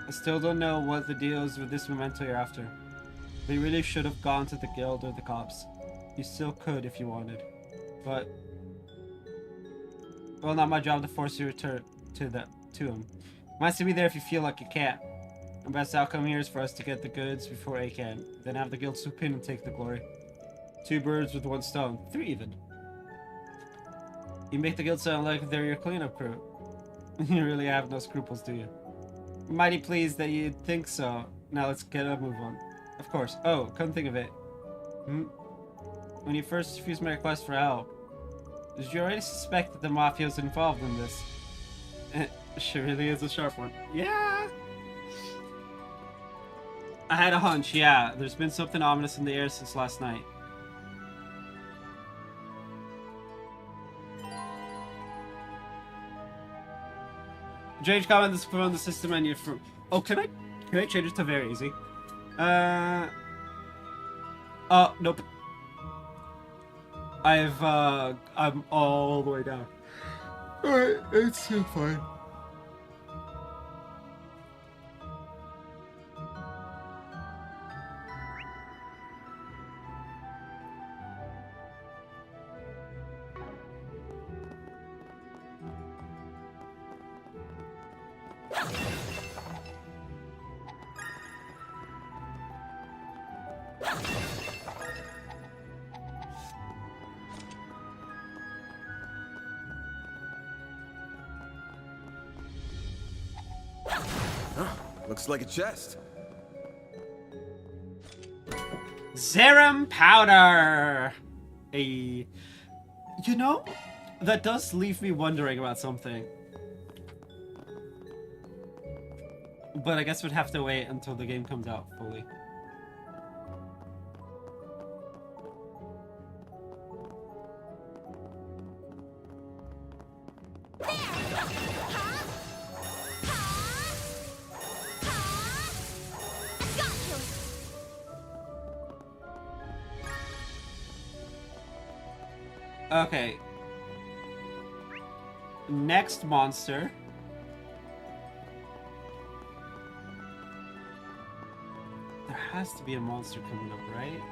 I still don't know what the deal is with this memento you're after. They really should have gone to the guild or the cops. You still could if you wanted. But... well, not my job to force you to him. Might still be there if you feel like you can't. The best outcome here is for us to get the goods before A can. Then have the guild swoop in and take the glory. 2 birds with 1 stone. 3 even. You make the guild sound like they're your cleanup crew. You really have no scruples, do you? Mighty pleased that you think so. Now let's get a move on. Of course. Oh, come think of it. When you first refused my request for help, did you already suspect that the mafia was involved in this? She really is a sharp one. Yeah! I had a hunch, yeah. There's been something ominous in the air since last night. Change comment this from the system menu for... oh, can I change it to very easy? Oh, nope. I'm all the way down. Alright, it's still fine. Looks like a chest. Serum powder! You know, that does leave me wondering about something. But I guess we'd have to wait until the game comes out fully. Okay. Next monster. There has to be a monster coming up, right?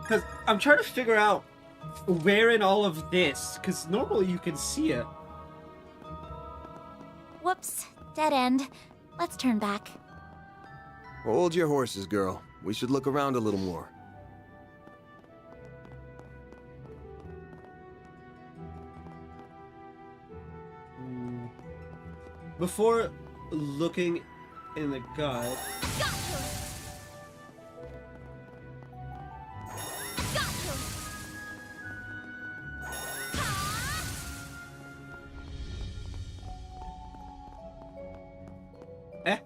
Because I'm trying to figure out where in all of this, because normally you can see it. Whoops, dead end. Let's turn back. Hold your horses, girl. We should look around a little more. Before looking in the guide... Eh?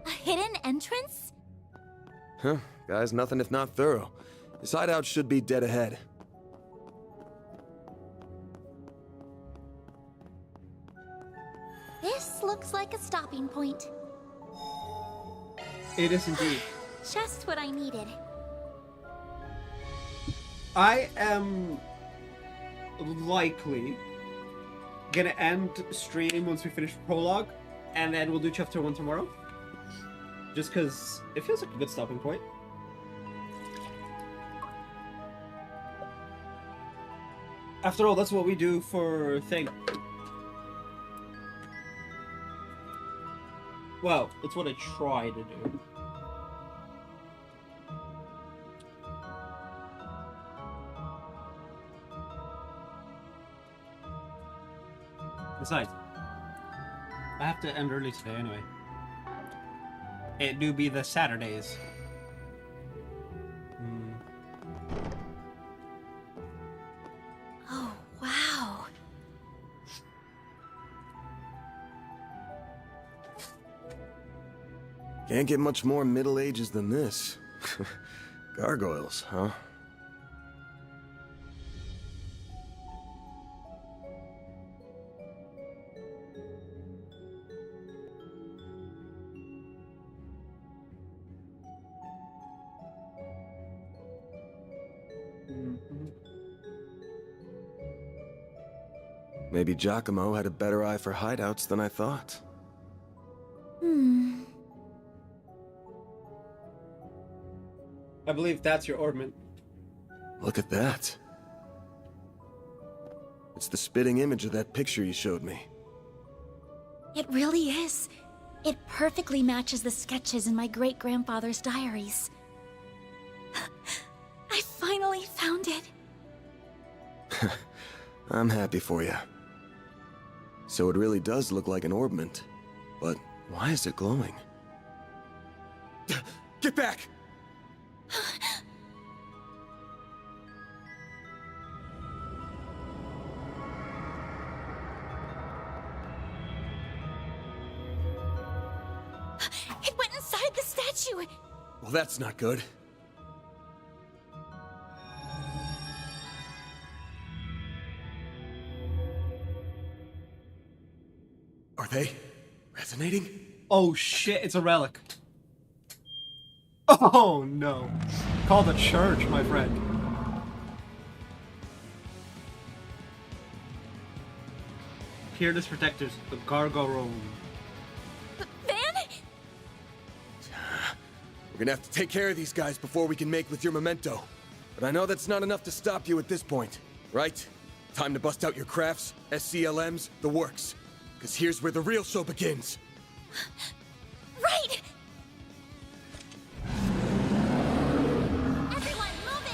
A hidden entrance? Huh. Guy's nothing if not thorough. His hideout should be dead ahead. This looks like a stopping point. It is indeed. Just what I needed. I am likely gonna end stream once we finish prologue, and then we'll do chapter 1 tomorrow. Just because it feels like a good stopping point. After all, that's what we do for thing. Well, it's what I try to do. Besides, I have to end early today anyway. It do be the Saturdays. Oh, wow. Can't get much more Middle Ages than this. Gargoyles, huh? Maybe Giacomo had a better eye for hideouts than I thought. I believe that's your ornament. Look at that. It's the spitting image of that picture you showed me. It really is. It perfectly matches the sketches in my great-grandfather's diaries. I finally found it. I'm happy for you. So it really does look like an orbment. But why is it glowing? Get back! It went inside the statue! Well, that's not good. Are they resonating? Oh shit, it's a relic. Oh no. Call the church, my friend. Peerless protectors, the Gargoyle. We're gonna have to take care of these guys before we can make with your memento. But I know that's not enough to stop you at this point, right? Time to bust out your crafts, SCLMs, the works. Because here's where the real show begins. Right! Everyone, move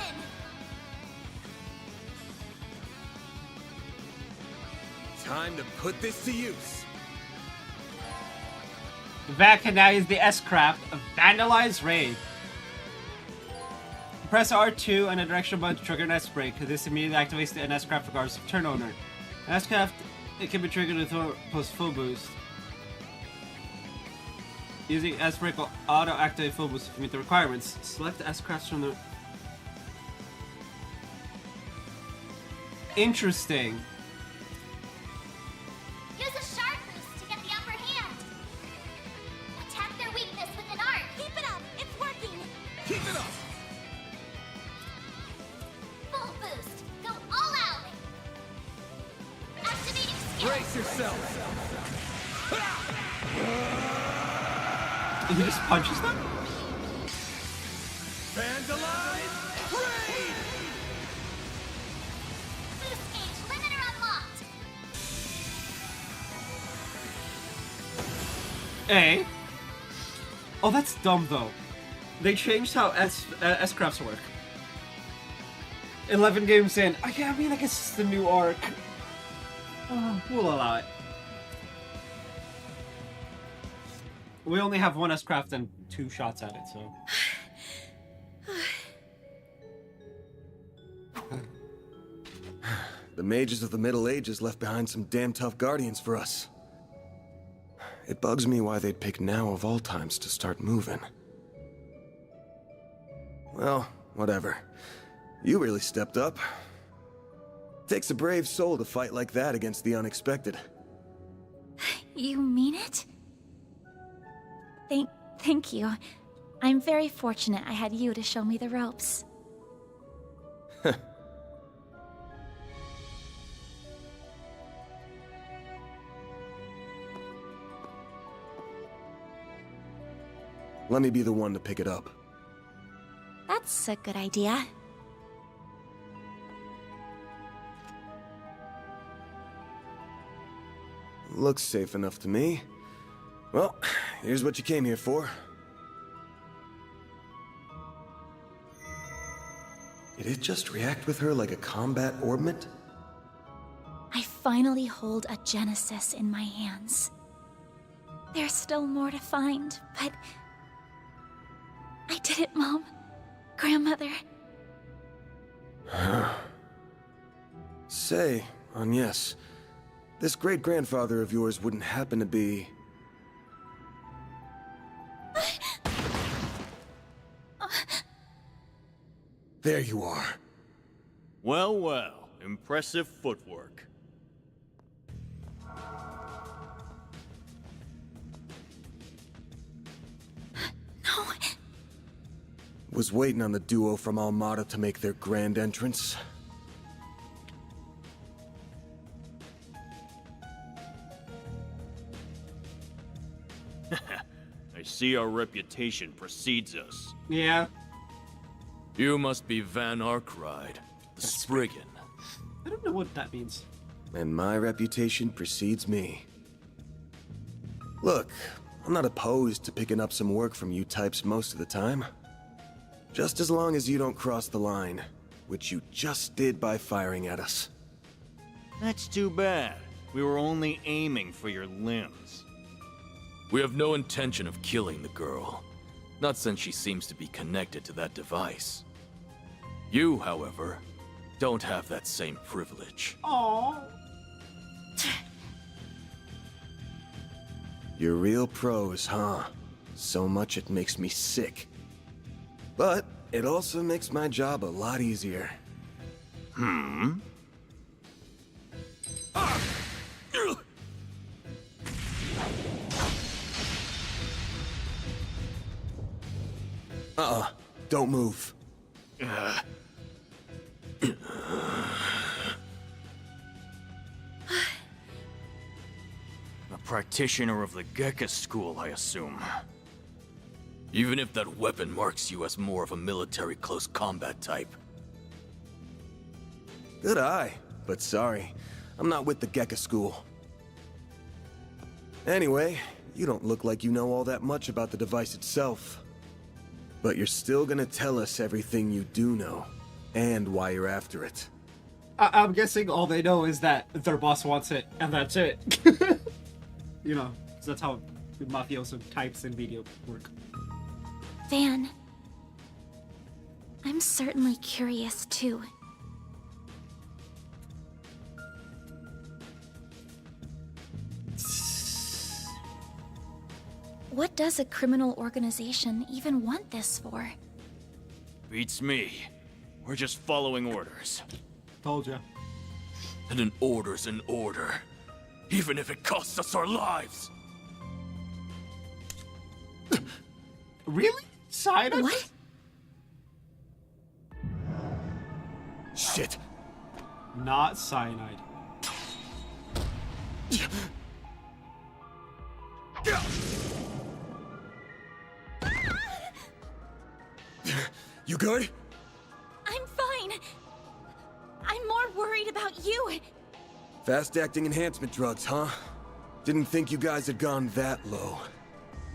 in! Time to put this to use. Vac can now use the S-Craft of Vandalize Raid. Press R2 and a directional button to trigger an S-Break. This immediately activates the S-Craft regardless of turn owner. S-Craft, it can be triggered with post full boost. Using S-Break will auto-activate full boost to meet the requirements. Select the S-Crafts from the... Interesting. Use a sharp boost to get the upper hand. Attack their weakness with an art. Keep it up. It's working. Keep it up. Full boost. Go all out. Activating skill. Brace yourself. He just punches them? Vandalize Raid! Boost gauge limiter unlocked. A. Oh, that's dumb though. They changed how S-Crafts work. 11 games in. Oh, yeah, I mean, I guess it's the new arc. We'll allow it. We only have one S-Craft and 2 shots at it, so... The mages of the Middle Ages left behind some damn tough guardians for us. It bugs me why they'd pick now of all times to start moving. Well, whatever. You really stepped up. Takes a brave soul to fight like that against the unexpected. You mean it? Thank you. I'm very fortunate I had you to show me the ropes. Let me be the one to pick it up. That's a good idea. Looks safe enough to me. Well, here's what you came here for. Did it just react with her like a combat orbment? I finally hold a Genesis in my hands. There's still more to find, but... I did it, Mom. Grandmother. Say, Agnes, this great-grandfather of yours wouldn't happen to be... There you are. Well, well. Impressive footwork. No. Was waiting on the duo from Almada to make their grand entrance. I see our reputation precedes us. Yeah. You must be Van Arkride, the Spriggan. I don't know what that means. And my reputation precedes me. Look, I'm not opposed to picking up some work from you types most of the time. Just as long as you don't cross the line, which you just did by firing at us. That's too bad. We were only aiming for your limbs. We have no intention of killing the girl. Not since she seems to be connected to that device. You, however, don't have that same privilege. Aww. You're real pros, huh? So much it makes me sick. But it also makes my job a lot easier. Don't move. A practitioner of the Gekka school, I assume. Even if that weapon marks you as more of a military close combat type. Good eye. but sorry, I'm not with the Gekka school. Anyway, you don't look like you know all that much about the device itself. But you're still gonna tell us everything you do know, and why you're after it. I'm guessing all they know is that their boss wants it, and that's it. You know, 'cause that's how mafioso types in video work. Van, I'm certainly curious too. What does a criminal organization even want this for? Beats me. We're just following orders. Told ya. And an order's an order, even if it costs us our lives. Really? Cyanide? What? Shit. Not cyanide. You good? I'm fine. I'm more worried about you. Fast-acting enhancement drugs, huh? Didn't think you guys had gone that low.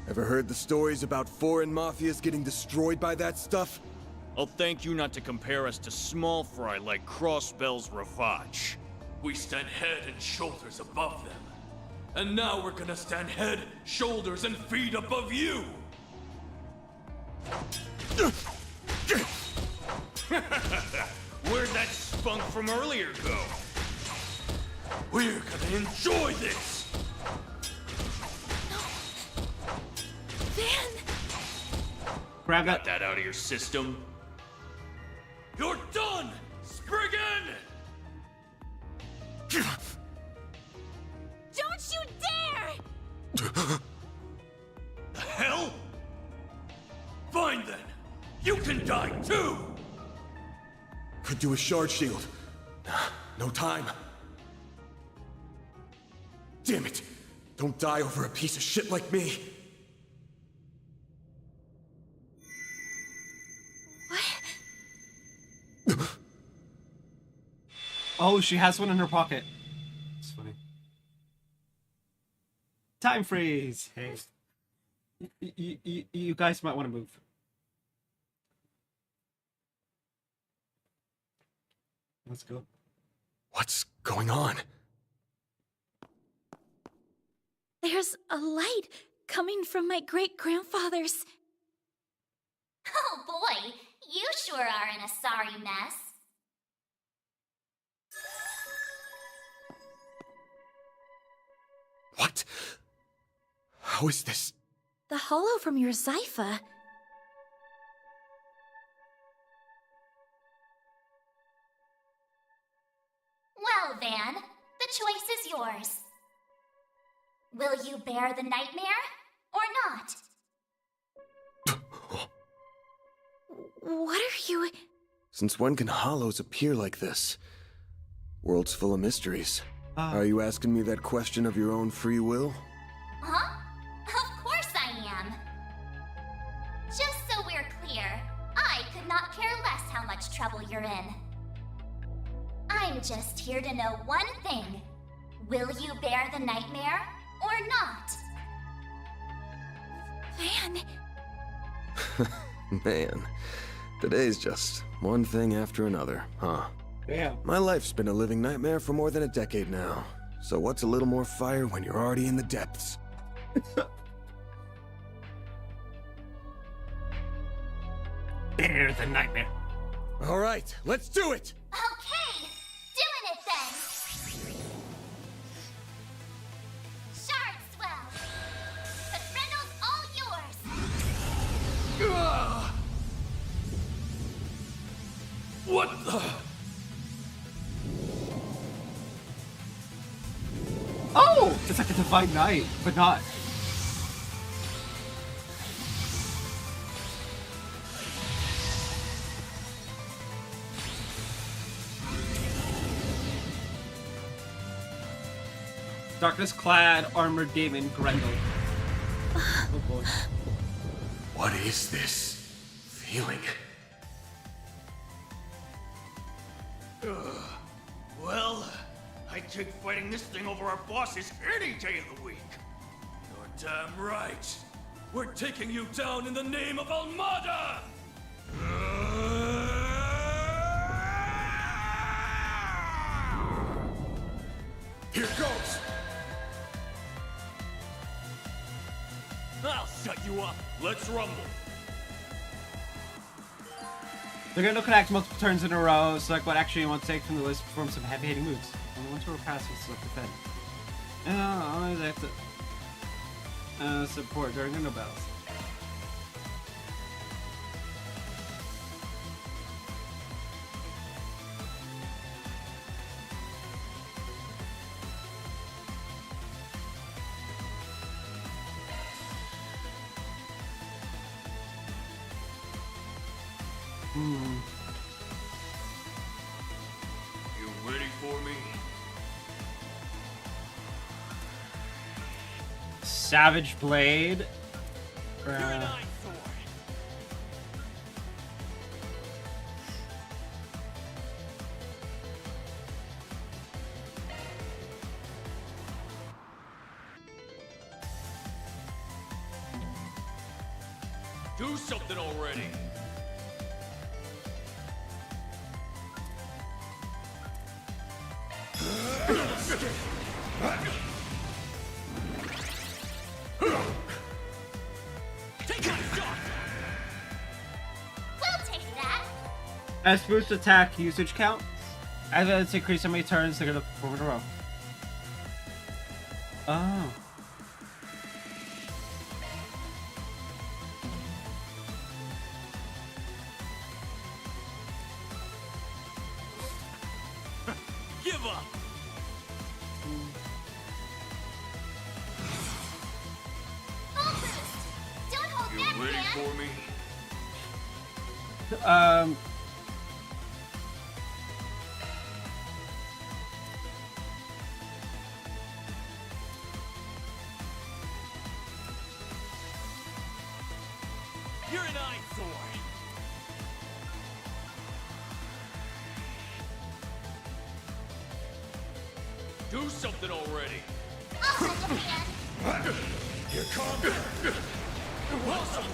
Ever heard the stories about foreign mafias getting destroyed by that stuff? I'll thank you not to compare us to small fry like Crossbell's Ravage. We stand head and shoulders above them. And now we're gonna stand head, shoulders, and feet above you! Where'd that spunk from earlier go? We're gonna enjoy this! Van! Grab Got that out of your system? You're done, Spriggan! Don't you dare! The hell? Fine then. You can die too! Could do a shard shield. No time. Damn it! Don't die over a piece of shit like me! Oh, she has one in her pocket. It's funny. Time freeze. Hey. You guys might want to move. Let's go. What's going on? There's a light coming from my great-grandfather's. Oh boy, you sure are in a sorry mess. What? How is this? The hollow from your Zypha. Well, Van, the choice is yours. Will you bear the nightmare, or not? What are you... Since when can hollows appear like this? World's full of mysteries. Are you asking me that question of your own free will? Huh? Of course I am. Just so we're clear, I could not care less how much trouble you're in. I'm just here to know one thing. Will you bear the nightmare, or not? Van... Man, today's just one thing after another, huh? Yeah. My life's been a living nightmare for more than a decade now. So what's a little more fire when you're already in the depths? Bear the nightmare. All right, let's do it! Okay, doing it then. Shardswell. The Grendel's all yours. What the? Oh! It's like a divine night, but not. Darkness-clad, armored demon Grendel. Oh boy. What is this feeling? Well, I'd take fighting this thing over our bosses any day of the week. You're damn right. We're taking you down in the name of Almada! Here goes! I'll shut you up. Let's rumble. They're going to connect multiple turns in a row. Select what action you want to take from the list. Perform some heavy-hitting moves. Only one turn pass will select defend. Always have to support during the no battles. You ready for me? Savage Blade. Do something already. As boost attack usage count, as it's increased how many turns they're gonna perform in a row. Oh. Give up. Don't hold You back, ready man. for me? You're an eyesore. Do something already. I'll lend a hand. Here comes. Awesome.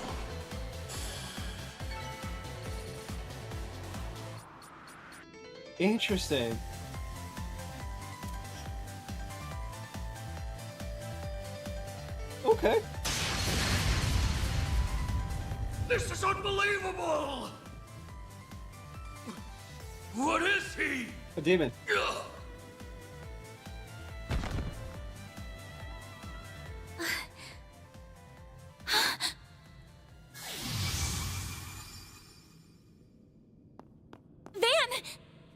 Interesting. Okay. This is unbelievable! What is he? A demon. Ugh. Van!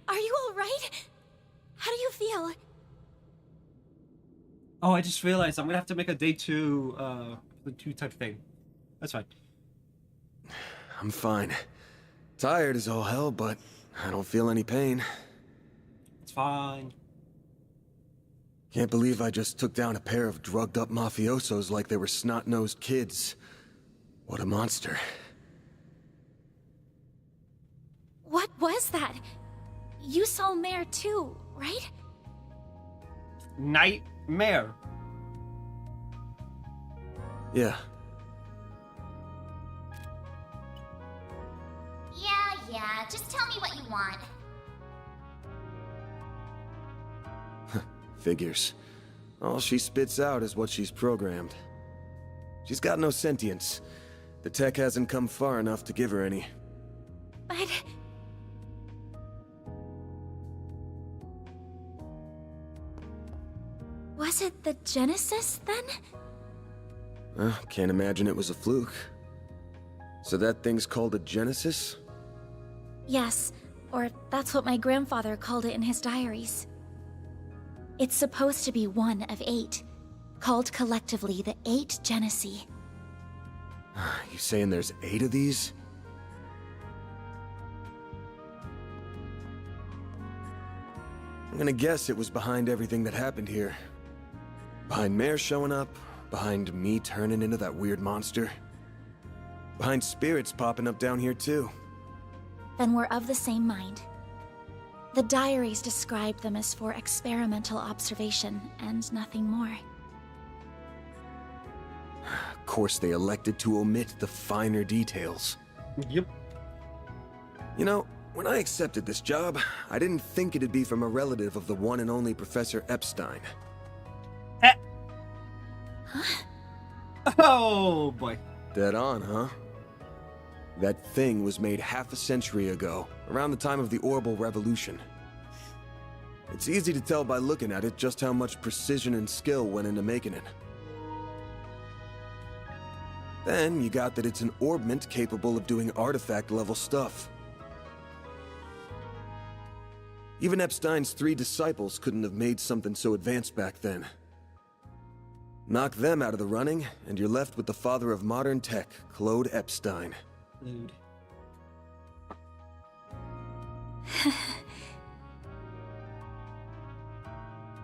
Are you alright? How do you feel? Oh, I just realized I'm gonna have to make a day 2 type thing. That's fine. I'm fine. Tired as all hell, but I don't feel any pain. It's fine. Can't believe I just took down a pair of drugged-up mafiosos like they were snot-nosed kids. What a monster. What was that? You saw Mare too, right? Nightmare. Yeah. Yeah, just tell me what you want. Figures. All she spits out is what she's programmed. She's got no sentience. The tech hasn't come far enough to give her any. But... was it the Genesis, then? Can't imagine it was a fluke. So that thing's called a Genesis? Yes, or that's what my grandfather called it in his diaries. It's supposed to be one of 8, called collectively the 8 Genesee. You saying there's 8 of these? I'm gonna guess it was behind everything that happened here. Behind Mare showing up, behind me turning into that weird monster. Behind spirits popping up down here too. Then we're of the same mind. The diaries described them as for experimental observation and nothing more. Of course, they elected to omit the finer details. Yep. You know, when I accepted this job, I didn't think it'd be from a relative of the one and only Professor Epstein. Oh, boy. Dead on, huh? That thing was made half a century ago, around the time of the Orbital Revolution. It's easy to tell by looking at it just how much precision and skill went into making it. Then you got that it's an orbment capable of doing artifact-level stuff. Even Epstein's 3 disciples couldn't have made something so advanced back then. Knock them out of the running, and you're left with the father of modern tech, Claude Epstein. Dude.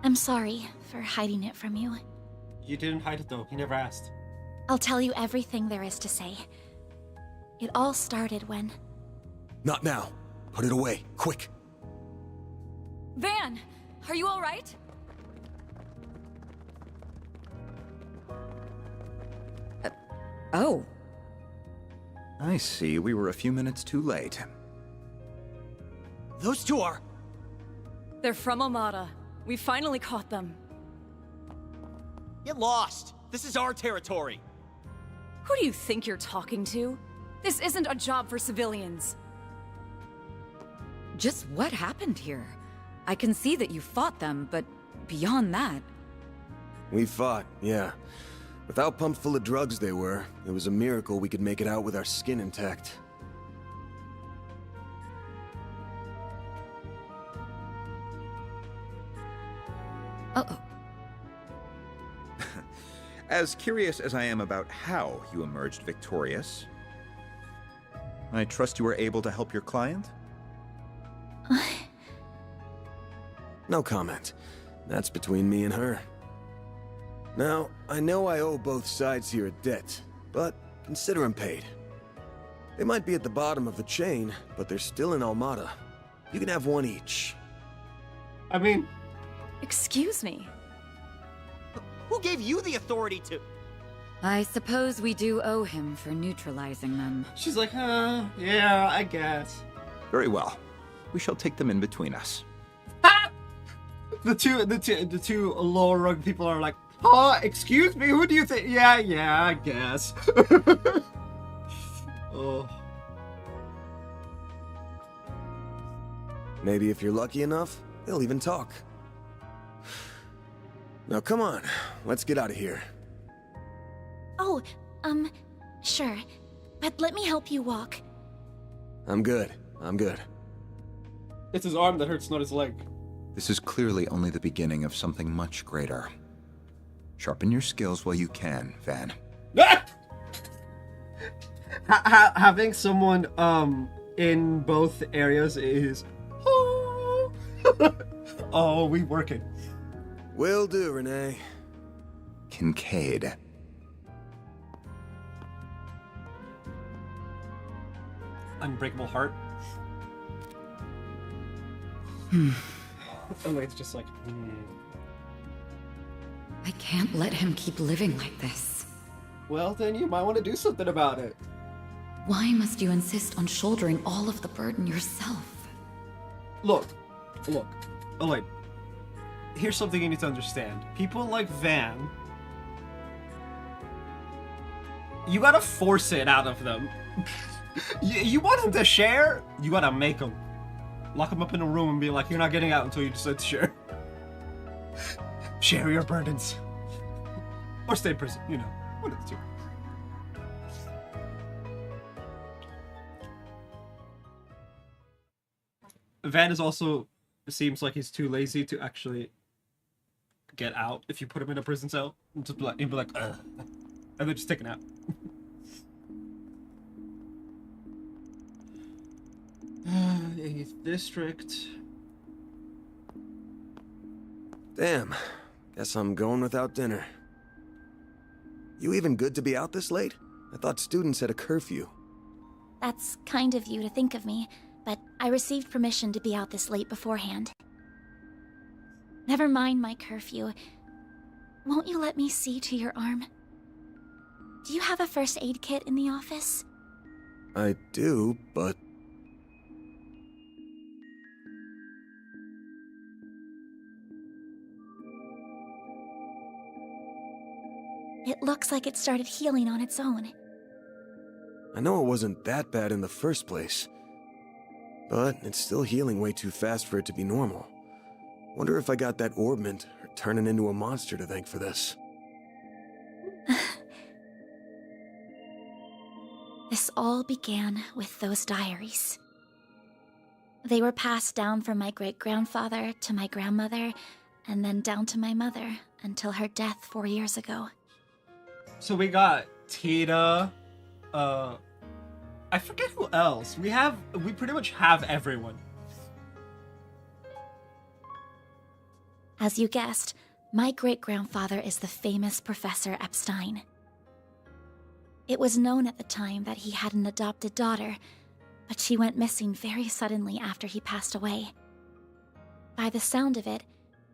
I'm sorry for hiding it from you. You didn't hide it though. He never asked. I'll tell you everything there is to say. It all started when... Not now. Put it away, quick. Van, are you all right? Oh. I see we were a few minutes too late. Those two are... They're from Omada. We finally caught them. Get lost! This is our territory! Who do you think you're talking to? This isn't a job for civilians. Just what happened here? I can see that you fought them, but beyond that... We fought, yeah. With how pumped full of drugs they were, it was a miracle we could make it out with our skin intact. Uh-oh. As curious as I am about how you emerged victorious, I trust you were able to help your client? No comment. That's between me and her. Now, I know I owe both sides here a debt, but consider them paid. They might be at the bottom of the chain, but they're still in Almada. You can have one each. I mean... Excuse me. Who gave you the authority to... I suppose we do owe him for neutralizing them. She's like, yeah, I guess. Very well. We shall take them in between us. The two lower rung people are like, excuse me, who do you think? Yeah, I guess. Oh. Maybe if you're lucky enough, they'll even talk. Now come on, let's get out of here. Oh, sure. But let me help you walk. I'm good. It's his arm that hurts, not his leg. This is clearly only the beginning of something much greater. Sharpen your skills while you can, Van. Having someone in both areas is oh, we working. Will do, Renee. Kincaid. Unbreakable heart. Oh, it's just like. I can't let him keep living like this. Well, then you might want to do something about it. Why must you insist on shouldering all of the burden yourself? Look. Oh, wait. Here's something you need to understand. People like Van, you gotta force it out of them. You want them to share? You gotta make them. Lock them up in a room and be like, you're not getting out until you decide to share. Share your burdens. Or stay in prison, you know. One of the two. Van is also, seems like he's too lazy to actually get out if you put him in a prison cell. And just he'd be like, ugh. And then just take a nap. 8th District. Damn. Guess I'm going without dinner. You even good to be out this late? I thought students had a curfew. That's kind of you to think of me, but I received permission to be out this late beforehand. Never mind my curfew. Won't you let me see to your arm? Do you have a first aid kit in the office? I do, but... It looks like it started healing on its own. I know it wasn't that bad in the first place. But it's still healing way too fast for it to be normal. Wonder if I got that orbment or turning into a monster to thank for this. This all began with those diaries. They were passed down from my great-grandfather to my grandmother, and then down to my mother until her death 4 years ago. So we got Tina, I forget who else. We pretty much have everyone. As you guessed, my great-grandfather is the famous Professor Epstein. It was known at the time that he had an adopted daughter, but she went missing very suddenly after he passed away. By the sound of it,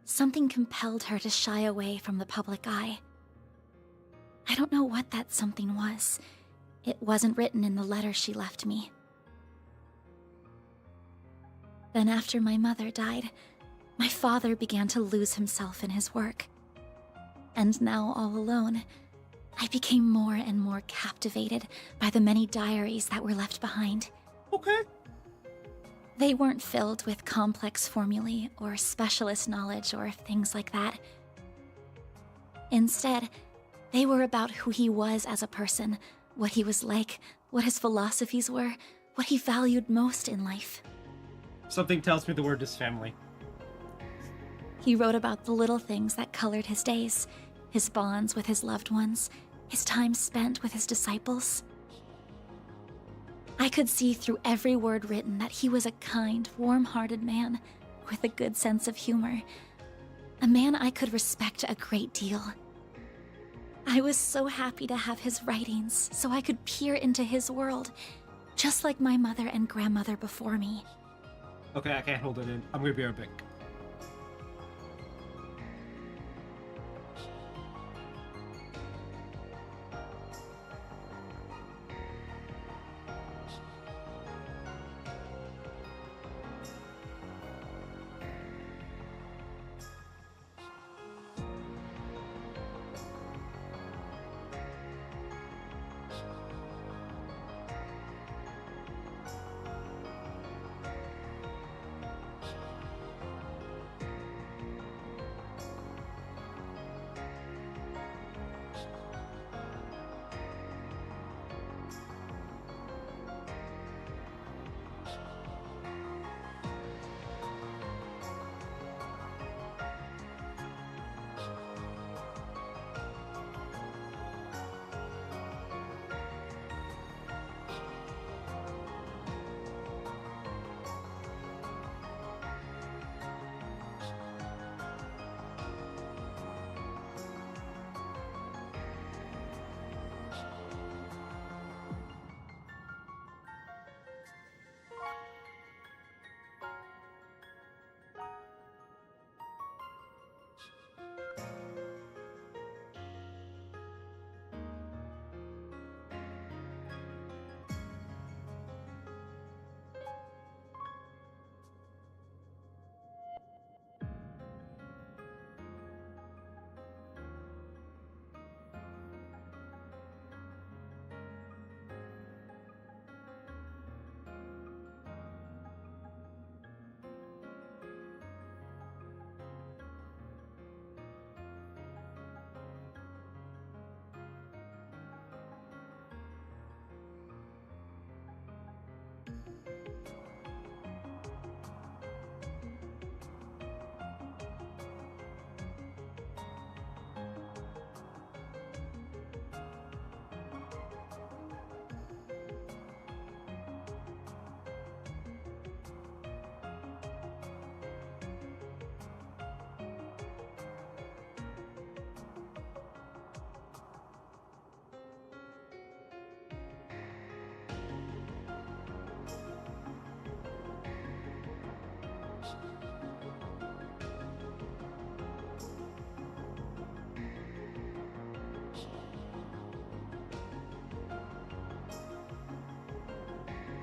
something compelled her to shy away from the public eye. I don't know what that something was. It wasn't written in the letter she left me. Then after my mother died, my father began to lose himself in his work. And now all alone, I became more and more captivated by the many diaries that were left behind. Okay. They weren't filled with complex formulae or specialist knowledge or things like that. Instead, they were about who he was as a person, what he was like, what his philosophies were, what he valued most in life. Something tells me the word is family. He wrote about the little things that colored his days, his bonds with his loved ones, his time spent with his disciples. I could see through every word written that he was a kind, warm-hearted man with a good sense of humor. A man I could respect a great deal. I was so happy to have his writings so I could peer into his world, just like my mother and grandmother before me. Okay, I can't hold it in. I'm gonna be Arabic.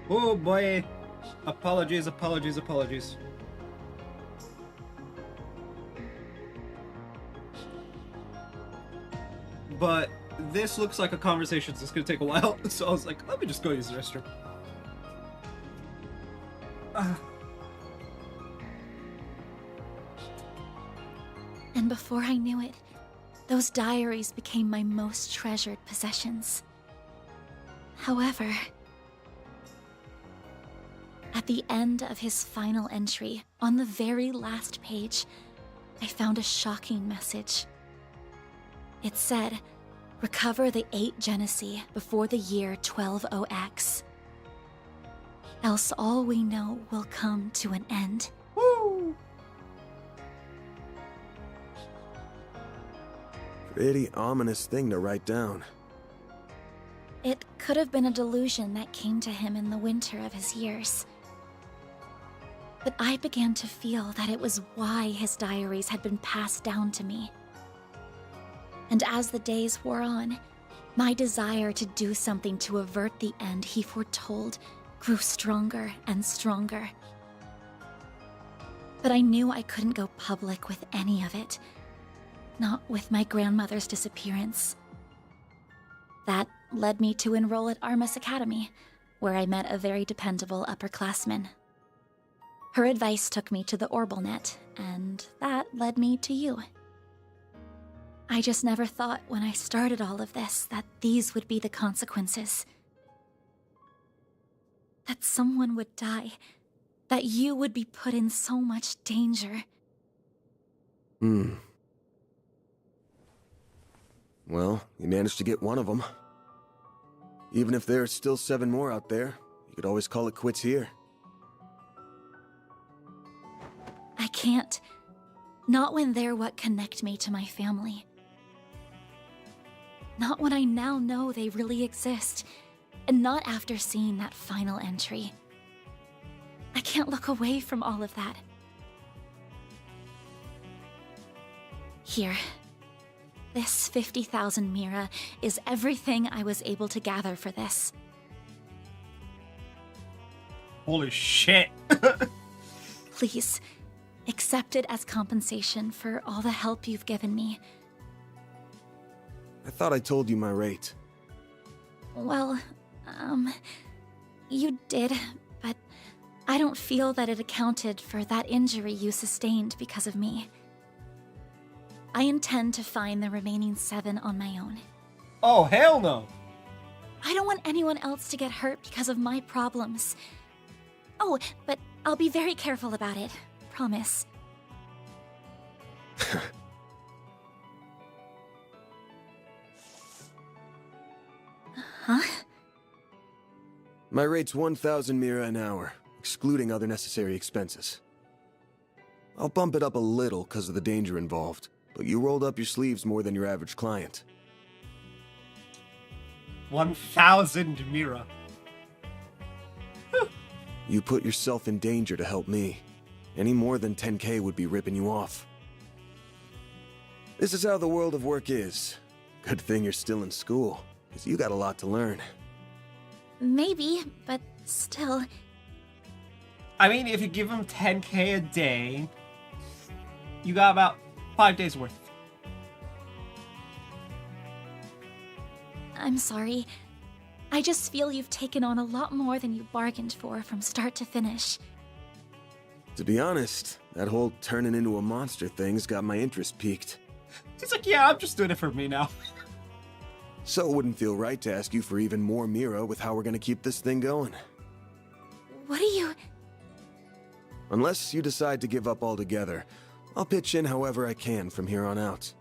Oh boy. Apologies, apologies, apologies. But this looks like a conversation that's gonna take a while, so I was like, let me just go use the restroom. And before I knew it, those diaries became my most treasured possessions. However, at the end of his final entry, on the very last page, I found a shocking message. It said, recover the 8 Genesee before the year 120X. Else all we know will come to an end. Woo! Pretty ominous thing to write down. It could have been a delusion that came to him in the winter of his years. But I began to feel that it was why his diaries had been passed down to me. And as the days wore on, my desire to do something to avert the end he foretold grew stronger and stronger. But I knew I couldn't go public with any of it. Not with my grandmother's disappearance. That led me to enroll at Armus Academy, where I met a very dependable upperclassman. Her advice took me to the Orbalnet, and that led me to you. I just never thought when I started all of this that these would be the consequences. That someone would die. That you would be put in so much danger. Well, you managed to get one of them. Even if there are still 7 more out there, you could always call it quits here. I can't. Not when they're what connect me to my family. Not when I now know they really exist, and not after seeing that final entry. I can't look away from all of that. Here. This 50,000 Mira is everything I was able to gather for this. Holy shit. Please, accept it as compensation for all the help you've given me. I thought I told you my rate. Well, you did, but I don't feel that it accounted for that injury you sustained because of me. I intend to find the remaining 7 on my own. Oh, hell no! I don't want anyone else to get hurt because of my problems. Oh, but I'll be very careful about it. Promise. Huh? My rate's 1,000 Mira an hour, excluding other necessary expenses. I'll bump it up a little because of the danger involved, but you rolled up your sleeves more than your average client. 1,000 Mira. You put yourself in danger to help me. Any more than 10K would be ripping you off. This is how the world of work is. Good thing you're still in school, because you got a lot to learn. Maybe, but still. I mean, if you give him 10K a day, you got about 5 days worth. I'm sorry. I just feel you've taken on a lot more than you bargained for from start to finish. To be honest, that whole turning into a monster thing's got my interest piqued. He's like, yeah, I'm just doing it for me now. So it wouldn't feel right to ask you for even more Mira with how we're gonna keep this thing going. What are you... Unless you decide to give up altogether, I'll pitch in however I can from here on out.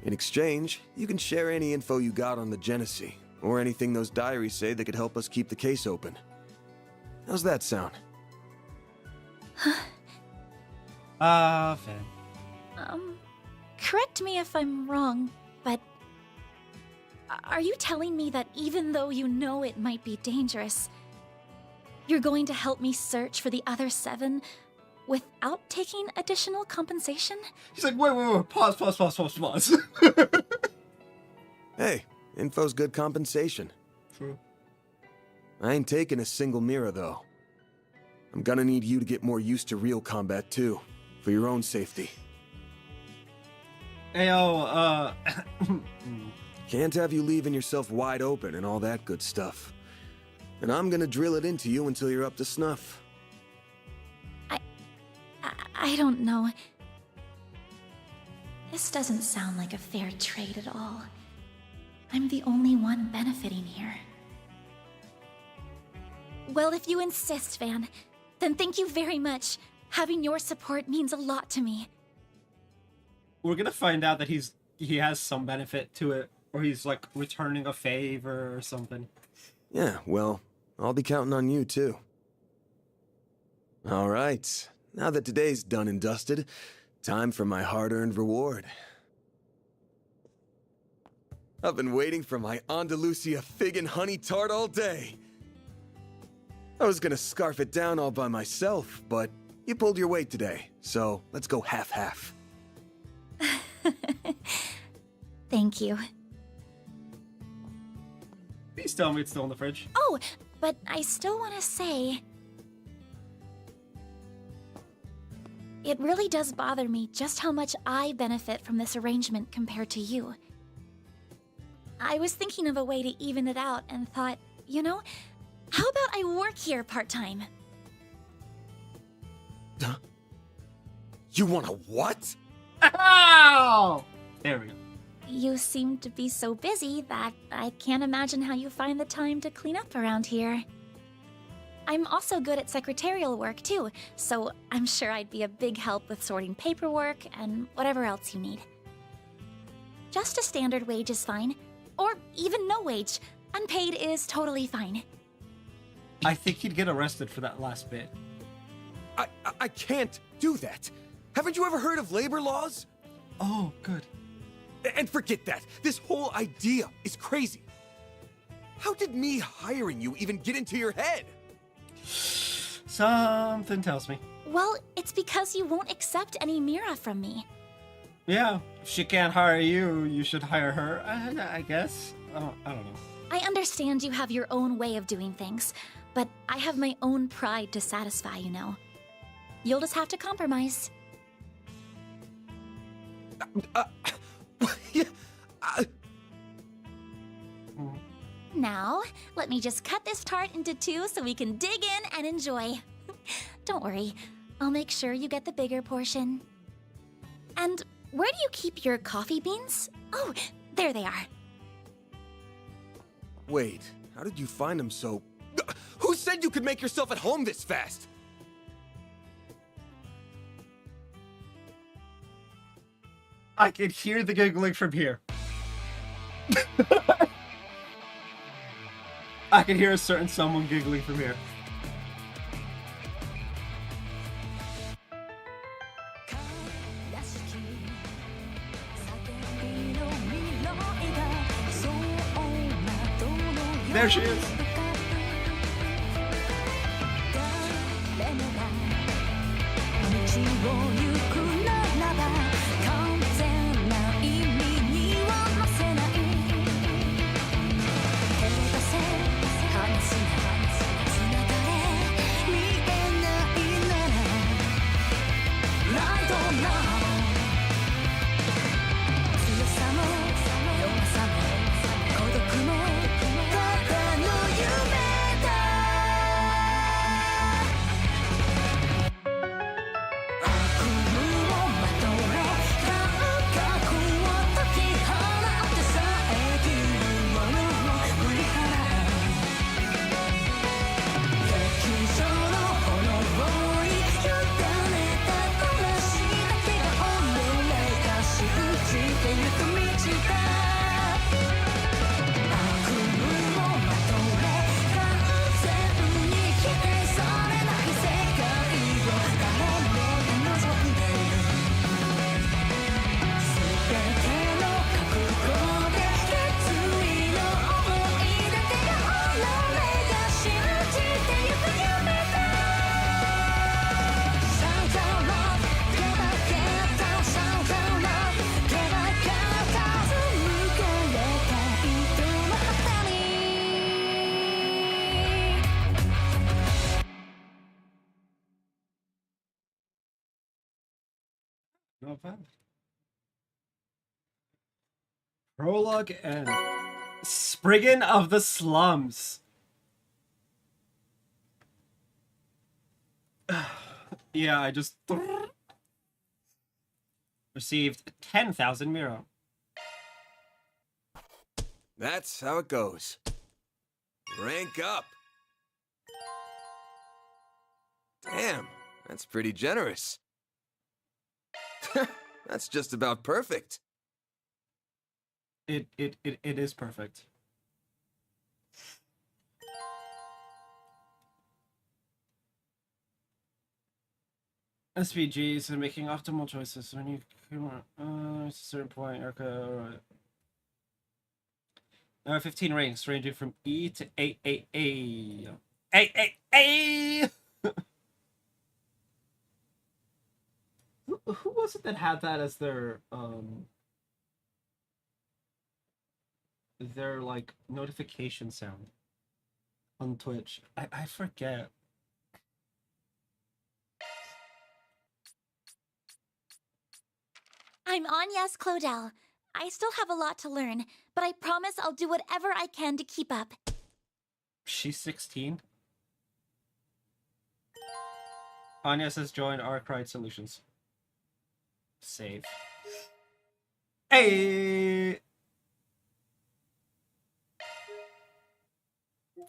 In exchange, you can share any info you got on the Genesee, or anything those diaries say that could help us keep the case open. How's that sound? Fair. Correct me if I'm wrong, but... Are you telling me that even though you know it might be dangerous, you're going to help me search for the other 7 without taking additional compensation? He's like, wait, pause. Hey, info's good compensation. True. I ain't taking a single mirror, though. I'm gonna need you to get more used to real combat, too, for your own safety. Ayo, Can't have you leaving yourself wide open and all that good stuff. And I'm gonna drill it into you until you're up to snuff. I don't know. This doesn't sound like a fair trade at all. I'm the only one benefiting here. Well, if you insist, Van, then thank you very much. Having your support means a lot to me. we're gonna find out that he has some benefit to it, or he's like returning a favor or something. Yeah, well, I'll be counting on you too. All right, now that today's done and dusted, time for my hard-earned reward. I've been waiting for my Andalusia fig and honey tart all day. I was gonna scarf it down all by myself, but you pulled your weight today, so let's go half-half. Thank you. Please tell me it's still in the fridge. Oh, but I still want to say... It really does bother me just how much I benefit from this arrangement compared to you. I was thinking of a way to even it out and thought, you know, how about I work here part-time? You want a what? Ow! There we go. You seem to be so busy that I can't imagine how you find the time to clean up around here. I'm also good at secretarial work too, so I'm sure I'd be a big help with sorting paperwork and whatever else you need. Just a standard wage is fine, or even no wage. Unpaid is totally fine. I think he'd get arrested for that last bit. I can't do that. Haven't you ever heard of labor laws? Oh, good. And forget that. This whole idea is crazy. How did me hiring you even get into your head? Something tells me. Well, it's because you won't accept any Mira from me. Yeah, if she can't hire you, you should hire her, I guess. I don't know. I understand you have your own way of doing things, but I have my own pride to satisfy, you know. You'll just have to compromise. Now, let me just cut this tart into two so we can dig in and enjoy. Don't worry, I'll make sure you get the bigger portion. And where do you keep your coffee beans? Oh, there they are. Wait, how did you find them so... Who said you could make yourself at home this fast? I can hear the giggling from here. I can hear a certain someone giggling from here. There she is. Not bad. Prologue and Spriggan of the Slums. Yeah, I just received 10,000 Miro. That's how it goes. Rank up. Damn, that's pretty generous. That's just about perfect. It is perfect. SPGs and making optimal choices when you come on a certain point. Okay, there are 15 ranks ranging from E to A. A. Who was it that had that as their like notification sound on Twitch? I forget. I'm Agnes Claudel. I still have a lot to learn, but I promise I'll do whatever I can to keep up. She's 16. Agnes has joined Arkwright Solutions. Save. Hey!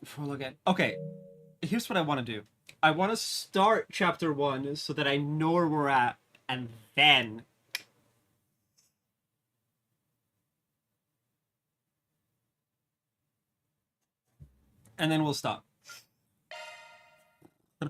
Full again. Okay, here's what I want to do. I want to start chapter 1 so that I know where we're at, and then... and then we'll stop. No.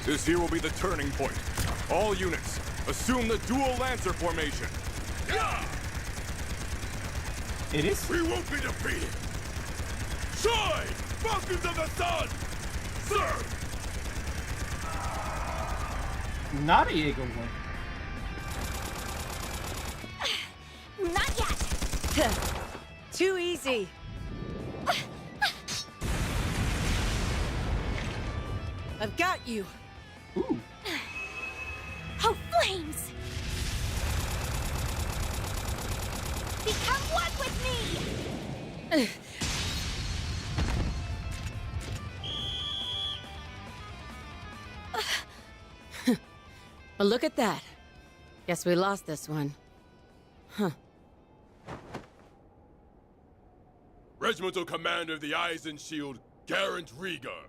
This here will be the turning point. All units, assume the dual Lancer formation. It is? We won't be defeated! Shine! Falcons of the Sun! Sir! Not a Jaeger one. Not yet! Too easy. I've got you. Ooh. Oh, flames! Become one with me! Well, look at that. Guess we lost this one. Huh. Regimental Commander of the Eisen Shield, Garant Rieger.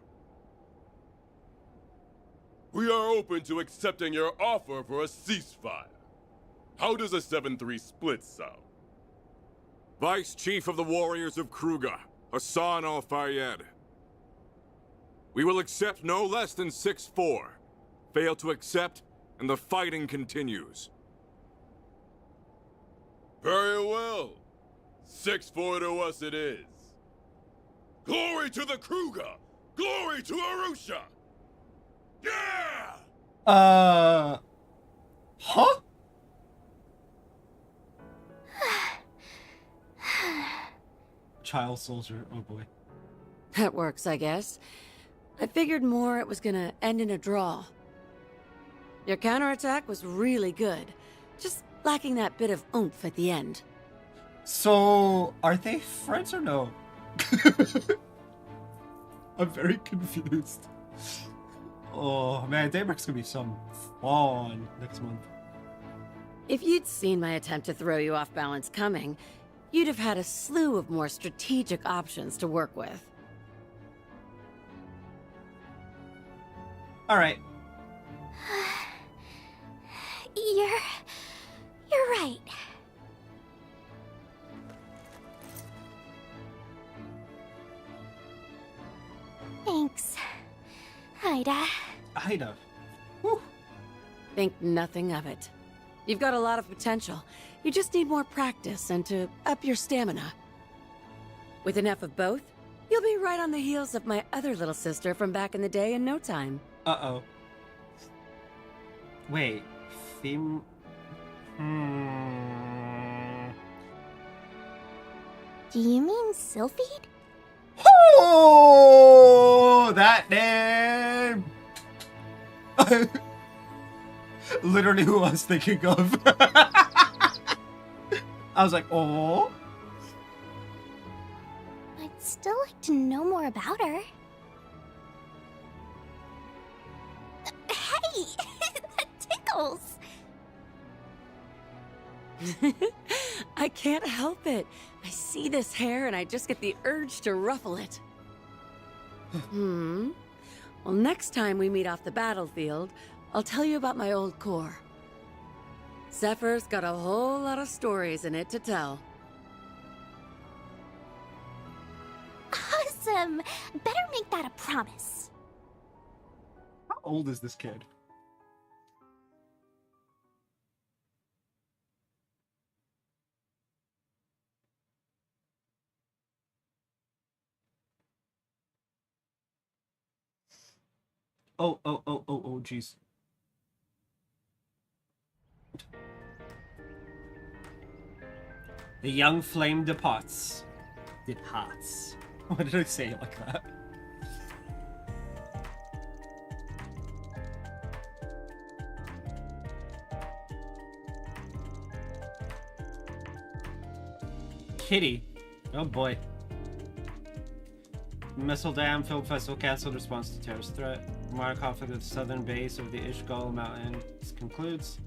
We are open to accepting your offer for a ceasefire. How does a 7-3 split sound? Vice Chief of the Warriors of Kruger, Hassan Al-Fayyad. We will accept no less than 6-4. Fail to accept, and the fighting continues. Very well. 6-4 to us it is. Glory to the Kruger! Glory to Arusha! Yeah! Huh? Child soldier, oh boy. That works, I guess. I figured more it was gonna end in a draw. Your counterattack was really good. Just lacking that bit of oomph at the end. So, are they friends or no? I'm very confused. Oh man, Daybreak's gonna be some fun next month. If you'd seen my attempt to throw you off balance coming, you'd have had a slew of more strategic options to work with. Alright. You're right. Thanks, Ida. Ida. Think nothing of it. You've got a lot of potential. You just need more practice and to up your stamina. With enough of both, you'll be right on the heels of my other little sister from back in the day in no time. Uh-oh. Wait. Theme... Do you mean Sylphide? Oh, that name! Literally who I was thinking of. I was like, oh. I'd still like to know more about her. Hey! That tickles! I can't help it. I see this hair and I just get the urge to ruffle it. Well, next time we meet off the battlefield, I'll tell you about my old corps. Zephyr's got a whole lot of stories in it to tell. Awesome! Better make that a promise. How old is this kid? Oh, jeez. The young flame departs. Departs. Why did I say it like that? Kitty. Oh boy. Missile Dam Film Festival cancelled response to terrorist threat. Minor conflict at the southern base of the Ishgal Mountains concludes.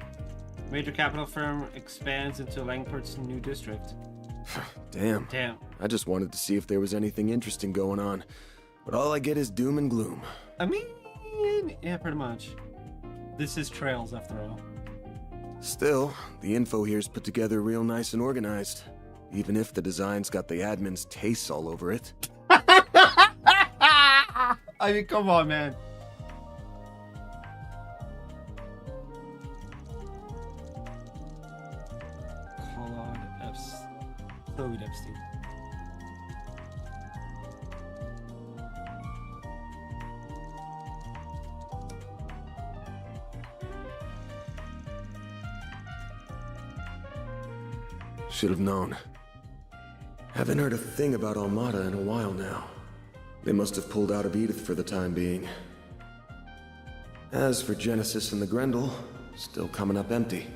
Major capital firm expands into Langport's new district. Damn. I just wanted to see if there was anything interesting going on. But all I get is doom and gloom. I mean, yeah, pretty much. This is Trails, after all. Still, the info here's put together real nice and organized. Even if the design's got the admin's tastes all over it. I mean, come on, man. Chloe Epstein. Should have known. Haven't heard a thing about Almada in a while now. They must have pulled out of Edith for the time being. As for Genesis and the Grendel, still coming up empty.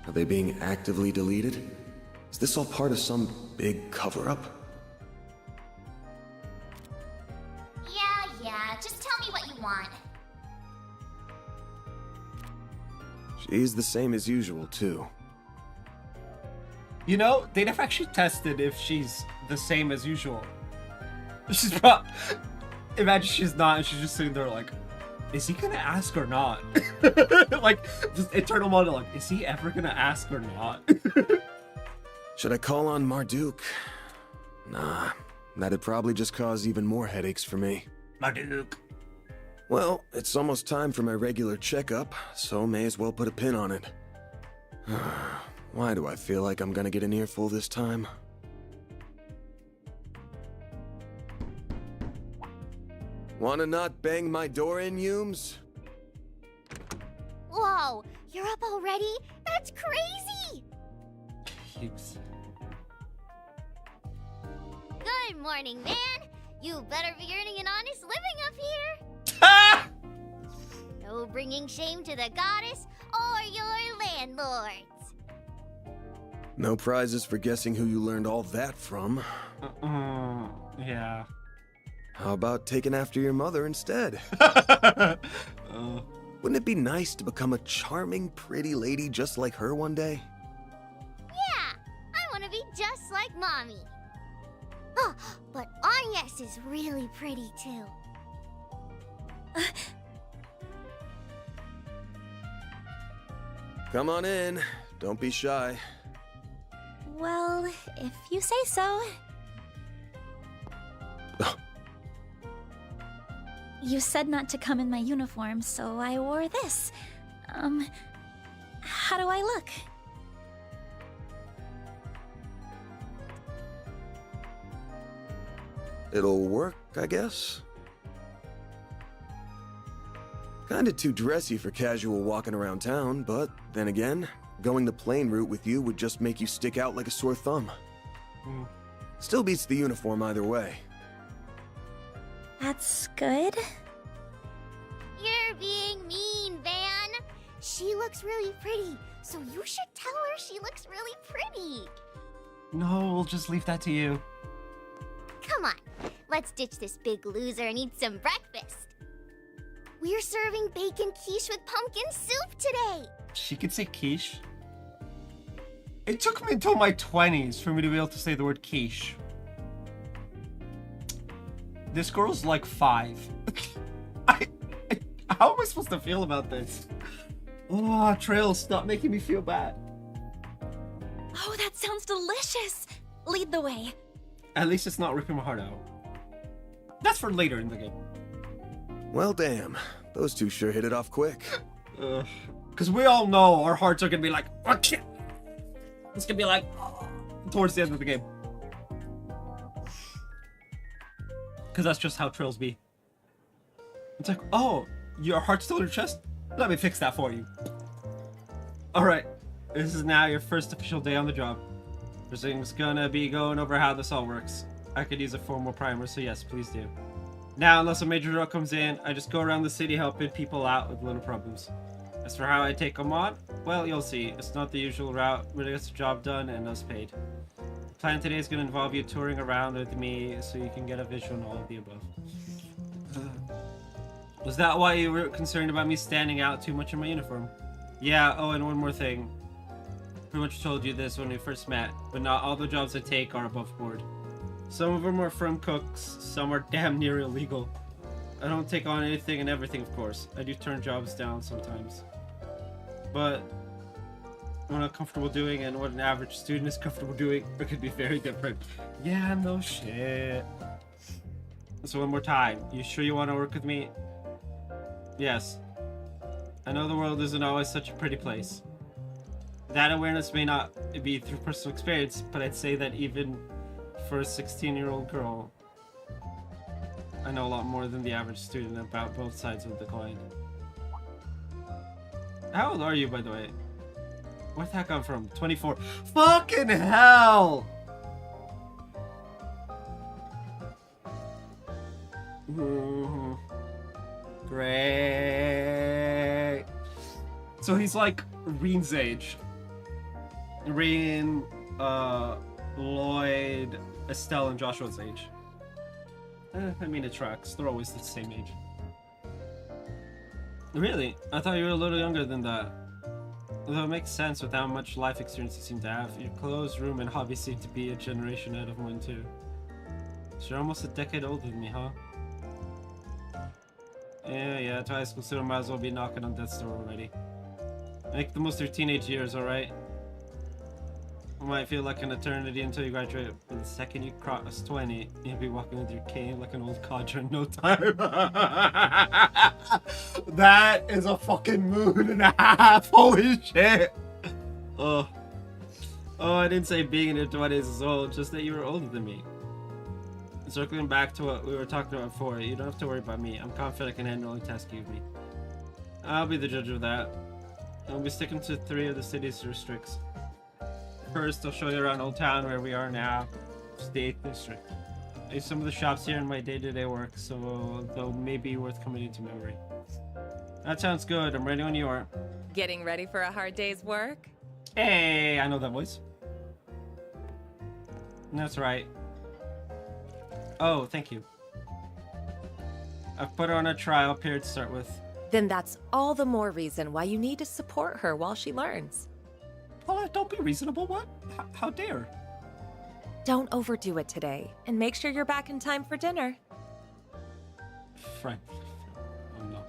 Are they being actively deleted? Is this all part of some big cover-up? Yeah, just tell me what you want. She's the same as usual, too. You know, they never actually tested if she's the same as usual. She's imagine she's not, and she's just sitting there like, is he gonna ask or not? Like, just internal monologue. Is he ever gonna ask or not? Should I call on Marduk? Nah, that'd probably just cause even more headaches for me. Marduk. Well, it's almost time for my regular checkup, so may as well put a pin on it. Why do I feel like I'm gonna get an earful this time? Wanna not bang my door in, Humes? Whoa, you're up already? That's crazy! Humes. Good morning, man. You better be earning an honest living up here. No bringing shame to the goddess or your landlords. No prizes for guessing who you learned all that from. Yeah. How about taking after your mother instead? Wouldn't it be nice to become a charming, pretty lady just like her one day? Yeah, I want to be just like Mommy. Oh, but Agnes is really pretty too. Come on in. Don't be shy. Well, if you say so. You said not to come in my uniform, so I wore this. How do I look? It'll work, I guess? Kinda too dressy for casual walking around town, but then again, going the plain route with you would just make you stick out like a sore thumb. Still beats the uniform either way. That's good. You're being mean, Van. She looks really pretty, so you should tell her she looks really pretty. No, we'll just leave that to you. Come on, let's ditch this big loser and eat some breakfast. We're serving bacon quiche with pumpkin soup today. She could say quiche. It took me until my 20s for me to be able to say the word quiche. This girl's like 5. How am I supposed to feel about this? Oh, Trail, stop making me feel bad. Oh, that sounds delicious. Lead the way. At least it's not ripping my heart out. That's for later in the game. Well, damn. Those two sure hit it off quick. Because we all know our hearts are going to be like, okay. It's going to be like, towards the end of the game. Because that's just how trails be. It's like, oh, your heart's still in your chest? Let me fix that for you. Alright, this is now your first official day on the job. Presume's gonna be going over how this all works. I could use a formal primer, so yes, please do. Now, unless a major drug comes in, I just go around the city helping people out with little problems. As for how I take them on, well, you'll see. It's not the usual route, but it gets the job done and us paid. The plan today is going to involve you touring around with me so you can get a visual on all of the above. Was that why you were concerned about me standing out too much in my uniform? Yeah, oh, and one more thing. Pretty much told you this when we first met, but not all the jobs I take are above board. Some of them are from cooks, some are damn near illegal. I don't take on anything and everything, of course. I do turn jobs down sometimes. But what I'm comfortable doing and what an average student is comfortable doing, it could be very different. Yeah, no shit. So one more time, you sure you want to work with me? Yes. I know the world isn't always such a pretty place. That awareness may not be through personal experience, but I'd say that even for a 16-year-old girl, I know a lot more than the average student about both sides of the coin. How old are you, by the way? Where'd that come from? 24. Fucking hell! Great. So he's like Reen's age. Reen, Lloyd, Estelle, and Joshua's age. I mean, it tracks. They're always the same age. Really? I thought you were a little younger than that. Although it makes sense with how much life experience you seem to have. Your clothes, room, and hobbies seem to be a generation ahead of mine, too. So you're almost a decade older than me, huh? Yeah, to high school soon, might as well be knocking on death's door already. Make the most of your teenage years, alright? It might feel like an eternity until you graduate, but the second you cross 20, you'll be walking with your cane like an old codger in no time. That is a fucking moon and a half, holy shit! Oh, I didn't say being in your 20s is old, just that you were older than me. Circling back to what we were talking about before, you don't have to worry about me. I'm confident I can handle any task you give me. I'll be the judge of that. I'll be sticking to 3 of the city's districts. First, I'll show you around Old Town where we are now. It's the 8th district. I use some of the shops here in my day-to-day work, so they'll maybe be worth coming into memory. That sounds good. I'm ready when you are. Getting ready for a hard day's work? Hey, I know that voice. That's right. Oh, thank you. I've put her on a trial period to start with. Then that's all the more reason why you need to support her while she learns. Paula, don't be reasonable. What? How dare? Don't overdo it today, and make sure you're back in time for dinner. Frank. Oh no.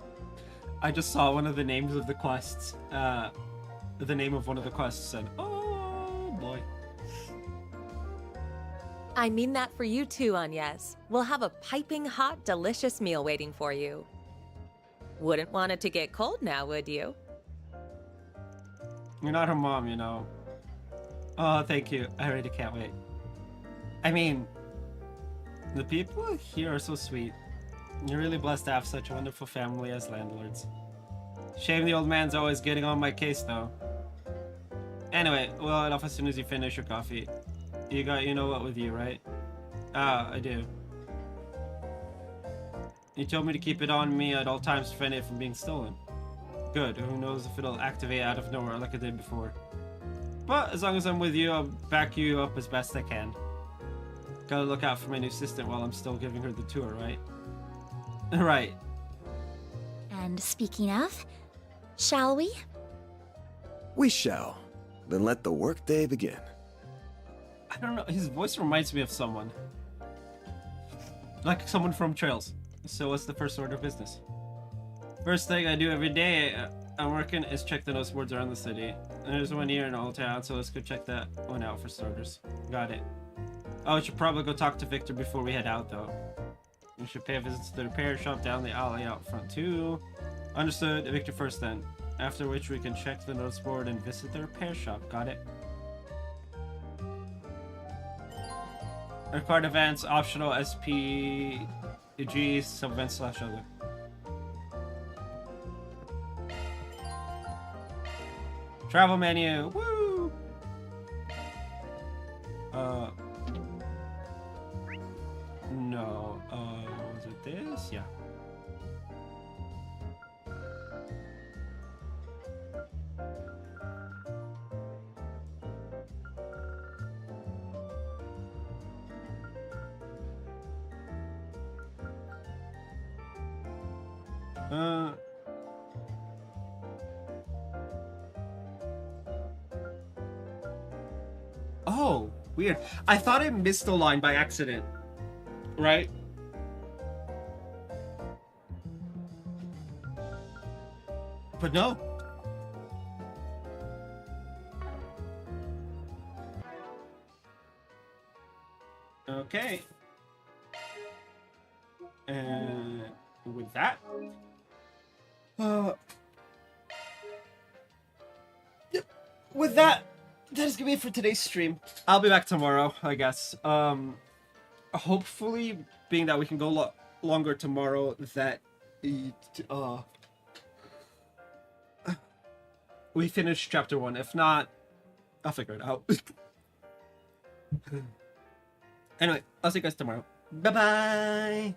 I just saw one of the names of the quests. The name of one of the quests said, oh boy. I mean that for you too, Agnes. We'll have a piping hot, delicious meal waiting for you. Wouldn't want it to get cold now, would you? You're not her mom, you know. Oh, thank you. I really can't wait. I mean, The people here are so sweet. You're really blessed to have such a wonderful family as landlords. Shame the old man's always getting on my case, though. Anyway, we'll head off as soon as you finish your coffee. You got you know what with you, right? Ah, I do. You told me to keep it on me at all times to prevent it from being stolen. Good, who knows if it'll activate out of nowhere like it did before. But as long as I'm with you, I'll back you up as best I can. Gotta look out for my new assistant while I'm still giving her the tour, right? Right. And speaking of, shall we? We shall. Then let the workday begin. I don't know, his voice reminds me of someone. Like someone from Trails. So what's the first order of business? First thing I do every day I'm working is check the notice boards around the city. And there's one here in Old Town, so let's go check that one out for starters. Got it. Oh, we should probably go talk to Victor before we head out, though. We should pay a visit to the repair shop down the alley out front, too. Understood. Victor first, then. After which we can check the notice board and visit the repair shop. Got it? Required events, optional SPG, sub-events / other. Travel menu. Woo! No. Was it this? Yeah. Oh, weird. I thought I missed a line by accident. Right? But no. Okay. And with that, yep. With that is gonna be it for today's stream. I'll be back tomorrow, I guess. Hopefully, being that we can go longer tomorrow, that we finish chapter 1. If not, I'll figure it out. Anyway, I'll see you guys tomorrow. Bye bye.